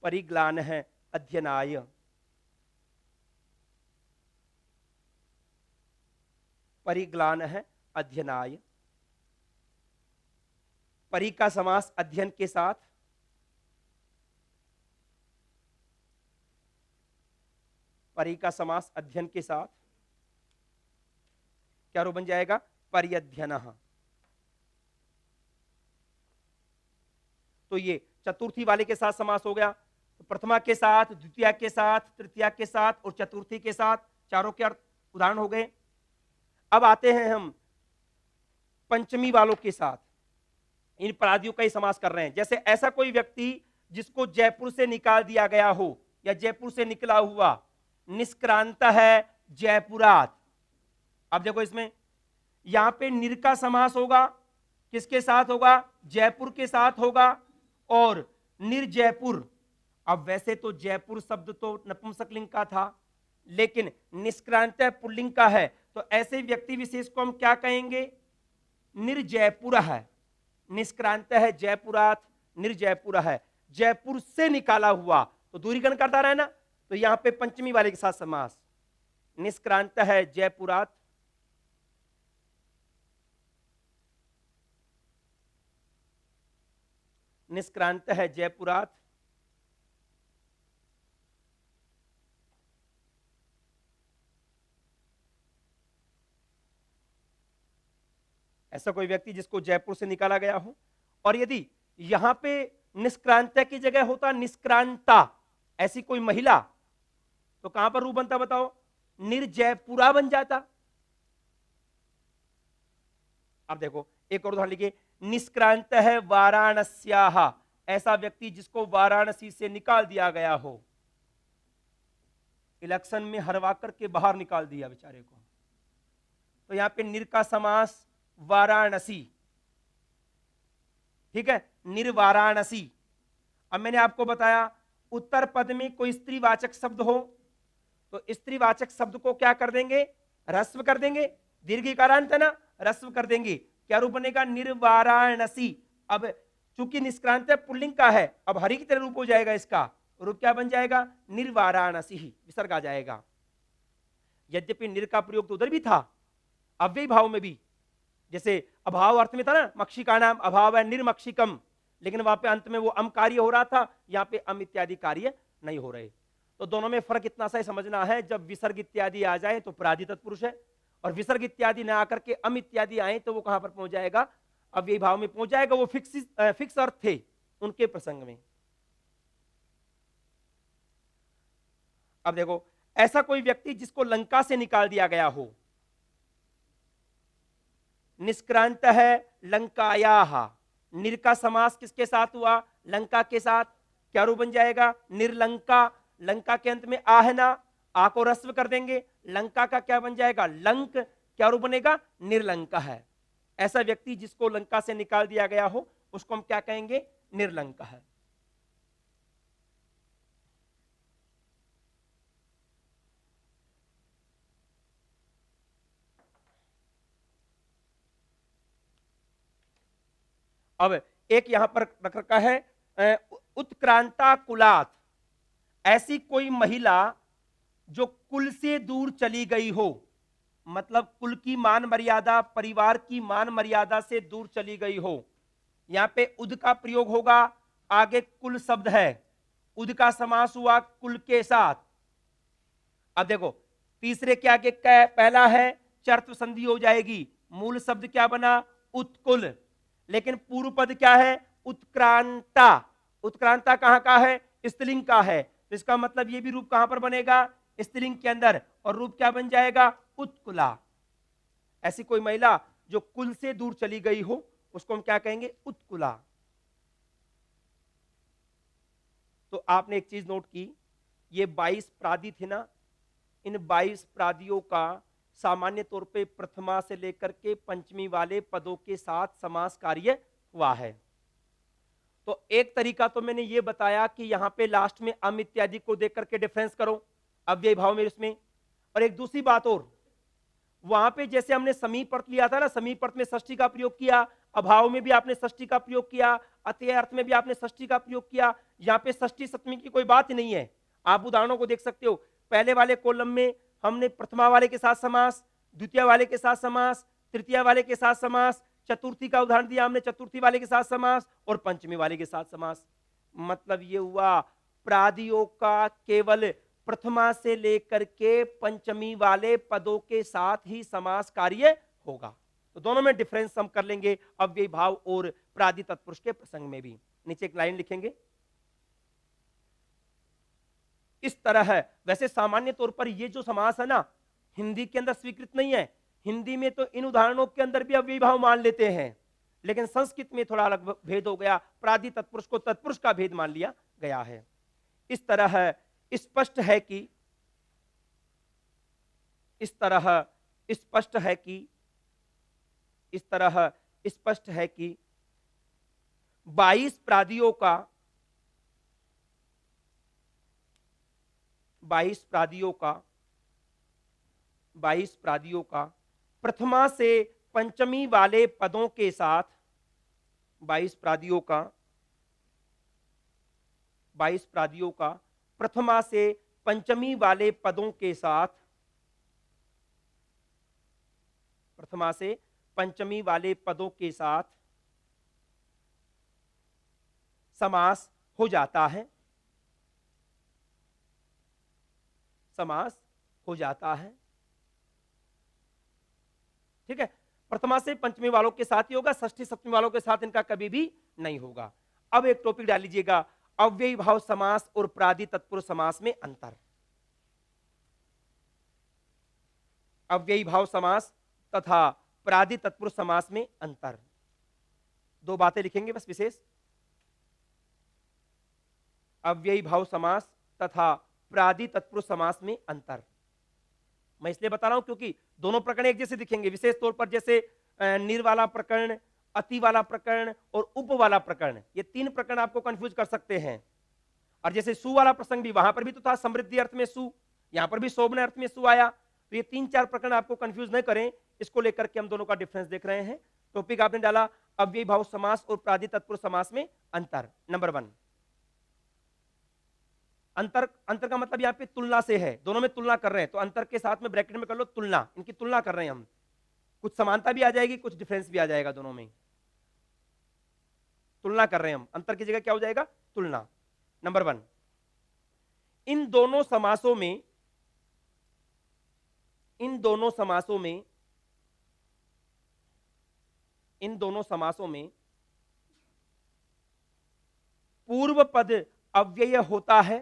परिग्लान है अध्ययनाय, परिग्लान है अध्ययनाय। परि का समास अध्ययन के साथ, परि का समास अध्ययन के साथ क्या रूप बन जाएगा, परिअध्ययन। तो ये चतुर्थी वाले के साथ समास हो गया। तो प्रथमा के साथ, द्वितीया के साथ, तृतीया के साथ और चतुर्थी के साथ, चारों के उदाहरण हो गए। अब आते हैं हम पंचमी वालों के साथ, इन पराधियों का ही समास कर रहे हैं। जैसे ऐसा कोई व्यक्ति जिसको जयपुर से निकाल दिया गया हो या जयपुर से निकला हुआ, निष्क्रांत है जयपुरात। अब देखो इसमें यहां पे निर का समास होगा, किसके साथ होगा, जयपुर के साथ होगा, और निर्जयपुर। अब वैसे तो जयपुर शब्द तो नपुंसकलिंग का था, लेकिन निष्क्रांत पुल्लिंग का है, तो ऐसे व्यक्ति विशेष को हम क्या कहेंगे, निर्जयपुर है। निष्क्रांत है जयपुरात, निर्जयपुर है, जयपुर से निकाला हुआ, तो दूरीकरण करता रहे ना, तो यहां पे पंचमी वाले के साथ समास, निष्क्रांत है जयपुरात, निष्क्रांत है जयपुरात, ऐसा कोई व्यक्ति जिसको जयपुर से निकाला गया हो। और यदि यहां पे निष्क्रांत की जगह होता निष्क्रांता, ऐसी कोई महिला, तो कहां पर रूप बनता बताओ, निर्जयपुरा बन जाता। अब देखो एक और उदाहरण लिखिए, निष्क्रांत है वाराणस्याः, ऐसा व्यक्ति जिसको वाराणसी से निकाल दिया गया हो, इलेक्शन में हरवा करके बाहर निकाल दिया बेचारे को, तो यहां पे निर का समास वाराणसी, ठीक है, निर्वाराणसी। अब मैंने आपको बताया उत्तर पद में कोई स्त्रीवाचक शब्द हो तो स्त्रीवाचक शब्द को क्या कर देंगे, ह्रस्व कर देंगे, दीर्घिकारांत है ना, ह्रस्व कर देंगे, क्या रूप बनेगा, निर्वाराणसी। अब चूंकि निष्क्रांत पुल्लिंग का है, अब हरि की तरह रूप हो जाएगा, इसका रूप क्या बन जाएगा, निर्वाराणसी, विसर्ग आ जाएगा। यद्यपि निर का प्रयोग तो उधर भी था, अव्ययी भाव में भी, जैसे अभाव अर्थ में था ना, मक्षिका नाम अभाव है निर्मक्षिकम, लेकिन वहां पे अंत में वो अम कार्य हो रहा था, यहाँ पे अम इत्यादि कार्य नहीं हो रहे। तो दोनों में फर्क इतना सा ही समझना है, जब विसर्ग इत्यादि आ जाए तो प्रादि तत्पुरुष है, और विसर्ग इत्यादि न आकर के अम इत्यादि आए तो वो कहां पर पहुंच जाएगा, अव्ययी भाव में पहुंच जाएगा। वो फिक्स अर्थ थे उनके प्रसंग में। अब देखो ऐसा कोई व्यक्ति जिसको लंका से निकाल दिया गया हो, निष्क्रांत है लंकायाः। निर का समास किसके साथ हुआ? लंका के साथ। क्या रूप बन जाएगा? निर्लंका। लंका के अंत में आ है ना, आ को रस्व कर देंगे, लंका का क्या बन जाएगा? लंक। क्या रूप बनेगा? निर्लंका है। ऐसा व्यक्ति जिसको लंका से निकाल दिया गया हो उसको हम क्या कहेंगे? निर्लंका है। अब एक यहां पर रख रखा है उत्क्रांता कुलात। ऐसी कोई महिला जो कुल से दूर चली गई हो, मतलब कुल की मान मर्यादा, परिवार की मान मर्यादा से दूर चली गई हो। यहां पे उद का प्रयोग होगा, आगे कुल शब्द है, उद का समास हुआ कुल के साथ। अब देखो तीसरे के आगे कै पहला है, चर्त संधि हो जाएगी, मूल शब्द क्या बना? उत्कुल। लेकिन पूर्व पद क्या है? उत्क्रांता। उत्क्रांता कहां का है? स्त्रीलिंग का है, तो इसका मतलब ये भी रूप कहां पर बनेगा? स्त्रीलिंग के अंदर। और रूप क्या बन जाएगा? उत्कुला। ऐसी कोई महिला जो कुल से दूर चली गई हो उसको हम क्या कहेंगे? उत्कुला। तो आपने एक चीज नोट की, ये 22 प्रादि थे ना, इन 22 प्रादियों का सामान्य तौर पे प्रथमा से लेकर के पंचमी वाले पदों के साथ समास कार्य हुआ है। तो एक तरीका तो मैंने ये बताया कि यहां पे लास्ट में अम इत्यादि को देख करके डिफरेंस करो अव्यय भाव में उसमें। और एक दूसरी बात और, वहां पे जैसे हमने समीप अर्थ लिया था ना, समीप अर्थ में षष्ठी का प्रयोग किया, अभाव में भी आपने षष्ठी का प्रयोग किया, अत्यय अर्थ में भी आपने षष्ठी का प्रयोग किया। यहाँ पे षष्ठी सप्तमी की कोई बात नहीं है। आप उदाहरणों को देख सकते हो, पहले वाले कॉलम में हमने प्रथमा वाले के साथ समास, द्वितीय वाले के साथ समास, तृतीय वाले के साथ समास, चतुर्थी का उदाहरण दिया हमने, चतुर्थी वाले के साथ समास, और पंचमी वाले के साथ समास। मतलब ये हुआ प्रादियों का केवल प्रथमा से लेकर के पंचमी वाले पदों के साथ ही समास कार्य होगा। तो दोनों में डिफरेंस हम कर लेंगे अव्यय भाव और प्रादि तत्पुरुष के प्रसंग में भी। नीचे एक लाइन लिखेंगे इस तरह है। वैसे सामान्य तौर पर ये जो समास है ना, हिंदी के अंदर स्वीकृत नहीं है। हिंदी में तो इन उदाहरणों के अंदर भी अव्यय भाव मान लेते हैं, लेकिन संस्कृत में थोड़ा अलग भेद हो गया, प्रादि तत्पुरुष को तत्पुरुष का भेद मान लिया गया है। इस तरह स्पष्ट है कि इस तरह स्पष्ट है कि इस तरह स्पष्ट है कि 22 प्रादियों का 22 प्रादियों का प्रथमा से पंचमी वाले पदों के साथ 22 प्रादियों का प्रथमा से पंचमी वाले पदों के साथ प्रथमा से पंचमी वाले पदों के साथ समास हो जाता है। समास हो जाता है, ठीक है। प्रथमा से पंचमी वालों के साथ ही होगा, षष्ठी सप्तमी वालों के साथ इनका कभी भी नहीं होगा। अब एक टॉपिक डाल लीजिएगा, अव्ययी भाव समास और प्रादि तत्पुरुष समास में अंतर। अव्ययी भाव समास तथा प्रादि तत्पुरुष समास में अंतर। दो बातें लिखेंगे बस विशेष, अव्ययी भाव समास तथा प्रादि तत्पुरुष समास में अंतर। मैं इसलिए बता रहा हूं क्योंकि दोनों प्रकरण एक जैसे दिखेंगे, विशेष तौर पर जैसे निर वाला प्रकरण, अति वाला प्रकरण और उप वाला प्रकरण, ये तीन प्रकरण आपको कंफ्यूज कर सकते हैं। और जैसे सु वाला प्रसंग भी, वहां पर भी तो था समृद्धि अर्थ में सु, यहां पर भी शोभन अर्थ में सु आया। तो ये तीन चार प्रकरण आपको कंफ्यूज नहीं करें, इसको लेकर के हम दोनों का डिफरेंस देख रहे हैं। टॉपिक आपने डाला अव्ययी भाव समास और प्रादि तत्पुरुष समास में अंतर। नंबर 1, अंतर। अंतर का मतलब यहाँ पे तुलना से है, दोनों में तुलना कर रहे हैं, तो अंतर के साथ में ब्रैकेट में कर लो तुलना, इनकी तुलना कर रहे हैं हम। कुछ समानता भी आ जाएगी, कुछ डिफरेंस भी आ जाएगा, दोनों में तुलना कर रहे हैं हम। अंतर की जगह क्या हो जाएगा? तुलना। नंबर 1, इन दोनों समासों में पूर्व पद अव्यय होता है।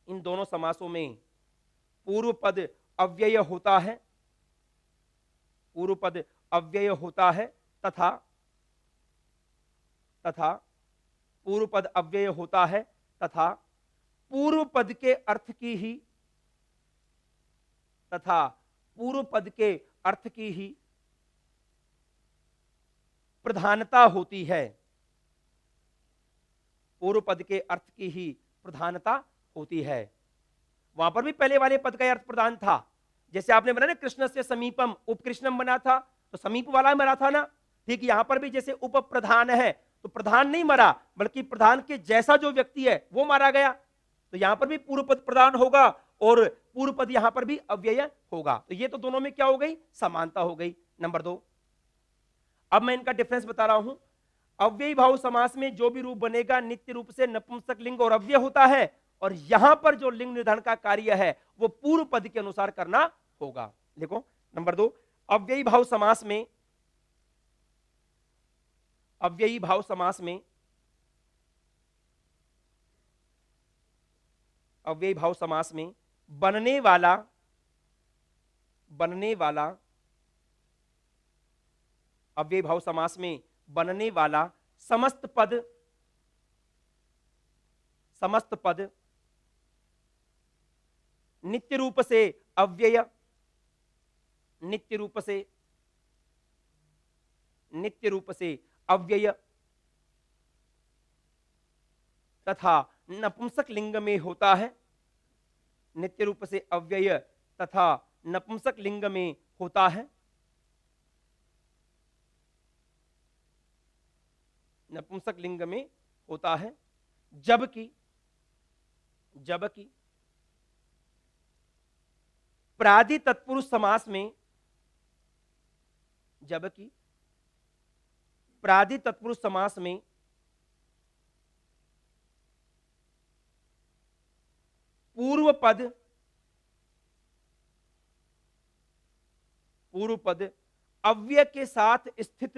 इन दोनों समासों में पूर्व पद अव्यय होता है। पूर्व पद अव्यय होता है तथा पूर्व पद अव्यय होता है तथा पूर्व पद के अर्थ की ही प्रधानता होती है। पूर्व पद के अर्थ की ही प्रधानता होती है। वहां पर भी पहले वाले पद का अर्थ प्रधान था। जैसे आपने बना ना कृष्ण से समीपम उपकृष्णम बना था, तो समीप वाला मरा था ना। ठीक, यहां पर भी जैसे उप प्रधान है तो प्रधान नहीं मरा, बल्कि प्रधान के जैसा जो व्यक्ति है वो मारा गया। तो यहां पर भी पूर्व पद प्रधान होगा और पूर्व पद यहां पर भी अव्यय होगा। तो ये तो दोनों में क्या हो गई, समानता हो गई। नंबर 2, अब मैं इनका डिफरेंस बता रहा हूं। अव्ययी भाव समास में जो भी रूप बनेगा नित्य रूप से नपुंसक लिंग और अव्यय होता है, और यहां पर जो लिंग निर्धारण का कार्य है वो पूर्व पद के अनुसार करना होगा। देखो नंबर 2, अव्ययी भाव समास में बनने वाला अव्ययी भाव समास में बनने वाला समस्त पद नित्य रूप से अव्यय तथा नपुंसक लिंग में होता है। नित्य रूप से अव्यय तथा नपुंसक लिंग में होता है। नपुंसक लिंग में होता है। जबकि प्रादि तत्पुरुष समास में पूर्व पद अव्यय के साथ स्थित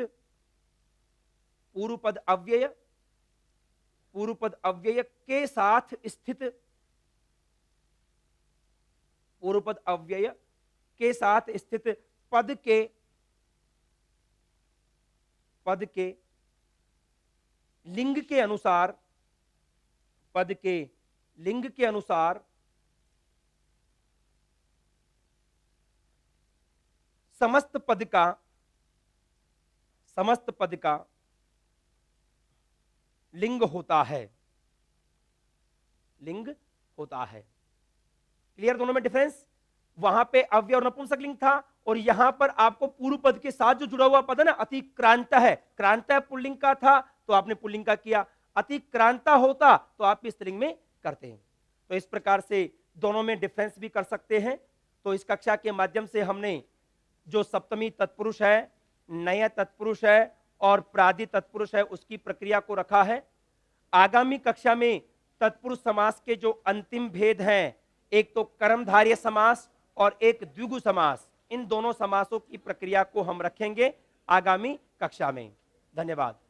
पूर्व पद अव्यय के साथ स्थित पद के लिंग के अनुसार समस्त पद का लिंग होता है। क्लियर दोनों में डिफरेंस? वहां पे अव्यय और नपुंसक लिंग था, और यहां पर आपको पूर्व पद के साथ जो जुड़ा हुआ पद है ना, अतिक्रांत है। क्रांत पुल्लिंग का था तो आपने पुल्लिंग का किया, अतिक्रांता होता तो आप स्त्रीलिंग में करते हैं। तो इस प्रकार से दोनों में डिफरेंस भी कर सकते हैं। तो इस कक्षा के माध्यम से हमने जो सप्तमी तत्पुरुष है, नय तत्पुरुष है और प्रादि तत्पुरुष है, उसकी प्रक्रिया को रखा है। आगामी कक्षा में तत्पुरुष समास के जो अंतिम भेद हैं, एक तो कर्मधारय समास और एक द्विगु समास, इन दोनों समासों की प्रक्रिया को हम रखेंगे आगामी कक्षा में। धन्यवाद।